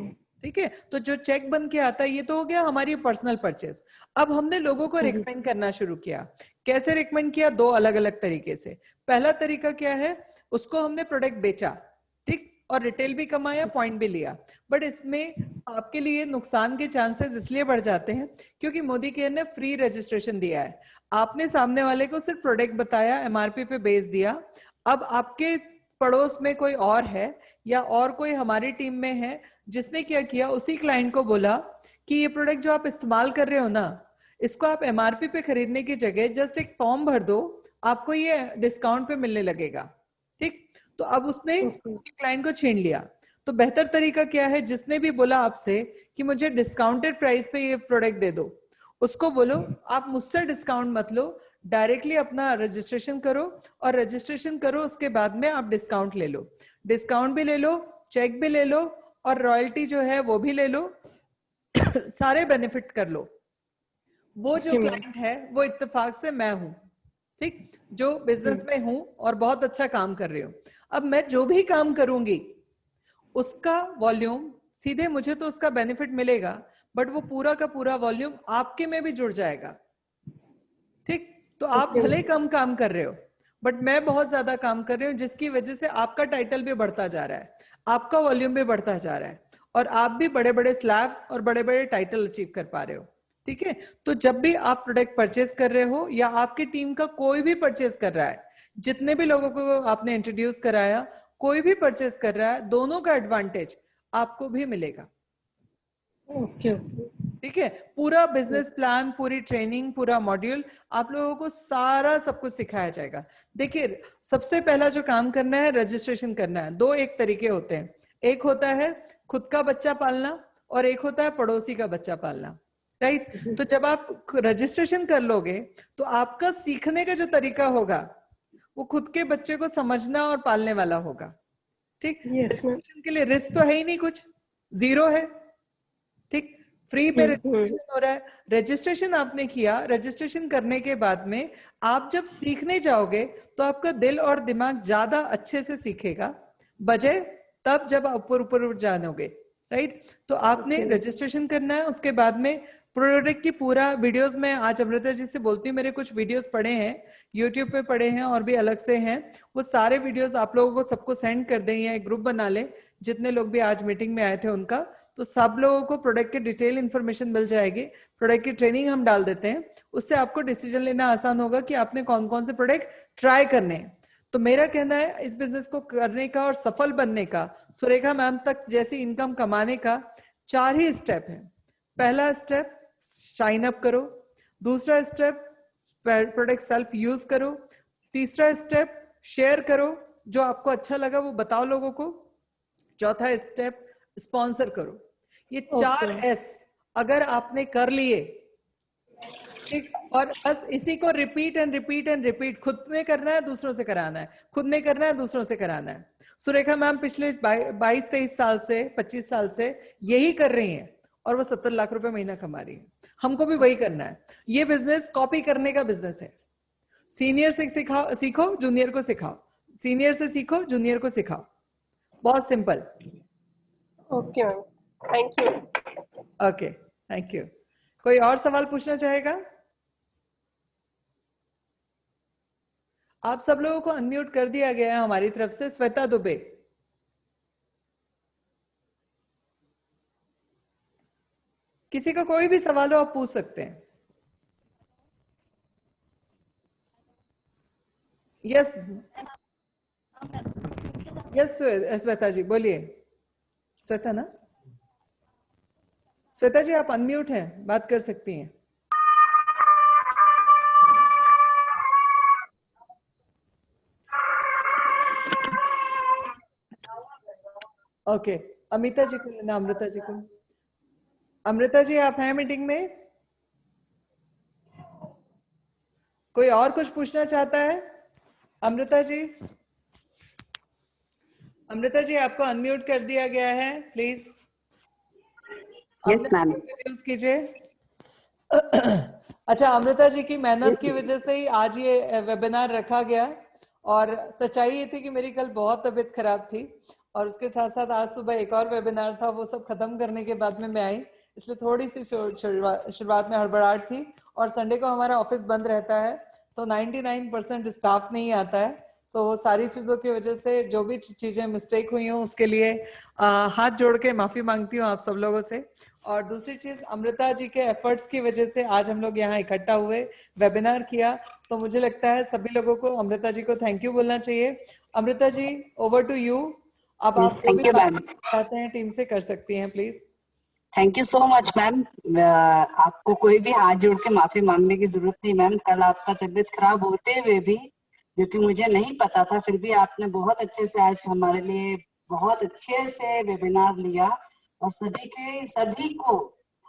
ठीक है। तो जो चेक बन के आता है, ये तो हो गया हमारी पर्सनल परचेज। अब हमने लोगों को रिकमेंड करना शुरू किया। कैसे रिकमेंड किया? 2 अलग अलग तरीके से। पहला तरीका क्या है? उसको हमने प्रोडक्ट बेचा, ठीक, और रिटेल भी कमाया, पॉइंट भी लिया। बट इसमें आपके लिए नुकसान के चांसेस इसलिए बढ़ जाते हैं क्योंकि मोदी केयर ने फ्री रजिस्ट्रेशन दिया है। आपने सामने वाले को सिर्फ प्रोडक्ट बताया, एमआरपी पे बेच दिया। अब आपके पड़ोस में कोई और है या और कोई हमारी टीम में है जिसने क्या किया, उसी क्लाइंट को बोला कि ये प्रोडक्ट जो आप इस्तेमाल कर रहे हो ना, इसको आप एमआरपी पे खरीदने की जगह जस्ट एक फॉर्म भर दो, आपको ये डिस्काउंट पे मिलने लगेगा, ठीक। तो अब उसने क्लाइंट को छीन लिया। तो बेहतर तरीका क्या है? जिसने भी बोला आपसे कि मुझे डिस्काउंटेड प्राइस पे ये प्रोडक्ट दे दो, उसको बोलो आप मुझसे डिस्काउंट मत लो, डायरेक्टली अपना रजिस्ट्रेशन करो, और रजिस्ट्रेशन करो उसके बाद में आप डिस्काउंट ले लो। डिस्काउंट भी ले लो, चेक भी ले लो, और रॉयल्टी जो है वो भी ले लो। सारे बेनिफिट कर लो। वो जो क्लाइंट है वो इत्तेफाक से मैं हूं, ठीक, जो बिजनेस में हूं और बहुत अच्छा काम कर रही हूं। अब मैं जो भी काम करूंगी उसका वॉल्यूम सीधे मुझे तो उसका बेनिफिट मिलेगा, बट वो पूरा का पूरा वॉल्यूम आपके में भी जुड़ जाएगा, ठीक। तो आप भले कम काम कर रहे हो, बट मैं बहुत ज्यादा काम कर रही हूँ, जिसकी वजह से आपका टाइटल भी बढ़ता जा रहा है, आपका वॉल्यूम भी बढ़ता जा रहा है, और आप भी बड़े बड़े स्लैब और बड़े बड़े टाइटल अचीव कर पा रहे हो, ठीक है। तो जब भी आप प्रोडक्ट परचेज कर रहे हो या आपकी टीम का कोई भी परचेज कर रहा है, जितने भी लोगों को आपने इंट्रोड्यूस कराया, कोई भी परचेज कर रहा है, दोनों का एडवांटेज आपको भी मिलेगा। ओके, ठीक है। पूरा बिजनेस प्लान, पूरी ट्रेनिंग, पूरा मॉड्यूल आप लोगों को सारा सब कुछ सिखाया जाएगा। देखिए, सबसे पहला जो काम करना है, रजिस्ट्रेशन करना है। 2 एक तरीके होते हैं। एक होता है खुद का बच्चा पालना, और एक होता है पड़ोसी का बच्चा पालना, राइट? तो जब आप रजिस्ट्रेशन कर लोगे तो आपका सीखने का जो तरीका होगा वो खुद के बच्चे को समझना और पालने वाला होगा, ठीक? रजिस्ट्रेशन के लिए रिस्क तो है ही नहीं, कुछ जीरो है, ठीक? फ्री में रजिस्ट्रेशन हो रहा है। रजिस्ट्रेशन आपने किया, रजिस्ट्रेशन करने के बाद में आप जब सीखने जाओगे तो आपका दिल और दिमाग ज्यादा अच्छे से सीखेगा, बजाय तब जब आप ऊपर ऊपर जानोगे, राइट? तो आपने रजिस्ट्रेशन करना है, उसके बाद में प्रोडक्ट की पूरा वीडियोस में आज अमृता जी से बोलती हूँ, मेरे कुछ वीडियोस पड़े हैं यूट्यूब पे पड़े हैं और भी अलग से हैं, वो सारे वीडियोस आप लोगों को सबको सेंड कर दें या एक ग्रुप बना ले, जितने लोग भी आज मीटिंग में आए थे उनका, तो सब लोगों को प्रोडक्ट के डिटेल इंफॉर्मेशन मिल जाएगी। प्रोडक्ट की ट्रेनिंग हम डाल देते हैं, उससे आपको डिसीजन लेना आसान होगा कि आपने कौन कौन से प्रोडक्ट ट्राई करने हैं। तो मेरा कहना है इस बिजनेस को करने का और सफल बनने का, सुरेखा मैम तक जैसी इनकम कमाने का 4 ही स्टेप है। पहला स्टेप साइन अप करो, दूसरा स्टेप प्रोडक्ट सेल्फ यूज करो, तीसरा स्टेप शेयर करो, जो आपको अच्छा लगा वो बताओ लोगों को, चौथा स्टेप स्पॉन्सर करो। ये 4 एस अगर आपने कर लिए, ठीक, और बस इसी को repeat and repeat and repeat, खुद ने करना है दूसरों से कराना है, खुद ने करना है दूसरों से कराना है। सुरेखा मैम पिछले 22-23 साल से 25 साल से यही कर रही हैं और वो 70 लाख रुपए महीना कमा रही है। हमको भी वही करना है। ये बिजनेस कॉपी करने का बिजनेस है। सीनियर से सीखो, जूनियर को सिखाओ, सीनियर से सीखो, जूनियर को सिखाओ, बहुत simple. Okay ma'am, thank you. Okay, thank you. कोई और सवाल पूछना चाहेगा? आप सब लोगों को अनम्यूट कर दिया गया है हमारी तरफ से। श्वेता दुबे, किसी का कोई भी सवाल हो आप पूछ सकते हैं। यस यस श्वेता जी बोलिए। श्वेता ना, श्वेता जी आप अनम्यूट हैं, बात कर सकती हैं। ओके, अमिता जी को लेना, अमृता जी को। अमृता जी आप हैं मीटिंग में? कोई और कुछ पूछना चाहता है? अमृता जी, अमृता जी आपको अनम्यूट कर दिया गया है, प्लीज। Yes ma'am. यूज कीजिए। अच्छा, अमृता जी की मेहनत की वजह से ही आज ये वेबिनार रखा गया, और सच्चाई ये थी कि मेरी कल बहुत तबीयत खराब थी और उसके साथ साथ आज सुबह एक और वेबिनार था, वो सब खत्म करने के बाद में मैं आई, इसलिए थोड़ी सी शुरुआत में हड़बड़ाहट थी। और संडे को हमारा ऑफिस बंद रहता है तो 99% स्टाफ नहीं आता है, सो वो सारी चीजों की वजह से जो भी चीजें मिस्टेक हुई हो उसके लिए हाथ जोड़ के माफी मांगती हूँ आप सब लोगों से। और दूसरी चीज, अमृता जी के एफर्ट्स की वजह से आज हम लोग यहाँ इकट्ठा हुए, वेबिनार किया, तो मुझे लगता है सभी लोगों को अमृता जी को थैंक यू बोलना चाहिए। Amrita ji, over to you. अब आप जो भी बात चाहते हैं टीम से कर सकती हैं, please. Thank you so much ma'am. आपको कोई भी हाथ जोड़ के माफी मांगने की जरूरत नहीं मैम। कल आपका तबीयत खराब होते हुए भी, जो कि मुझे नहीं पता था, फिर भी आपने बहुत अच्छे से आज हमारे लिए बहुत अच्छे से वेबिनार लिया और सभी को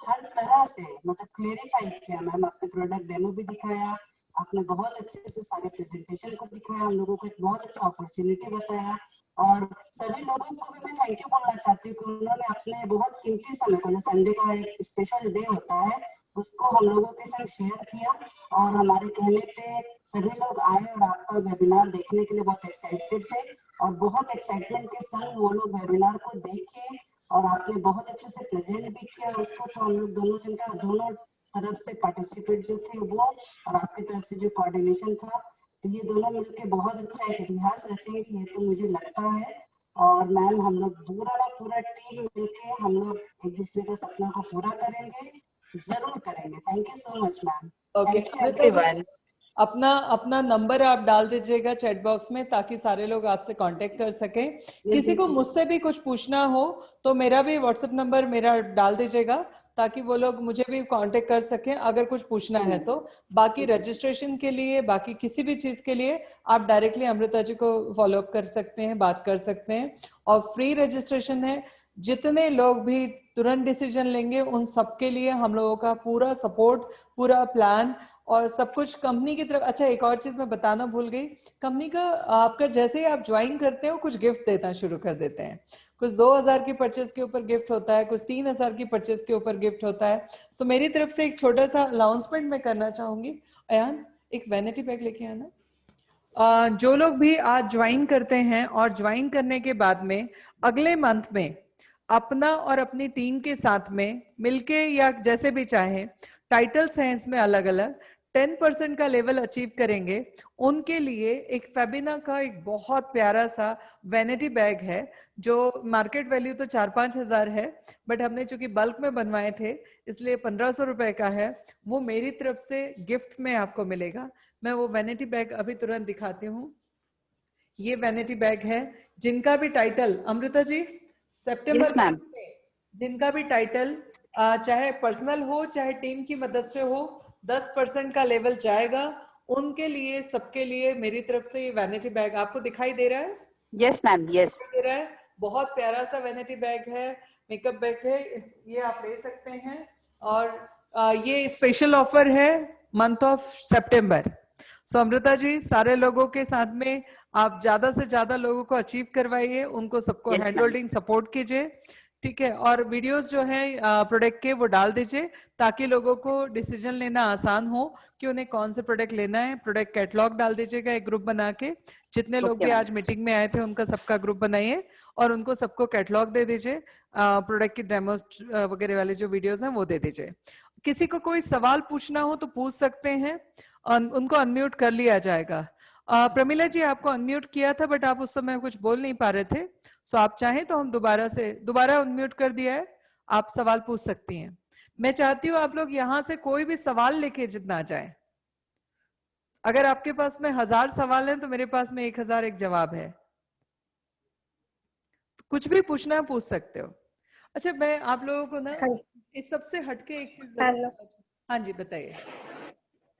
हर तरह से मतलब क्लेरिफाई किया मैम। आपने प्रोडक्ट डेमो भी दिखाया, आपने बहुत अच्छे से सारे प्रेजेंटेशन को दिखाया, हम लोगों को एक बहुत अच्छा अपॉर्चुनिटी बताया। और सभी लोगों को भी मैं थैंक यू बोलना चाहती हूँ कि उन्होंने अपने बहुत कीमती समय को, जो संडे का एक स्पेशल डे होता है, उसको हम लोगों के साथ शेयर किया। और हमारे कहने पे सभी लोग आए और आपका वेबिनार देखने के लिए बहुत एक्साइटेड थे और बहुत एक्साइटमेंट के संग वो लोग वेबिनार को देखे और आपने बहुत अच्छे से प्रेजेंट भी किया उसको। तो हम लोग दोनों तरफ से पार्टिसिपेट जो थे वो और आपकी तरफ से जो कोऑर्डिनेशन था, तो ये दोनों मिलके बहुत अच्छा एक इतिहास रचेंगे, ये तो मुझे लगता है। और मैम हम लोग पूरा टीम मिलके हम लोग एक दूसरे के सपना को पूरा करेंगे, जरूर करेंगे। Thank you so much ma'am. Okay, अपना नंबर आप डाल दीजिएगा चैट बॉक्स में ताकि सारे लोग आपसे कांटेक्ट कर सकें। किसी को मुझसे भी कुछ पूछना हो तो मेरा भी व्हाट्सएप नंबर मेरा डाल दीजिएगा ताकि वो लोग मुझे भी कांटेक्ट कर सकें अगर कुछ पूछना है तो। बाकी रजिस्ट्रेशन के लिए, बाकी किसी भी चीज के लिए आप डायरेक्टली अमृता जी को फॉलो अप कर सकते हैं, बात कर सकते हैं। और फ्री रजिस्ट्रेशन है, जितने लोग भी तुरंत डिसीजन लेंगे उन सबके लिए हम लोगों का पूरा सपोर्ट, पूरा प्लान और सब कुछ कंपनी की तरफ। अच्छा, एक और चीज मैं बताना भूल गई, कंपनी का आपका जैसे ही आप ज्वाइन करते हो कुछ गिफ्ट देना शुरू कर देते हैं। कुछ 2000 की परचेज के ऊपर गिफ्ट होता है, कुछ 3000 की परचेज के ऊपर गिफ्ट होता है। सो मेरी तरफ से एक छोटा सा अनाउंसमेंट मैं करना चाहूंगी। अयान, एक वैनिटी बैग लेके आना। जो लोग भी आज ज्वाइन करते हैं और ज्वाइन करने के बाद में अगले मंथ में अपना और अपनी टीम के साथ में मिलके या जैसे भी चाहे, टाइटल्स हैं इसमें अलग अलग, 10% का लेवल अचीव करेंगे, उनके लिए एक फेबिना का एक बहुत प्यारा सा वैनिटी बैग है जो मार्केट वैल्यू तो 4-5 हजार है, बट हमने चूंकि बल्क में बनवाए थे इसलिए 1500 रुपए का है। वो मेरी तरफ से गिफ्ट में आपको मिलेगा। मैं वो वैनिटी बैग अभी तुरंत दिखाती हूँ। ये वैनिटी बैग है। जिनका भी टाइटल, अमृता जी, सितंबर Yes, ma'am. में जिनका भी टाइटल चाहे पर्सनल हो चाहे टीम की मदद से हो, 10% का लेवल जाएगा उनके लिए, सबके लिए मेरी तरफ से ये वैनिटी बैग आपको दिखाई दे रहा है। Yes, ma'am. Yes. दे रहा है, बहुत प्यारा सा वैनिटी बैग है, मेकअप बैग है, ये आप ले सकते हैं। और ये स्पेशल ऑफर है मंथ ऑफ सितंबर। सो अमृता जी, सारे लोगों के साथ में आप ज्यादा से ज्यादा लोगों को अचीव करवाइए, उनको सबको Yes, hand ma'am. Holding support कीजिए, ठीक है। और वीडियोस जो है प्रोडक्ट के वो डाल दीजिए ताकि लोगों को डिसीजन लेना आसान हो कि उन्हें कौन से प्रोडक्ट लेना है। प्रोडक्ट कैटलॉग डाल दीजिएगा एक ग्रुप बना के, जितने लोग Okay, भी ma'am. आज मीटिंग में आए थे उनका सबका ग्रुप बनाइए और उनको सबको कैटलॉग दे दीजिए, प्रोडक्ट की डेमोस वगैरह वाले जो वीडियोस हैं वो दे दीजिए। किसी को कोई सवाल पूछना हो तो पूछ सकते हैं, उनको अनम्यूट कर लिया जाएगा। प्रमिला जी, आपको अनम्यूट किया था बट आप उस समय कुछ बोल नहीं पा रहे थे, सो आप चाहें तो हम दोबारा अनम्यूट कर दिया है, आप सवाल पूछ सकती हैं। मैं चाहती हूँ आप लोग यहाँ से कोई भी सवाल लेके जितना जाए। अगर आपके पास में 1000 सवाल हैं तो मेरे पास में 1001 जवाब है, कुछ भी पूछना है पूछ सकते हो। अच्छा, मैं आप लोगों को ना इस सबसे हटके एक चीज जरूर हेलो। हाँ जी बताइए।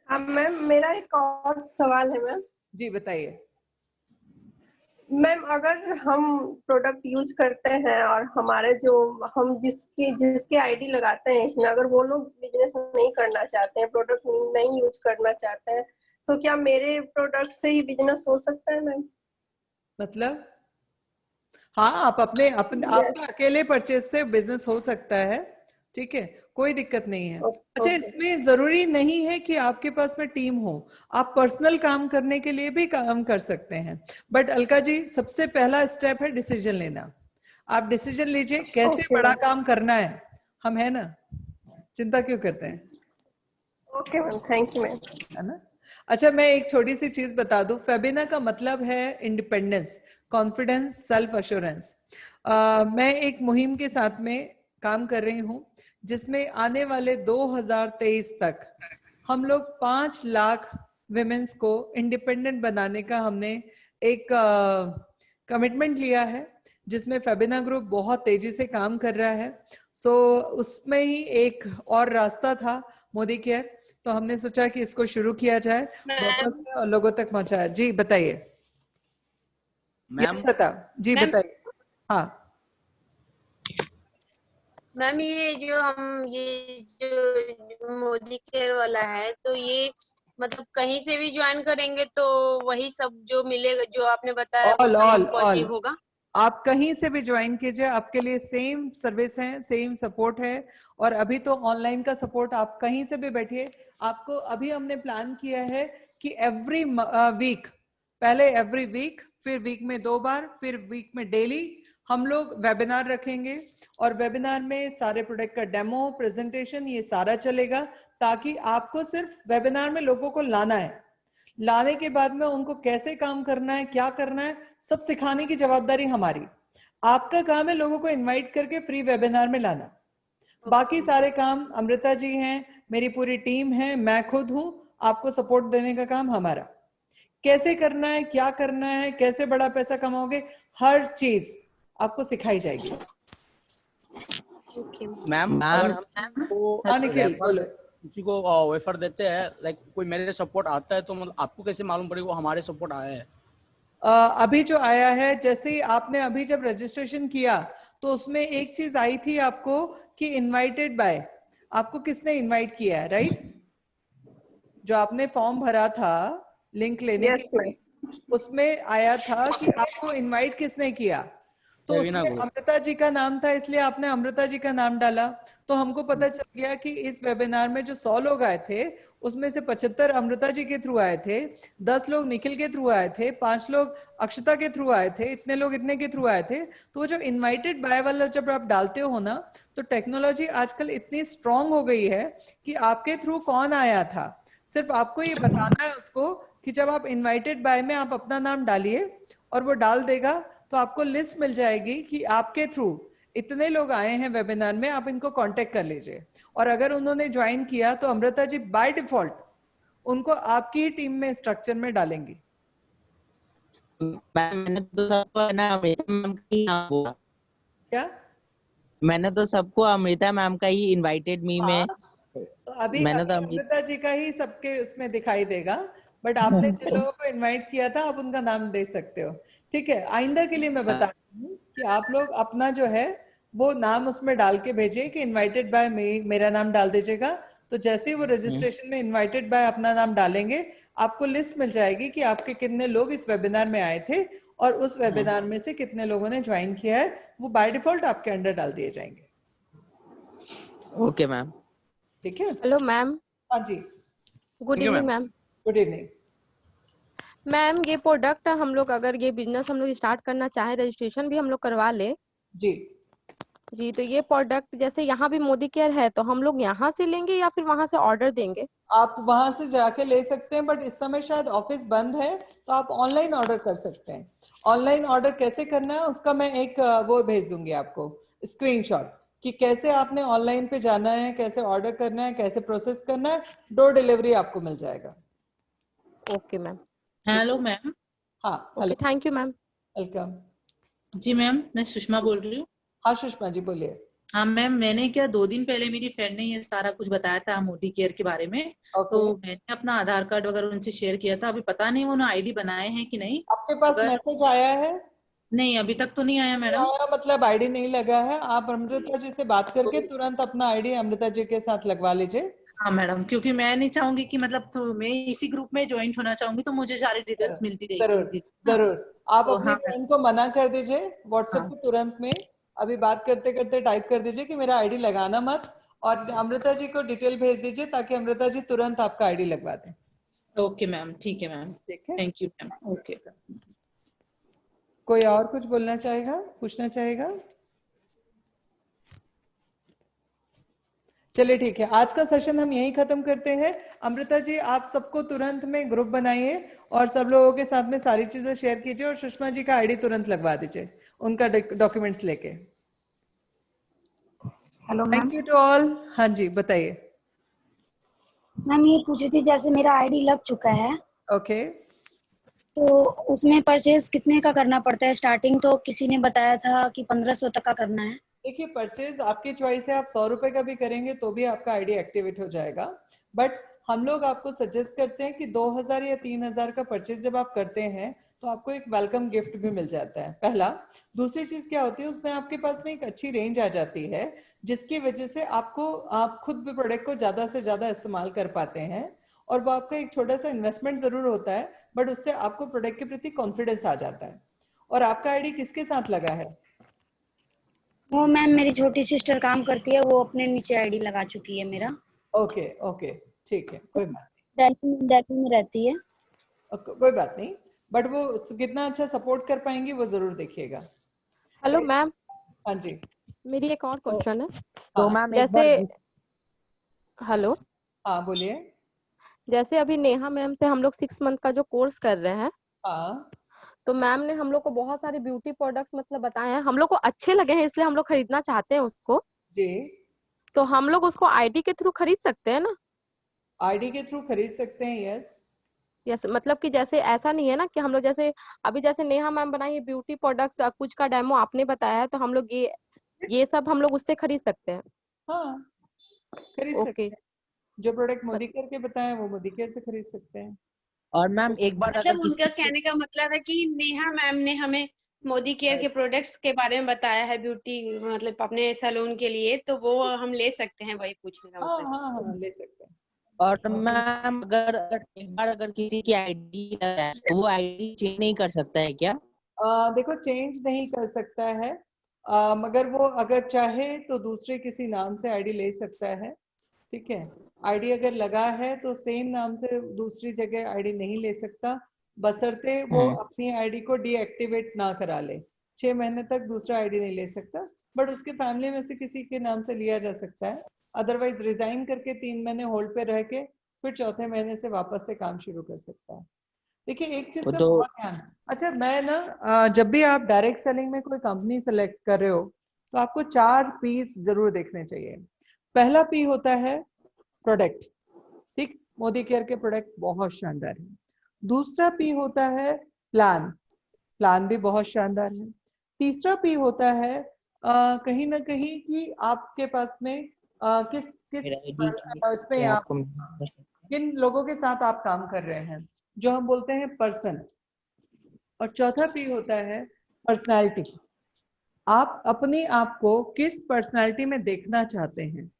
हाँ मैम, मेरा एक और सवाल है मैम। जी बताइए। मैम, अगर हम प्रोडक्ट यूज करते हैं और हमारे जो हम जिसके आईडी लगाते हैं इसमें, अगर वो लोग बिजनेस नहीं करना चाहते हैं, प्रोडक्ट नहीं यूज करना चाहते हैं, तो क्या मेरे प्रोडक्ट से ही बिजनेस हो सकता है मैम? मतलब हाँ, आप अपने आपका अकेले परचेज से बिजनेस हो सकता है, ठीक है, कोई दिक्कत नहीं है। अच्छा, इसमें जरूरी नहीं है कि आपके पास में टीम हो, आप पर्सनल काम करने के लिए भी काम कर सकते हैं। बट अलका जी, सबसे पहला स्टेप है डिसीजन लेना। आप डिसीजन लीजिए कैसे बड़ा काम करना है, हम है ना, चिंता क्यों करते हैं। Okay ma'am, thank you ma'am. है ना। अच्छा, मैं एक छोटी सी चीज बता दूं, फेबिना का मतलब है इंडिपेंडेंस, कॉन्फिडेंस, सेल्फ अश्योरेंस। मैं एक मुहिम के साथ में काम कर रही हूं जिसमें आने वाले 2023 तक हम लोग 5 लाख विमेंस को इंडिपेंडेंट बनाने का हमने एक कमिटमेंट लिया है, जिसमें फेबिना ग्रुप बहुत तेजी से काम कर रहा है। सो उसमें ही एक और रास्ता था मोदी केयर, तो हमने सोचा कि इसको शुरू किया जाए वापस से और लोगों तक पहुंचाया। जी बताइए। यस बता जी, बताइए। हाँ मैम, ये जो मोदी केयर वाला है, तो ये मतलब कहीं से भी ज्वाइन करेंगे तो वही सब जो मिलेगा जो आपने बताया वो सब हमको अचीव होगा? आप कहीं से भी ज्वाइन कीजिए, आपके लिए सेम सर्विस है, सेम सपोर्ट है। और अभी तो ऑनलाइन का सपोर्ट, आप कहीं से भी बैठिए। आपको अभी हमने प्लान किया है कि एवरी वीक, पहले एवरी वीक, फिर वीक में 2 बार, फिर वीक में डेली हम लोग वेबिनार रखेंगे। और वेबिनार में सारे प्रोडक्ट का डेमो, प्रेजेंटेशन, ये सारा चलेगा, ताकि आपको सिर्फ वेबिनार में लोगों को लाना है। लाने के बाद में उनको कैसे काम करना है, क्या करना है, सब सिखाने की जवाबदारी हमारी। आपका काम है लोगों को इनवाइट करके फ्री वेबिनार में लाना। बाकी सारे काम अमृता जी हैं, मेरी पूरी टीम है, मैं खुद हूं, आपको सपोर्ट देने का काम हमारा। कैसे करना है, क्या करना है, कैसे बड़ा पैसा कमाओगे, हर चीज आपको सिखाई जाएगी। मैम, अगर हम निखिल बोलो। किसी को ऑफर देते हैं, लाइक कोई मेरे सपोर्ट आता है, तो मतलब आपको कैसे मालूम पड़ेगा वो हमारे सपोर्ट आया है? अभी जो आया है, जैसे ही आपने अभी जब रजिस्ट्रेशन किया तो उसमें एक चीज आई थी आपको कि इनवाइटेड बाय, आपको किसने इनवाइट किया है, राइट? जो आपने फॉर्म भरा था लिंक लेने यस के लिए, उसमें आया था कि आपको इनवाइट किसने किया, तो रवीना उसमें को। अमृता जी का नाम था, इसलिए आपने अमृता जी का नाम डाला। तो हमको पता चल गया कि इस वेबिनार में जो 100 लोग आए थे उसमें से 75 अमृता जी के थ्रू आए थे, 10 लोग निखिल के थ्रू आए थे, 5 लोग अक्षता के थ्रू आए थे, इतने लोग इतने के थ्रू आए थे। तो वो जो इनवाइटेड बाय वाला जब आप डालते हो ना, तो टेक्नोलॉजी आजकल इतनी स्ट्रांग हो गई है कि आपके थ्रू कौन आया था, सिर्फ आपको ये बताना है उसको कि जब आप इनवाइटेड बाय में आप अपना नाम डालिए और वो डाल देगा, तो आपको लिस्ट मिल जाएगी कि आपके थ्रू इतने लोग आए हैं वेबिनार में, आप इनको कांटेक्ट कर लीजिए। और अगर उन्होंने ज्वाइन किया तो अमृता जी बाय डिफॉल्ट उनको आपकी ही टीम में स्ट्रक्चर में डालेंगी। मैंने तो सबको है ना अमृता मैम का ही नाम बोला। क्या? मैंने तो सबको अमृता मैम का ही इनवाइटेड मी में। तो अभी मैंने तो अमृता जी का ही सबके उसमें दिखाई देगा, बट आपने जिन लोगों को इनवाइट किया था आप उनका नाम दे सकते हो। ठीक है, आइंदा के लिए मैं बता रही हूँ कि आप लोग अपना जो है वो नाम उसमें डाल के भेजिए कि इनवाइटेड बाय मेरा नाम डाल दीजिएगा। तो जैसे ही वो रजिस्ट्रेशन में इनवाइटेड बाय अपना नाम डालेंगे, आपको लिस्ट मिल जाएगी कि आपके कितने लोग इस वेबिनार में आए थे और उस वेबिनार में से कितने लोगों ने ज्वाइन किया है, वो बाय डिफॉल्ट आपके अंडर डाल दिए जाएंगे। Okay ma'am. ठीक है? Hello ma'am. हाँ जी, good evening ma'am. Good evening. Ma'am ये प्रोडक्ट हम लोग अगर ये बिजनेस हम लोग स्टार्ट करना चाहे, रजिस्ट्रेशन भी हम लोग करवा ले जी जी, तो ये प्रोडक्ट जैसे यहाँ भी मोदी केयर है तो हम लोग यहाँ से लेंगे या फिर वहां से ऑर्डर देंगे? आप वहां से जाके ले सकते हैं, बट इस समय शायद ऑफिस बंद है, तो आप ऑनलाइन ऑर्डर कर सकते हैं। ऑनलाइन ऑर्डर कैसे करना है उसका मैं एक वो भेज दूंगी आपको स्क्रीनशॉट, कि कैसे आपने ऑनलाइन पे जाना है, कैसे ऑर्डर करना है, कैसे प्रोसेस करना है। डोर डिलीवरी आपको मिल जाएगा। Okay ma'am. Hello ma'am. हाँ okay, hello, thank you ma'am. Welcome. जी मैम, मैं सुषमा बोल रही हूँ। हाँ सुषमा जी बोलिए। हाँ मैम, मैंने क्या 2 दिन पहले मेरी फ्रेंड ने ये सारा कुछ बताया था मोदी केयर के बारे में। तो मैंने अपना आधार कार्ड वगैरह उनसे शेयर किया था। अभी पता नहीं उन्होंने आईडी बनाए हैं कि नहीं। आपके पास अगर मैसेज आया है? नहीं, अभी तक तो नहीं आया मैडम। आया मतलब आईडी नहीं लगा है। आप अमृता जी से बात करके तुरंत अपना आईडी अमृता जी के साथ लगवा लीजिए। हाँ मैडम, क्योंकि मैं नहीं चाहूंगी कि मतलब तो मैं इसी ग्रुप में ज्वाइन होना चाहूंगी, तो मुझे सारी डिटेल्स मिलती रहेगी जरूर उस दिन। जरूर। आप तो अपनी हाँ फ्रेंड को मना कर दीजिए व्हाट्सएप हाँ पे तुरंत में, अभी बात करते करते टाइप कर दीजिए कि मेरा आईडी लगाना मत, और अमृता जी को डिटेल भेज दीजिए ताकि अमृता जी तुरंत आपका आईडी लगवा दें। ओके मैम, ठीक है मैम। ठीक है, थैंक यू मैम। ओके। कोई और कुछ बोलना चाहेगा, पूछना चाहेगा? चलिए ठीक है, आज का सेशन हम यहीं खत्म करते हैं। अमृता जी आप सबको तुरंत में ग्रुप बनाइए और सब लोगों के साथ में सारी चीजें शेयर कीजिए, और सुषमा जी का आईडी तुरंत लगवा दीजिए उनका डॉक्यूमेंट्स लेके। Hello ma'am. Thank you to all. हाँ जी बताइए। मैम ये पूछ रही थी, जैसे मेरा आईडी लग चुका है ओके तो उसमें परचेज कितने का करना पड़ता है? स्टार्टिंग तो किसी ने बताया था कि 1500 तक का करना है। देखिए परचेज आपकी चॉइस है, आप 100 रुपए का भी करेंगे तो भी आपका आईडी एक्टिवेट हो जाएगा, बट हम लोग आपको सजेस्ट करते हैं कि 2000 या 3000 का परचेज जब आप करते हैं तो आपको एक वेलकम गिफ्ट भी मिल जाता है, पहला। दूसरी चीज क्या होती है, उसमें आपके पास में एक अच्छी रेंज आ जाती है, जिसकी वजह से आप खुद भी प्रोडक्ट को ज्यादा से ज्यादा इस्तेमाल कर पाते हैं, और वो आपका एक छोटा सा इन्वेस्टमेंट जरूर होता है, बट उससे आपको प्रोडक्ट के प्रति कॉन्फिडेंस आ जाता है। और आपका आईडी किसके साथ लगा है? वो मैम मेरी छोटी सिस्टर काम करती है, वो अपने नीचे आईडी लगा चुकी है मेरा। ओके ओके ठीक है, कोई बात दिल्ली में रहती है। कोई बात नहीं, बट वो कितना अच्छा सपोर्ट कर पाएंगी वो जरूर देखिएगा। हेलो मैम, हाँ जी मेरी एक और क्वेश्चन है। तो मैम एक जैसे बार हेलो, हाँ बोलिए। जैसे अभी नेहा मैम से हम लोग 6 मंथ का जो कोर्स कर रहे हैं, हाँ तो मैम ने हम लोग को बहुत सारे ब्यूटी प्रोडक्ट्स मतलब बताए हैं, हम लोग को अच्छे लगे हैं इसलिए हम लोग खरीदना चाहते हैं उसको। जी, तो हम लोग उसको आईडी के थ्रू खरीद सकते हैं ना? आईडी के थ्रू खरीद सकते हैं, यस। यस, मतलब कि जैसे ऐसा नहीं है ना कि हम लोग जैसे अभी जैसे नेहा मैम बनाई है ब्यूटी प्रोडक्ट्स, कुछ का डेमो आपने बताया है, तो हम लोग ये सब हम लोग उससे खरीद सकते हैं? हाँ खरीद सकते ओके। हैं, जो प्रोडक्ट मोदी केयर के बताए वो मोदी केयर से खरीद सकते हैं। और मैम एक बार अगर मतलब उनका किसी कहने का मतलब है कि नेहा मैम ने हमें मोदी केयर के प्रोडक्ट्स के बारे में बताया है ब्यूटी मतलब अपने सैलून के लिए, तो वो हम ले सकते हैं, वही पूछने का हाँ मुझसे। हाँ ले सकते हैं। और मैम अगर एक बार अगर किसी की आईडी है तो वो आईडी चेंज नहीं कर सकता है क्या? देखो चेंज नहीं कर सकता है, मगर वो अगर चाहे तो दूसरे किसी नाम से आईडी ले सकता है। ठीक है, आईडी अगर लगा है तो सेम नाम से दूसरी जगह आईडी नहीं ले सकता, बशर्ते वो अपनी आईडी को डीएक्टिवेट ना करा ले। 6 महीने तक दूसरा आईडी नहीं ले सकता, बट उसके फैमिली में से किसी के नाम से लिया जा सकता है। अदरवाइज रिजाइन करके 3 महीने होल्ड पे रह के फिर चौथे महीने से वापस से काम शुरू कर सकता है। देखिए एक चीज का बहुत ध्यान, अच्छा मैं ना जब भी आप डायरेक्ट सेलिंग में कोई कंपनी सेलेक्ट कर रहे हो तो आपको 4 पीस जरूर देखने चाहिए। पहला पी होता है प्रोडक्ट, ठीक, मोदी केयर के प्रोडक्ट बहुत शानदार है। दूसरा पी होता है प्लान, प्लान भी बहुत शानदार है। तीसरा पी होता है कहीं ना कहीं कि आपके पास में किस इसमें आप किन लोगों के साथ आप काम कर रहे हैं, जो हम बोलते हैं पर्सन। और चौथा पी होता है पर्सनालिटी, आप अपने आप को किस पर्सनालिटी में देखना चाहते हैं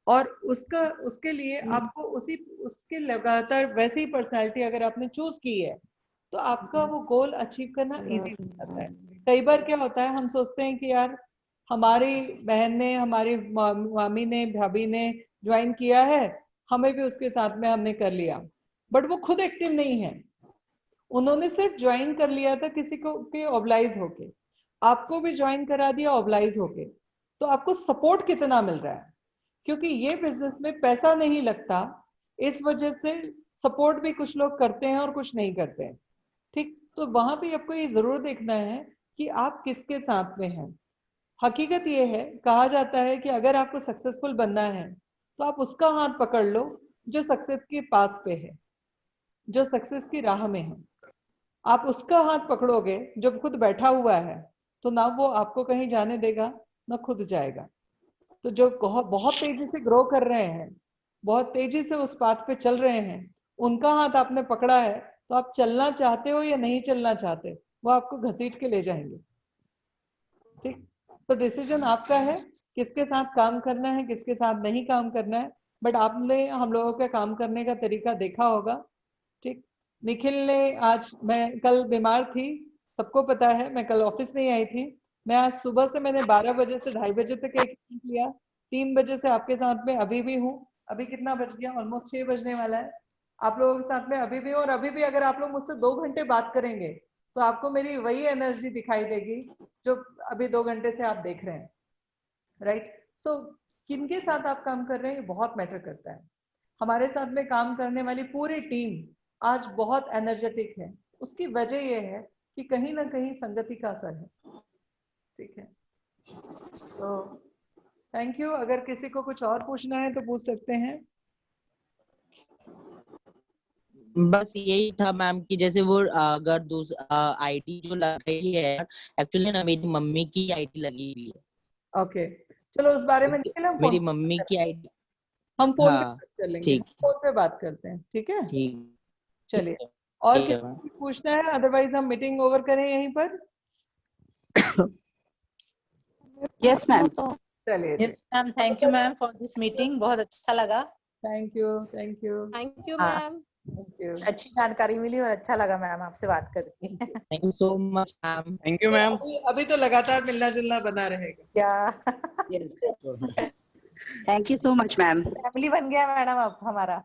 और उसके लिए आपको उसके लगातार वैसी ही पर्सनालिटी अगर आपने चूज की है तो आपका वो गोल अचीव करना इजी हो जाता है। कई बार क्या होता है, हम सोचते हैं कि यार हमारी बहन ने, हमारी मामी ने, भाभी ने ज्वाइन किया है, हमें भी उसके साथ में हमने कर लिया, बट वो खुद एक्टिव नहीं है। उन्होंने सिर्फ ज्वाइन कर लिया था किसी को के ऑब्लाइज होके, आपको भी ज्वाइन करा दिया ऑब्लाइज होके, तो आपको सपोर्ट कितना मिल रहा है? क्योंकि ये बिजनेस में पैसा नहीं लगता, इस वजह से सपोर्ट भी कुछ लोग करते हैं और कुछ नहीं करते हैं। ठीक, तो वहां पे आपको ये जरूर देखना है कि आप किसके साथ में हैं। हकीकत ये है, कहा जाता है कि अगर आपको सक्सेसफुल बनना है तो आप उसका हाथ पकड़ लो जो सक्सेस के पाथ पे है, जो सक्सेस की राह में है। आप उसका हाथ पकड़ोगे जो खुद बैठा हुआ है, तो ना वो आपको कहीं जाने देगा ना खुद जाएगा। तो जो बहुत तेजी से ग्रो कर रहे हैं, बहुत तेजी से उस पाथ पे चल रहे हैं, उनका हाथ आपने पकड़ा है, तो आप चलना चाहते हो या नहीं चलना चाहते, वो आपको घसीट के ले जाएंगे। ठीक, सो डिसीजन आपका है किसके साथ काम करना है, किसके साथ नहीं काम करना है। बट आपने हम लोगों का काम करने का तरीका देखा होगा। ठीक, निखिल ने आज, मैं कल बीमार थी, सबको पता है, मैं कल ऑफिस नहीं आई थी। मैं आज सुबह से मैंने 12 बजे से 2:30 बजे तक एक लिया, 3 बजे से आपके साथ में अभी भी हूँ। अभी कितना बज गया, ऑलमोस्ट 6 बजने वाला है। आप लोगों के साथ में अभी भी, और अभी भी अगर आप लोग मुझसे 2 घंटे बात करेंगे तो आपको मेरी वही एनर्जी दिखाई देगी जो अभी 2 घंटे से आप देख रहे हैं। राइट, सो किनके साथ आप काम कर रहे हैं बहुत मैटर करता है। हमारे साथ में काम करने वाली पूरी टीम आज बहुत एनर्जेटिक है, उसकी वजह यह है कि कहीं ना कहीं संगति का असर है। ठीक है, तो थैंक यू। अगर किसी को कुछ और पूछना है तो पूछ सकते हैं। बस यही था मैम कि जैसे वो अगर दूसरा आईडी जो लगी है, एक्चुअली ना मेरी मम्मी की आईडी लगी हुई है। ओके, चलो उस बारे में निकल, हम मेरी मम्मी की आईडी हम फोन पे बात कर लेंगे, फोन पे बात करते हैं। ठीक है, ठीक, चलिए। और किसी को पूछना है, अदरवाइज हम मीटिंग ओवर करें यहीं पर। Yes ma'am. चलिए, yes ma'am, thank you ma'am for this meeting, बहुत अच्छा लगा। Thank you, thank you, thank you ma'am, thank you. अच्छी जानकारी मिली और अच्छा लगा मैम आपसे बात करके। Thank you so much ma'am. Thank you ma'am. अभी तो लगातार मिलना जुलना बना रहेगा। क्या yes, thank you so much ma'am. Family बन गया मैडम अब हमारा।